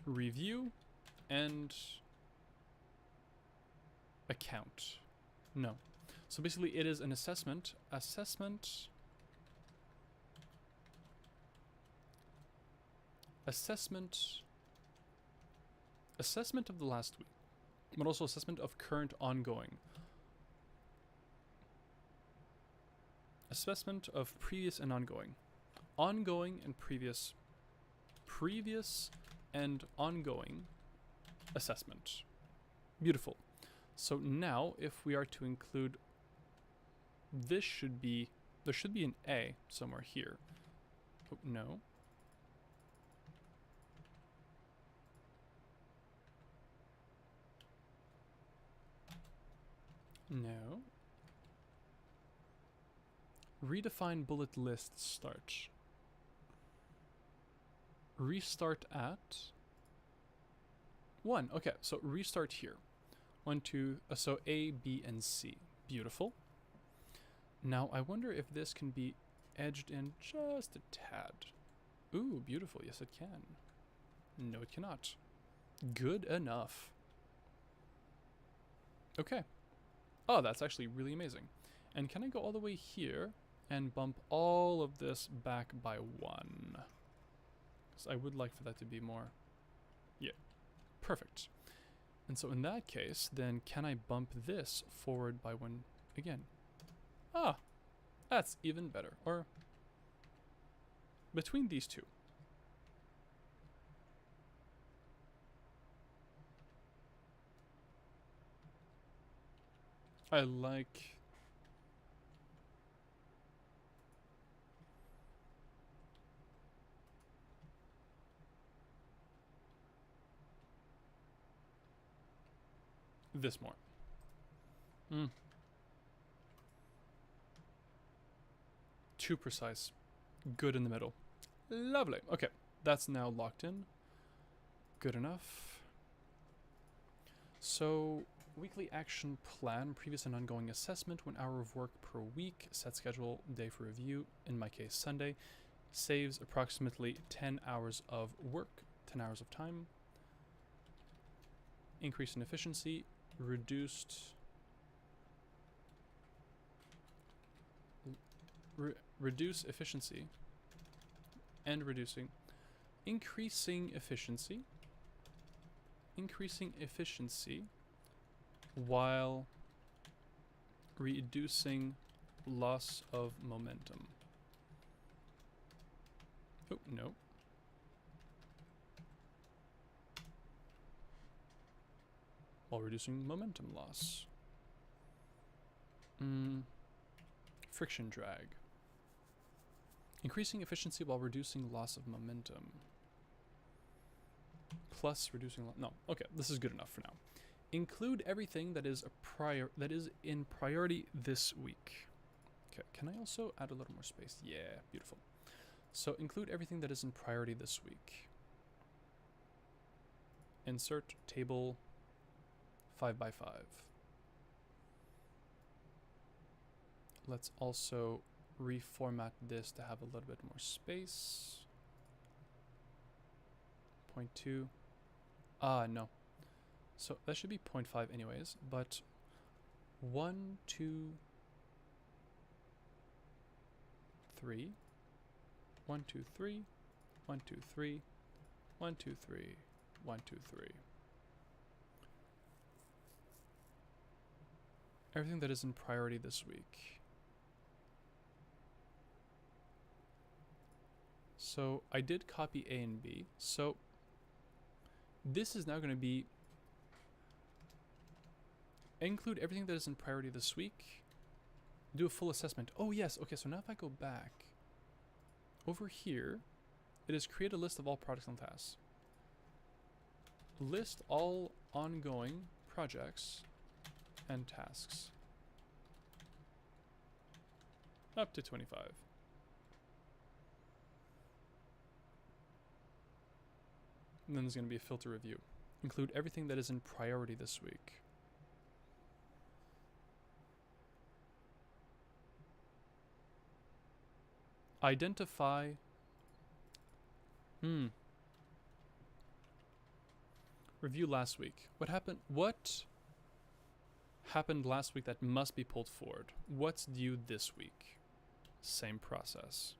[SPEAKER 1] Review and account. No. So basically it is an assessment. Assessment of the last week, but also assessment of current ongoing. Assessment of previous and ongoing. Ongoing and previous. Previous and ongoing assessment. Beautiful. So now if we are to include, this should be, there should be an A somewhere here. Oh, no. No. Redefine bullet list start. Restart at 1. Okay, so restart here. 1, 2, so A, B, and C. Beautiful. Now I wonder if this can be edged in just a tad. Ooh, beautiful. Yes, it can. No, it cannot. Good enough. Okay. Oh, that's actually really amazing. And can I go all the way here and bump all of this back by 1? Because I would like for that to be more. Yeah. Perfect. And so in that case, then can I bump this forward by 1 again? Ah, that's even better. Or between these two. I like this more. Too precise. Good in the middle. Lovely. Okay, that's now locked in. Good enough. So, weekly action plan, previous and ongoing assessment, 1 hour of work per week, set schedule, day for review, in my case Sunday, saves approximately 10 hours of work, 10 hours of time, increase in efficiency, reduced reduce efficiency and increasing efficiency while reducing loss of momentum. Oh, no. While reducing momentum loss. Friction drag. Increasing efficiency while reducing loss of momentum. Plus reducing no, okay, this is good enough for now. Include everything that is in priority this week. Okay, can I also add a little more space? Yeah, beautiful. So include everything that is in priority this week. Insert table 5x5. Let's also reformat this to have a little bit more space. 0.2. Ah, no. So that should be 0.5 anyways, but 1, 2, 3, 1, 2, 3, 1, 2, 3, 1, 2, 3, 1, 2, 3. Everything that is in priority this week. So I did copy A and B. So this is now going to be include everything that is in priority this week. Do a full assessment. Oh yes, okay, so now if I go back over here, it is create a list of all products and tasks. List all ongoing projects and tasks. Up to 25. And then there's going to be a filter review. Include everything that is in priority this week. Identify. Review last week. What happened last week that must be pulled forward? What's due this week? Same process.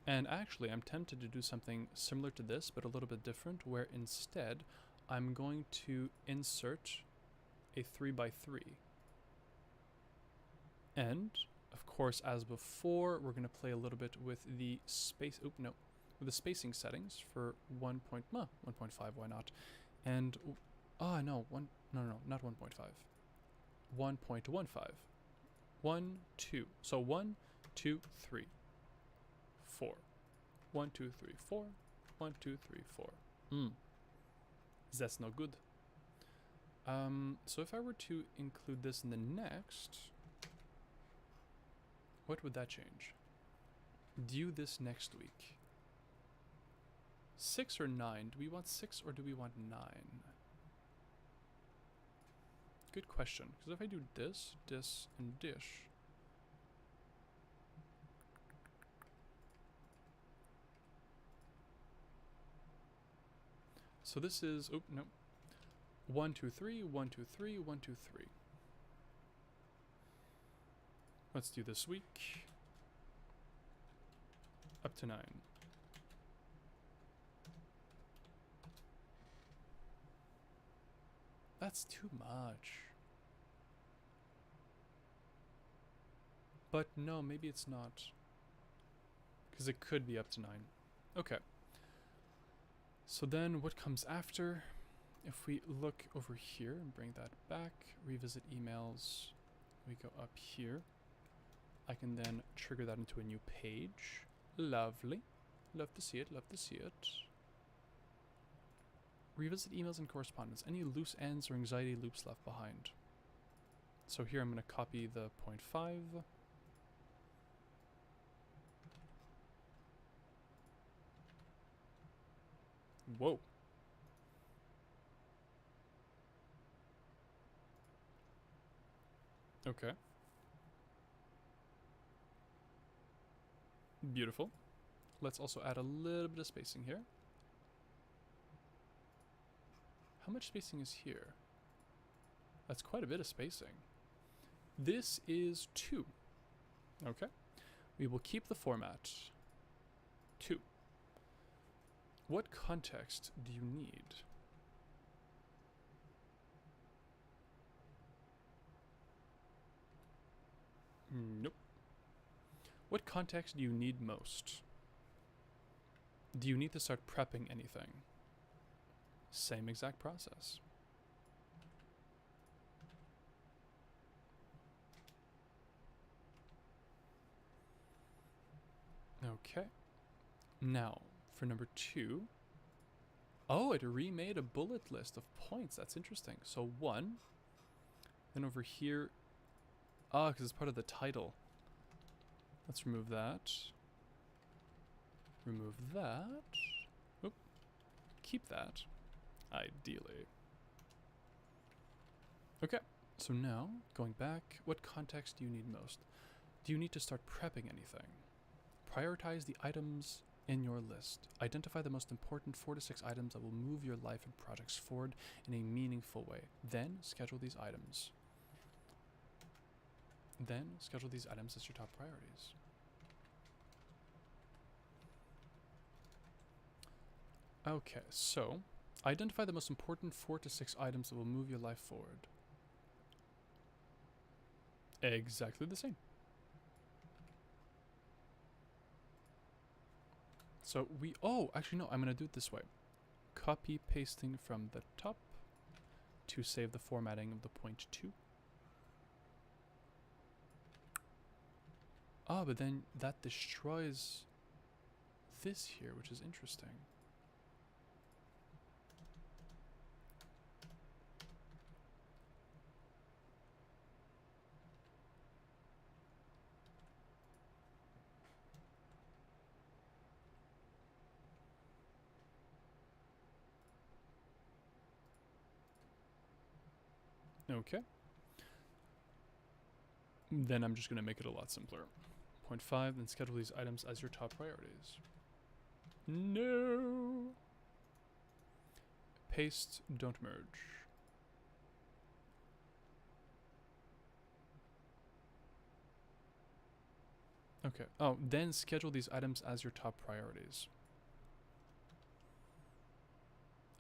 [SPEAKER 1] And actually, I'm tempted to do something similar to this, but a little bit different, where instead, I'm going to insert a 3x3. And, of course, as before, we're going to play a little bit with the with the spacing settings for 1.5, why not? And, no, not 1.5. 1.15. 1, 2. So 1, 2, 3, 4. 1, 2, 3, 4. 1, 2, 3, 4. That's no good. So if I were to include this in the next, what would that change? Due this next week. 6 or 9? Do we want 6 or do we want 9? Good question. Because if I do this, and dish. So this is, 1, 2, 3, 1, 2, 3, 1, 2, 3. Let's do this week. Up to 9. That's too much. But no, maybe it's not. Because it could be up to 9. Okay. So then what comes after? If we look over here and bring that back, revisit emails, we go up here. I can then trigger that into a new page. Lovely. Love to see it, love to see it. Revisit emails and correspondence. Any loose ends or anxiety loops left behind. So here I'm going to copy the 0.5. Whoa. Okay. Beautiful. Let's also add a little bit of spacing here. How much spacing is here? That's quite a bit of spacing. This is 2. Okay. We will keep the format. 2. What context do you need? Nope. What context do you need most? Do you need to start prepping anything? Same exact process. Okay. Now, for number 2. Oh, it remade a bullet list of points. That's interesting. So 1. Then over here. Because it's part of the title. Let's remove that. Remove that. Oop. Keep that. Ideally. Okay. So now, going back, what context do you need most? Do you need to start prepping anything? Prioritize the items in your list. Identify the most important 4 to 6 items that will move your life and projects forward in a meaningful way. Then schedule these items. As your top priorities. Okay, so identify the most important 4 to 6 items that will move your life forward. Exactly the same. So actually no, I'm going to do it this way. Copy pasting from the top to save the formatting of the point 2. But then that destroys this here, which is interesting. Okay. Then I'm just going to make it a lot simpler. Point 5, then schedule these items as your top priorities. No! Paste, don't merge. Okay. Oh, then schedule these items as your top priorities.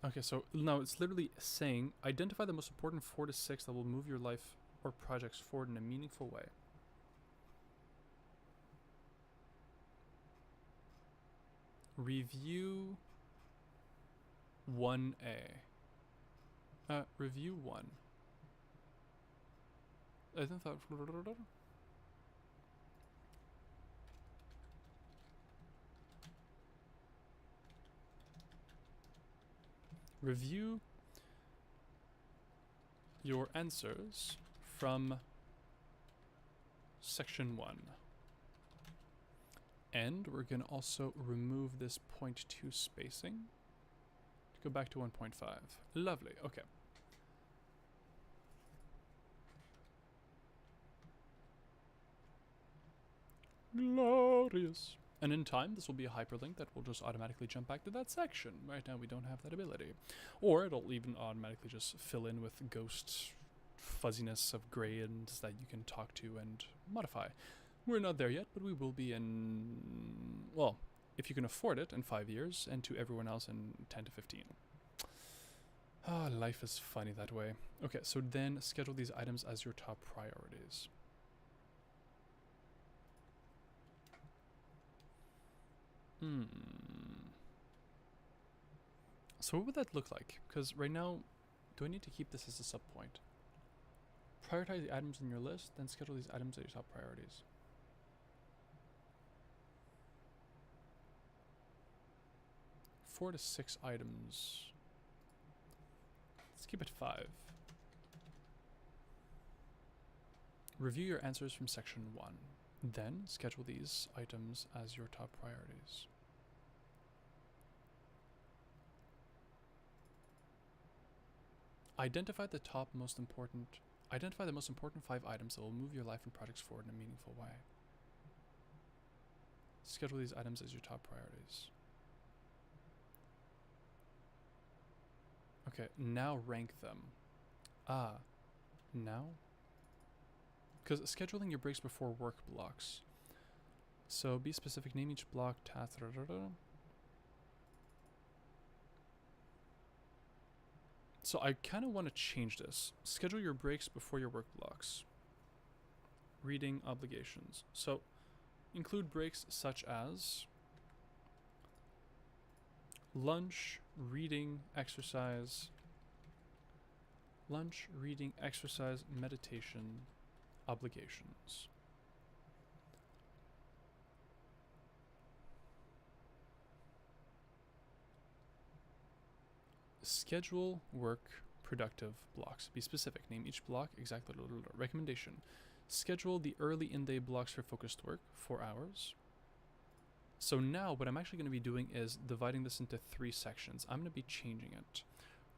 [SPEAKER 1] Okay, so now it's literally saying, identify the most important 4 to 6 that will move your life or projects forward in a meaningful way. Review 1A. Review 1. I think that... Review your answers from section 1. And we're going to also remove this 0.2 spacing to go back to 1.5. Lovely, okay. Glorious. And in time, this will be a hyperlink that will just automatically jump back to that section. Right now, we don't have that ability. Or it'll even automatically just fill in with ghost fuzziness of gradients that you can talk to and modify. We're not there yet, but we will be in, well, if you can afford it, in 5 years, and to everyone else in 10 to 15. Ah, life is funny that way. Okay, so then schedule these items as your top priorities. So what would that look like? Because right now, do I need to keep this as a sub point? Prioritize the items in your list, then schedule these items as your top priorities. Four to 6 items. Let's keep it 5. Review your answers from section 1. Then schedule these items as your top priorities. Identify the most important 5 items that will move your life and projects forward in a meaningful way. Schedule these items as your top priorities. Okay, now rank them. Now? Because scheduling your breaks before work blocks. So be specific, name each block, task, So I kind of want to change this. Schedule your breaks before your work blocks. Reading obligations. So include breaks such as lunch, reading, exercise, meditation, obligations. Schedule work productive blocks. Be specific. Name each block exactly. Recommendation. Schedule the early in-day blocks for focused work, 4 hours. So now what I'm actually going to be doing is dividing this into 3 sections. I'm going to be changing it.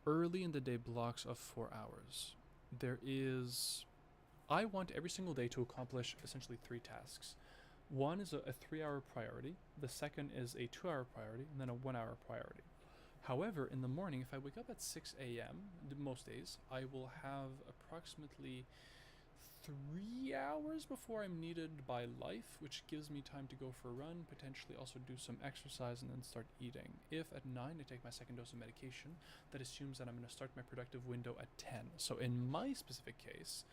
[SPEAKER 1] Early in the day blocks of 4 hours. I want every single day to accomplish essentially 3 tasks. One is a 3-hour priority, the second is a 2-hour priority, and then a 1-hour priority. However, in the morning, if I wake up at 6 a.m., most days, I will have approximately 3 hours before I'm needed by life, which gives me time to go for a run, potentially also do some exercise, and then start eating. If at 9 I take my second dose of medication, that assumes that I'm going to start my productive window at 10. So in my specific case,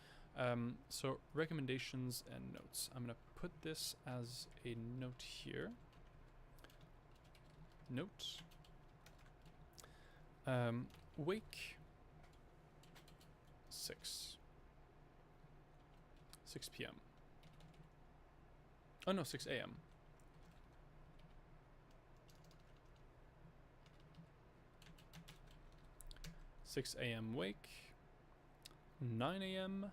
[SPEAKER 1] so recommendations and notes. I'm going to put this as a note here. Note. Wake 6 p.m. Oh no, 6 a.m. Six a.m. wake. 9 a.m.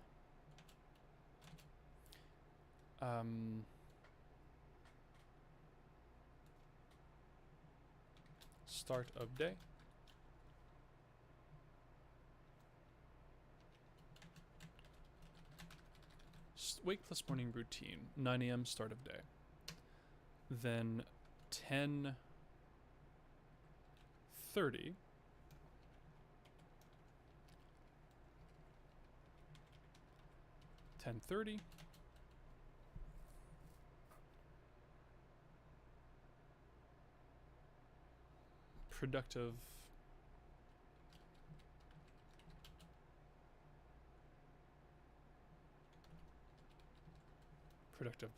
[SPEAKER 1] Start of day. Wake plus morning routine. 9 a.m. start of day. Then 10:30. Productive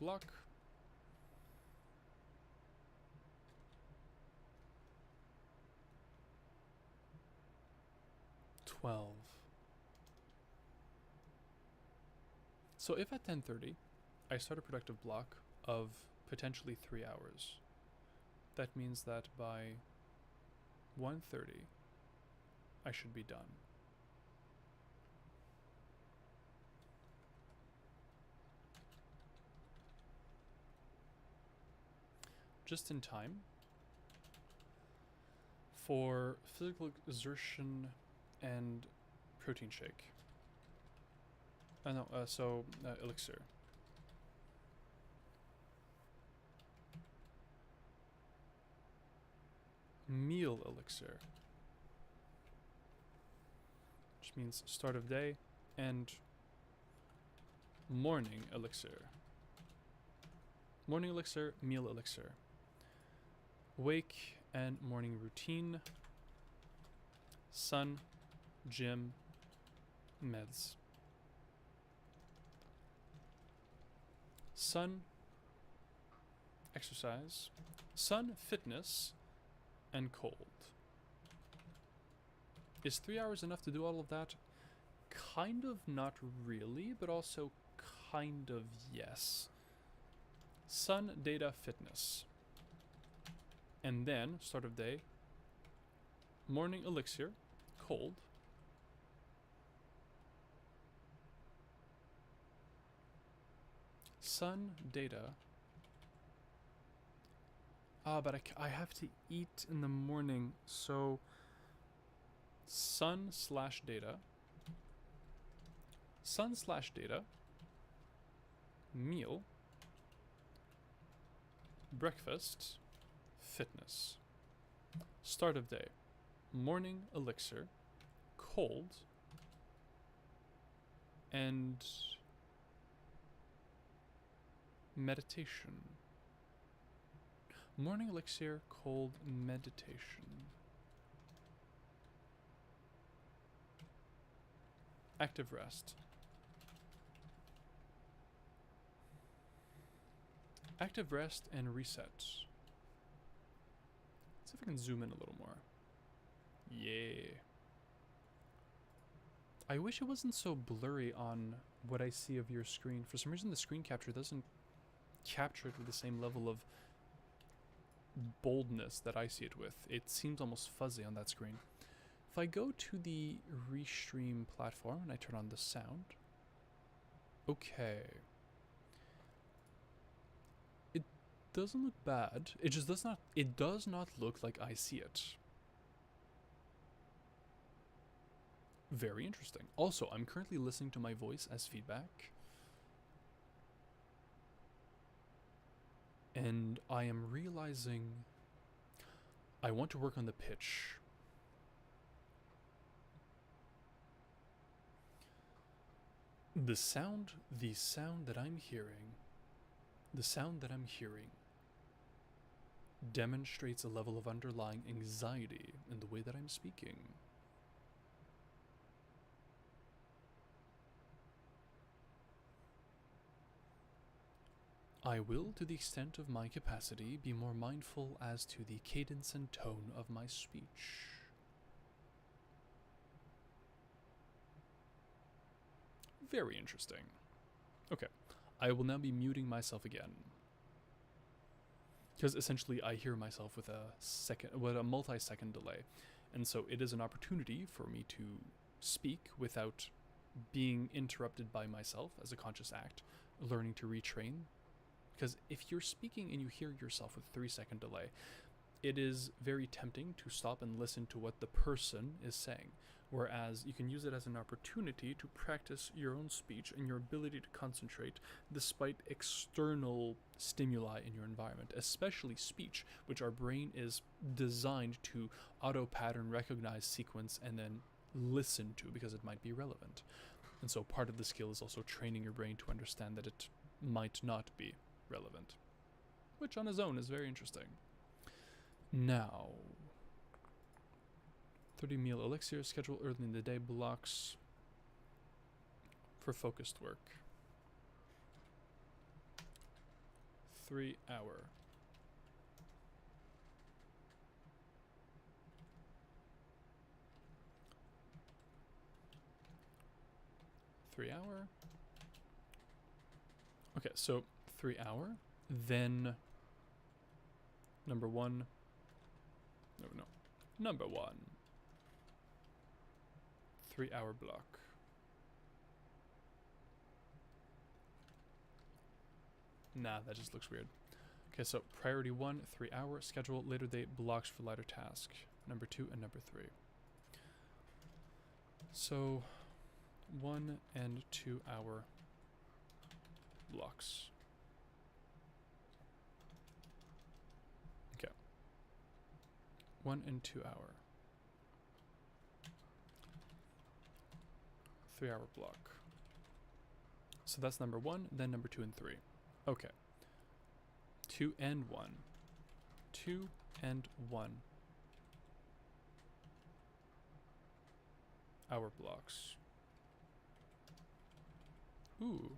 [SPEAKER 1] block. So if at 10:30 I start a productive block of potentially 3 hours, that means that by 1:30 I should be done. Just in time for physical exertion and protein shake. Elixir. Meal elixir. Which means start of day and morning elixir. Morning elixir, meal elixir. Wake and morning routine. Sun, gym, meds. Sun, exercise. Sun, fitness, and cold. Is 3 hours enough to do all of that? Kind of not really, but also kind of yes. Sun, data, fitness. And then, start of day, morning elixir, cold. Sun, data. But I have to eat in the morning, so sun/data. Sun/data. Meal. Breakfast. Fitness. Start of day. Morning elixir. Cold. And meditation. Morning elixir, cold, meditation. Active rest. Active rest and reset. Let's see if I can zoom in a little more. Yeah. I wish it wasn't so blurry on what I see of your screen. For some reason, the screen capture doesn't capture it with the same level of boldness that I see it with. It seems almost fuzzy on that screen. If I go to the Restream platform and I turn on the sound, okay. It doesn't look bad. It just does not, it does not look like I see it. Very interesting. Also, I'm currently listening to my voice as feedback. And I am realizing I want to work on the pitch. The sound that I'm hearing, demonstrates a level of underlying anxiety in the way that I'm speaking. I will, to the extent of my capacity, be more mindful as to the cadence and tone of my speech. Very interesting. Okay, I will now be muting myself again. Because essentially I hear myself with a multi-second delay. And so it is an opportunity for me to speak without being interrupted by myself as a conscious act, learning to retrain. Because if you're speaking and you hear yourself with 3-second delay, it is very tempting to stop and listen to what the person is saying. Whereas you can use it as an opportunity to practice your own speech and your ability to concentrate despite external stimuli in your environment, especially speech, which our brain is designed to auto-pattern, recognize, sequence, and then listen to because it might be relevant. And so part of the skill is also training your brain to understand that it might not be relevant, which on its own is very interesting. Now, 30 meal elixir, schedule early in the day blocks for focused work. 3 hour. Okay, so 3 hour, then number one, number one, 3 hour block. Nah, that just looks weird. Okay, so priority 1, 3 hour, schedule later date blocks for lighter task. Number 2 and number 3. So 1 and 2 hour blocks. Okay. 1 and 2 hour. 3 hour block. So that's number 1, then number 2 and 3. Okay. 2 and 1. 2 and 1. Hour blocks. Ooh.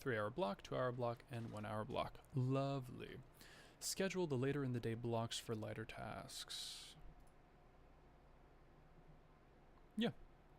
[SPEAKER 1] 3 hour block, 2 hour block, and 1 hour block. Lovely. Schedule the later in the day blocks for lighter tasks. Yeah,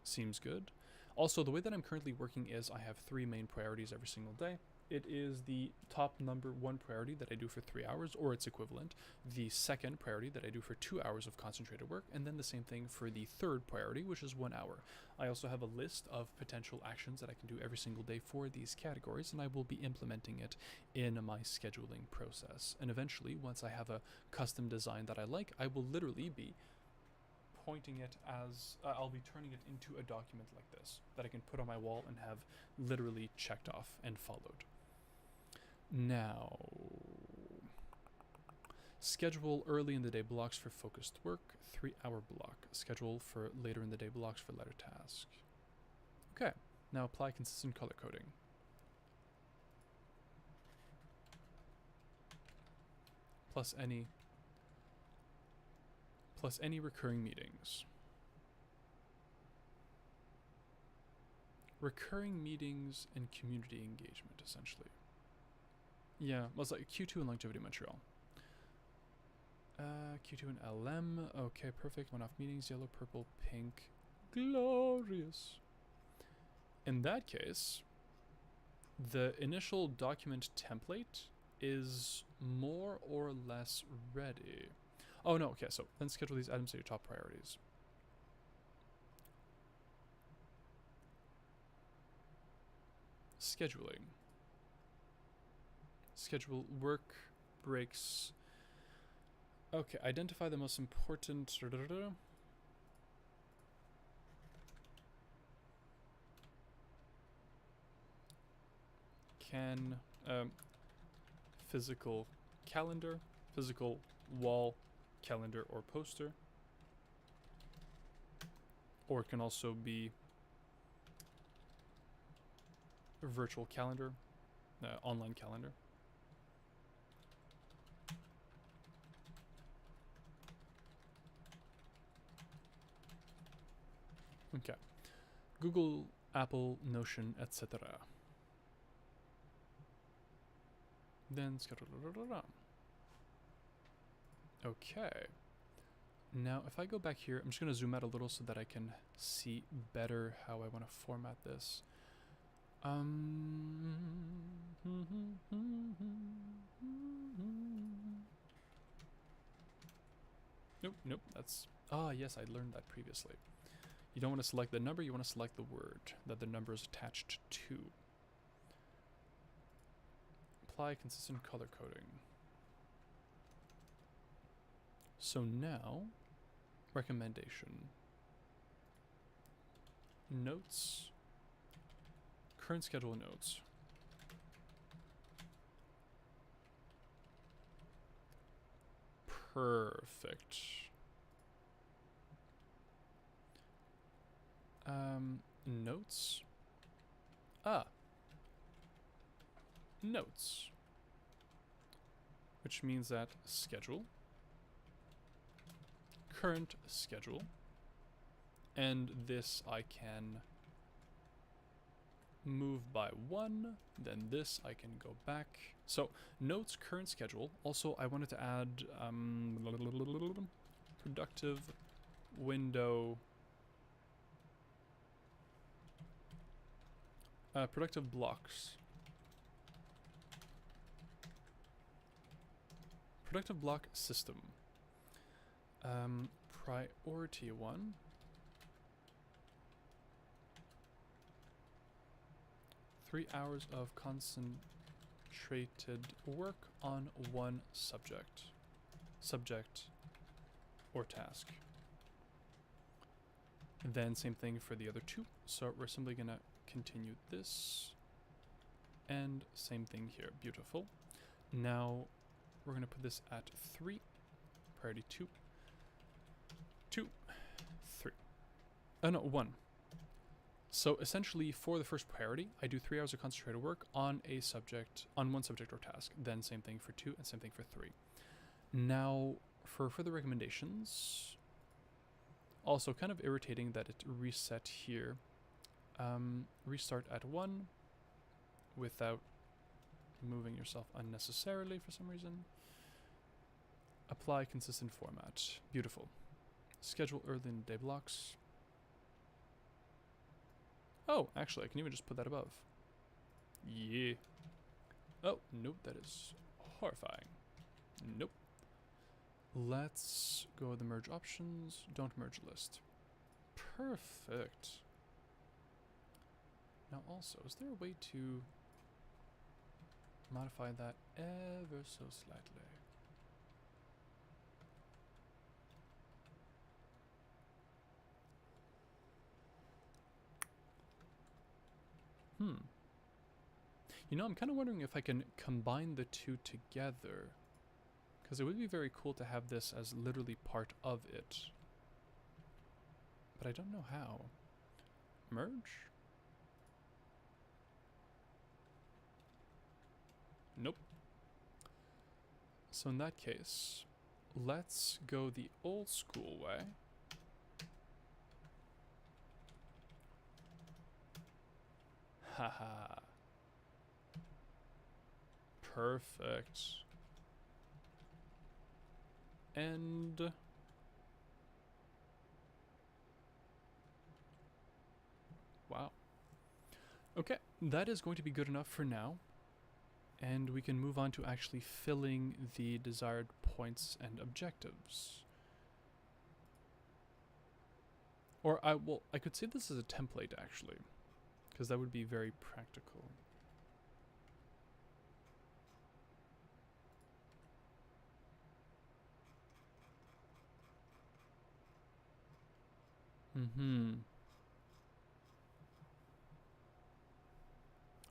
[SPEAKER 1] seems good. Also, the way that I'm currently working is I have 3 main priorities every single day. It is the top number 1 priority that I do for 3 hours, or its equivalent, the second priority that I do for 2 hours of concentrated work, and then the same thing for the third priority, which is 1 hour. I also have a list of potential actions that I can do every single day for these categories, and I will be implementing it in my scheduling process. And eventually, once I have a custom design that I like, I will literally be pointing it as I'll be turning it into a document like this that I can put on my wall and have literally checked off and followed. Now, schedule early in the day blocks for focused work, 3 hour block. Schedule for later in the day blocks for lighter task. Okay, now apply consistent color coding. Plus any recurring meetings. Recurring meetings and community engagement, essentially. Yeah, well, it's like Q2 and Longevity Montreal. Q2 and LM. Okay, perfect. One-off meetings, yellow, purple, pink. Glorious. In that case, the initial document template is more or less ready. Oh no, okay, so then schedule these items at your top priorities. Scheduling. Schedule work, breaks. Okay, identify the most important. can physical calendar, physical wall calendar or poster, or it can also be a virtual calendar, online calendar. Okay. Google, Apple, Notion, etc. Then okay. Now, if I go back here, I'm just going to zoom out a little so that I can see better how I want to format this. Nope, nope, that's... Ah, yes, I learned that previously. You don't want to select the number, you want to select the word that the number is attached to. Apply consistent color coding. So now, recommendation. Notes. Current schedule notes. Perfect. Notes. Notes. Which means that schedule, current schedule, and this I can move by 1, then this I can go back. So notes, current schedule. Also, I wanted to add productive window, productive blocks. Productive block system. Priority 1. Three hours of concentrated work on one subject or task. And then same thing for the other two. So we're simply gonna continue this and same thing here. Beautiful. Now we're gonna put this at 3, priority 2, 2, 3. Oh no, 1. So essentially for the first priority, I do 3 hours of concentrated work on a subject, on one subject or task. Then same thing for 2 and same thing for 3. Now for further recommendations, also kind of irritating that it reset here. Restart at 1 without moving yourself unnecessarily for some reason. Apply consistent format. Beautiful. Schedule early in the day blocks. Oh, actually, I can even just put that above. Yeah. Oh, nope, that is horrifying. Nope. Let's go with the merge options. Don't merge list. Perfect. Now also, is there a way to modify that ever so slightly? You know, I'm kind of wondering if I can combine the two together, because it would be very cool to have this as literally part of it. But I don't know how. Merge? Nope. So in that case, let's go the old school way. Haha. Perfect. And wow. Okay, that is going to be good enough for now. And we can move on to actually filling the desired points and objectives. Or I could say this is a template actually, because that would be very practical.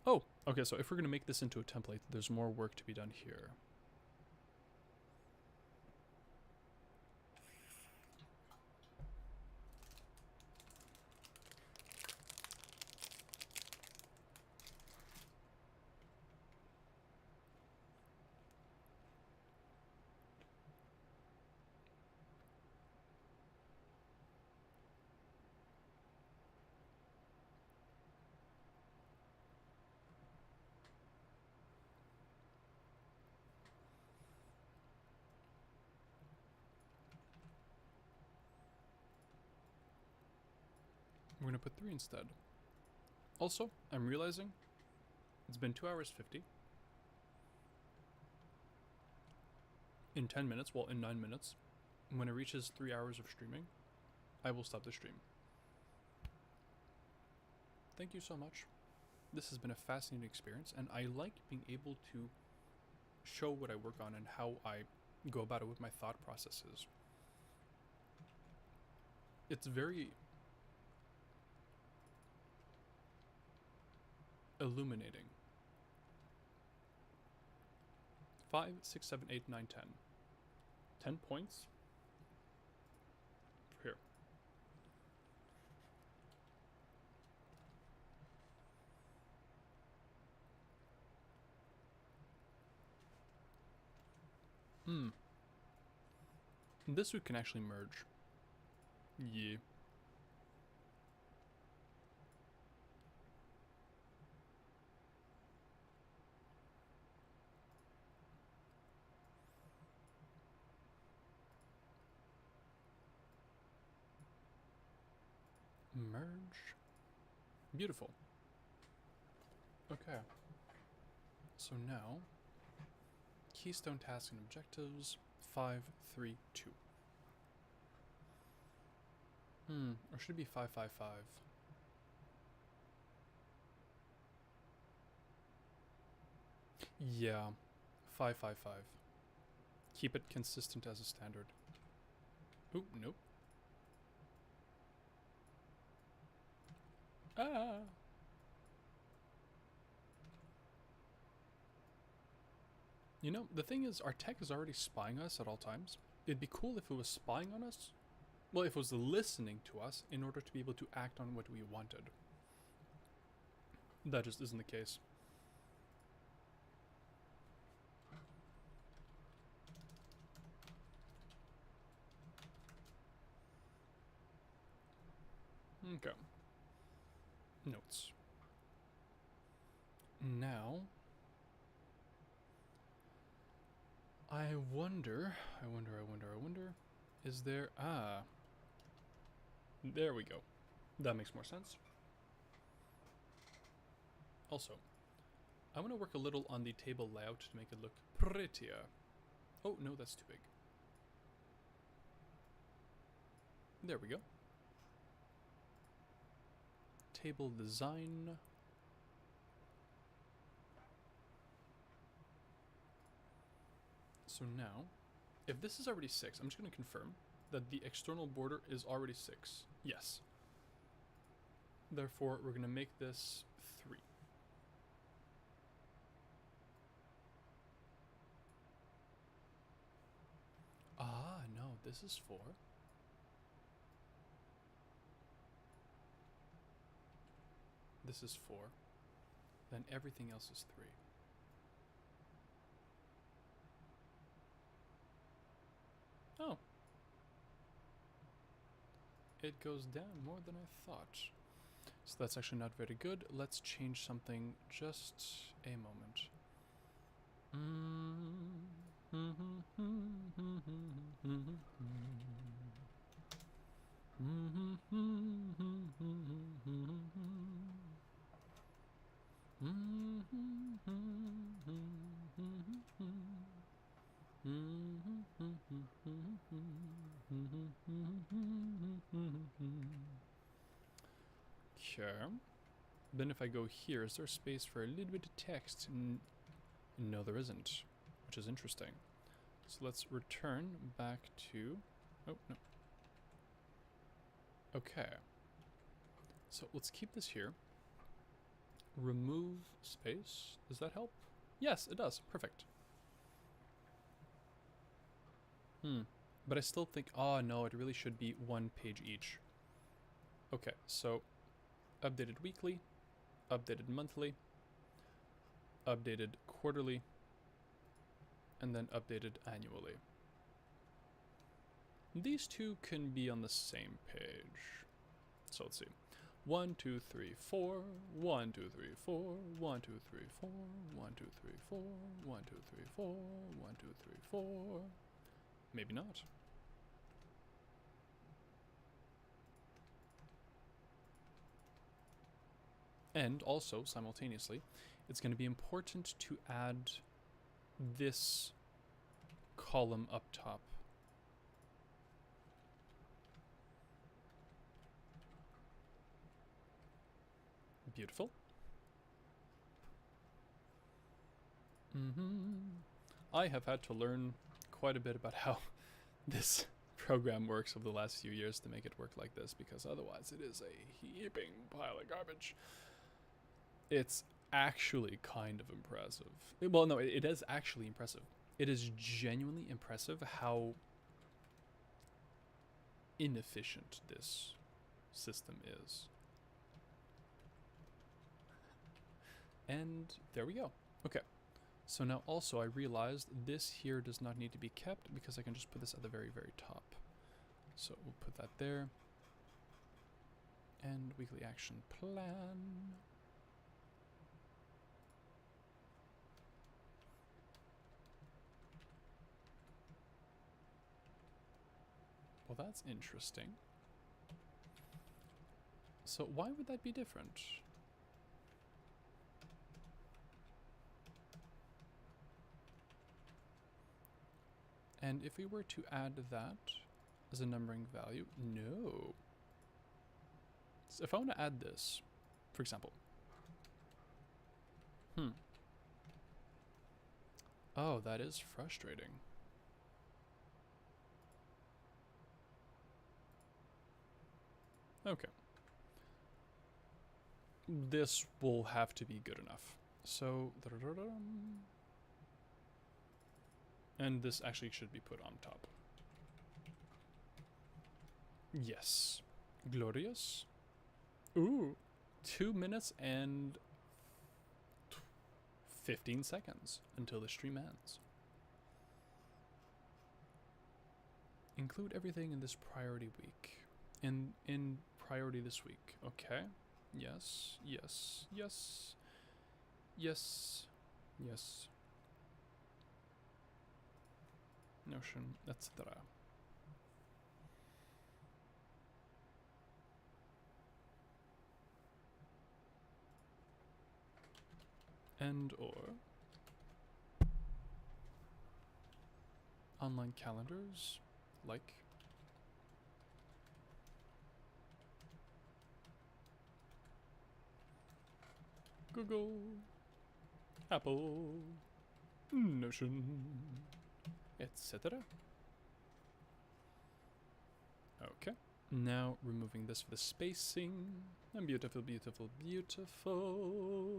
[SPEAKER 1] Oh, Okay, so if we're going to make this into a template, there's more work to be done here. We're going to put 3 instead. Also, I'm realizing it's been 2 hours 50. In 10 minutes, well, in 9 minutes, when it reaches 3 hours of streaming, I will stop the stream. Thank you so much. This has been a fascinating experience, and I like being able to show what I work on and how I go about it with my thought processes. It's very illuminating. 5, 6, 7, 8, 9, 10. 10 points for here. This we can actually merge. Yeah. Merge. Beautiful. Okay. So now, keystone tasks and objectives, 5, 3, 2. Or should it be 5, 5, 5? Yeah, 5, 5, 5. Keep it consistent as a standard. Oop, nope. Ah! You know, the thing is, our tech is already spying us at all times. It'd be cool if it was spying on us. Well, if it was listening to us in order to be able to act on what we wanted. That just isn't the case. Okay. Notes. Now, I wonder, is there, there we go. That makes more sense. Also, I want to work a little on the table layout to make it look prettier. Oh, no, that's too big. There we go. Table design. So now, if this is already 6, I'm just going to confirm that the external border is already 6. Yes. Therefore, we're going to make this 3. Ah, no, this is 4. This is 4. Then everything else is 3. Oh. It goes down more than I thought. So that's actually not very good. Let's change something just a moment. Okay. Then if I go here, is there space for a little bit of text? No, there isn't, which is interesting. So let's return back to... Oh, no. Okay. So let's keep this here. remove space. Does that help? Yes, it does. Perfect. But I still think, oh no, it really should be one page each. Okay, so updated weekly, updated monthly, updated quarterly, and then updated annually. These two can be on the same page. So let's see. 1, 2, 3, 4, 1, 2, 3, 4, 1, 2, 3, 4, 1, 2, 3, 4, 1, 2, 3, 4, 1, 2, 3, 4. Maybe not. And also, simultaneously, it's going to be important to add this column up top. Beautiful. I have had to learn quite a bit about how this program works over the last few years to make it work like this, because otherwise it is a heaping pile of garbage. It's actually kind of impressive. Well, no, it is actually impressive. It is genuinely impressive how inefficient this system is. And there we go. Okay. So now also I realized this here does not need to be kept because I can just put this at the very, very top. So we'll put that there. And weekly action plan. Well, that's interesting. So why would that be different? And if we were to add that as a numbering value, no. So if I want to add this, for example. Oh, that is frustrating. Okay. This will have to be good enough. So, and this actually should be put on top. Yes. Glorious. Ooh. 2 minutes and 15 seconds until the stream ends. Include everything in this priority week. In priority this week. Okay. Yes. Yes. Yes. Yes. Yes. Notion, etc. And or online calendars like Google, Apple, Notion, etc. Okay. Now removing this for the spacing. And beautiful, beautiful, beautiful.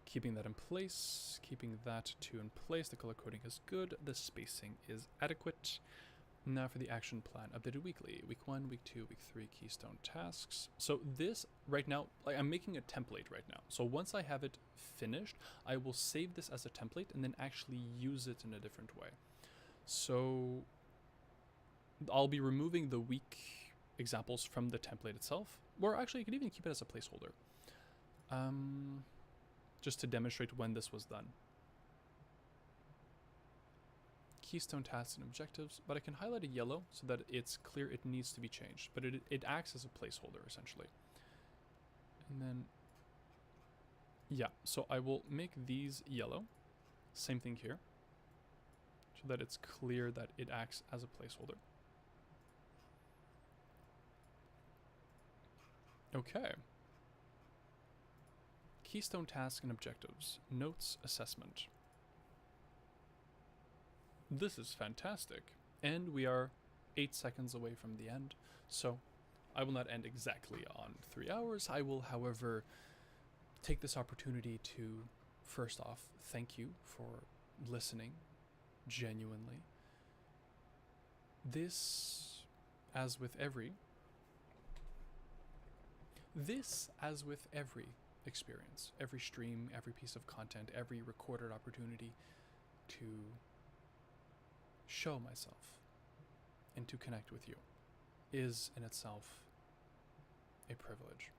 [SPEAKER 1] Keeping that in place. Keeping that 2 in place. The color coding is good. The spacing is adequate. Now for the action plan. Updated weekly. Week 1, week 2, week 3 keystone tasks. So this right now, like I'm making a template right now. So once I have it finished, I will save this as a template and then actually use it in a different way. So I'll be removing the week examples from the template itself. Or actually, you could even keep it as a placeholder. Just to demonstrate when this was done. Keystone tasks and objectives, but I can highlight a yellow so that it's clear it needs to be changed, but it acts as a placeholder essentially. And then, yeah, so I will make these yellow, same thing here, so that it's clear that it acts as a placeholder. Okay. Keystone tasks and objectives, notes, assessment. This is fantastic. And we are 8 seconds away from the end. So I will not end exactly on 3 hours. I will, however, take this opportunity to, first off, thank you for listening genuinely. This, as with every experience, every stream, every piece of content, every recorded opportunity to show myself and to connect with you is in itself a privilege.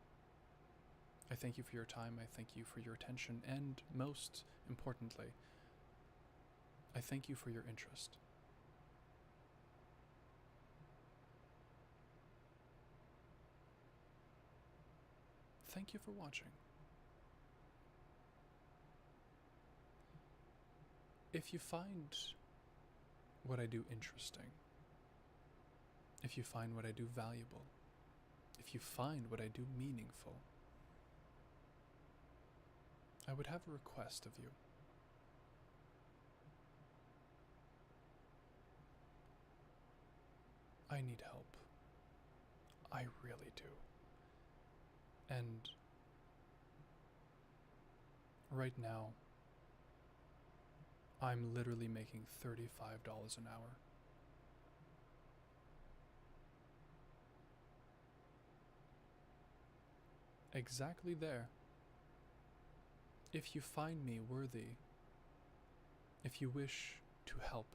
[SPEAKER 1] I thank you for your time, I thank you for your attention, and most importantly, I thank you for your interest. Thank you for watching. If you find what I do interesting, if you find what I do valuable, if you find what I do meaningful, I would have a request of you. I need help. I really do. And right now, I'm literally making $35 an hour. Exactly there. If you find me worthy, if you wish to help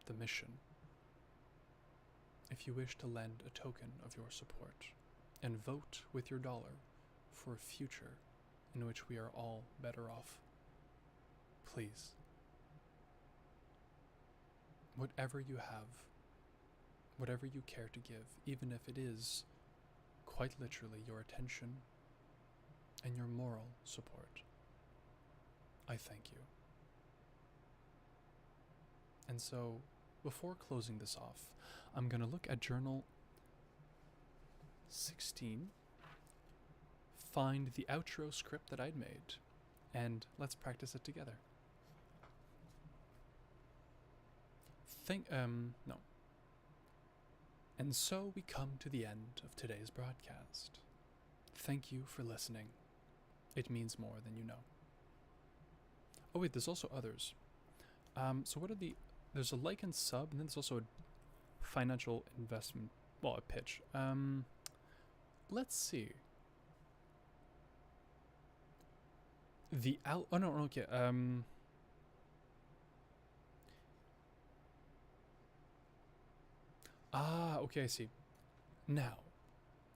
[SPEAKER 1] the mission, if you wish to lend a token of your support and vote with your dollar for a future in which we are all better off, please, whatever you have, whatever you care to give, even if it is quite literally your attention and your moral support, I thank you. And so, before closing this off, I'm going to look at journal 16, find the outro script that I'd made, and let's practice it together. No. And so we come to the end of today's broadcast. Thank you for listening. It means more than you know. Oh wait, there's also others. So what are there's a like and sub, and then there's also a financial investment, well, a pitch. Let's see. Oh no, okay. Okay, I see. Now,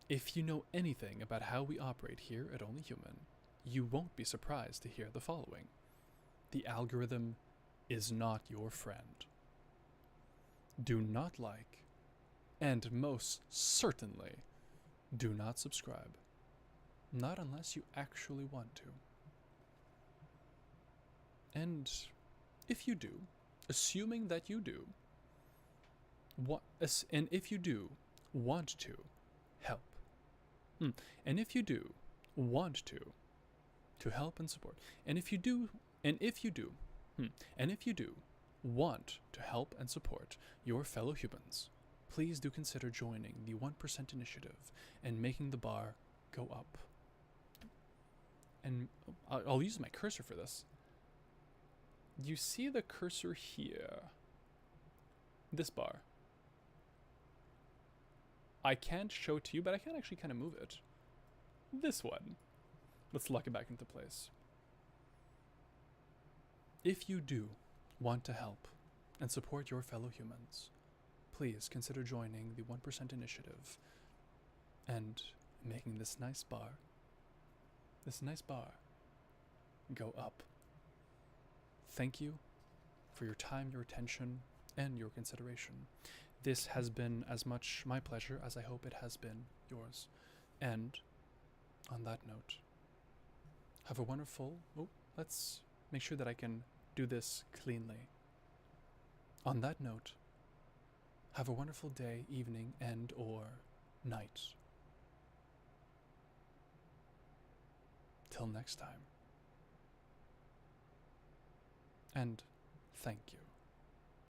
[SPEAKER 1] if you know anything about how we operate here at Only Human, you won't be surprised to hear the following. The algorithm is not your friend. Do not like, and most certainly do not subscribe. Not unless you actually want to. And if you do, assuming that you do, and if you do want to help, and if you do want to help and support, and if you do want to help and support your fellow humans, please do consider joining the 1% initiative and making the bar go up. And I'll use my cursor for this. You see the cursor here? This bar. I can't show it to you, but I can actually kind of move it. This one. Let's lock it back into place. If you do want to help and support your fellow humans, please consider joining the 1% initiative and making this nice bar go up. Thank you for your time, your attention, and your consideration. This has been as much my pleasure as I hope it has been yours. And on that note, have a wonderful... let's make sure that I can do this cleanly. On that note, have a wonderful day, evening, and or night. Till next time. And thank you.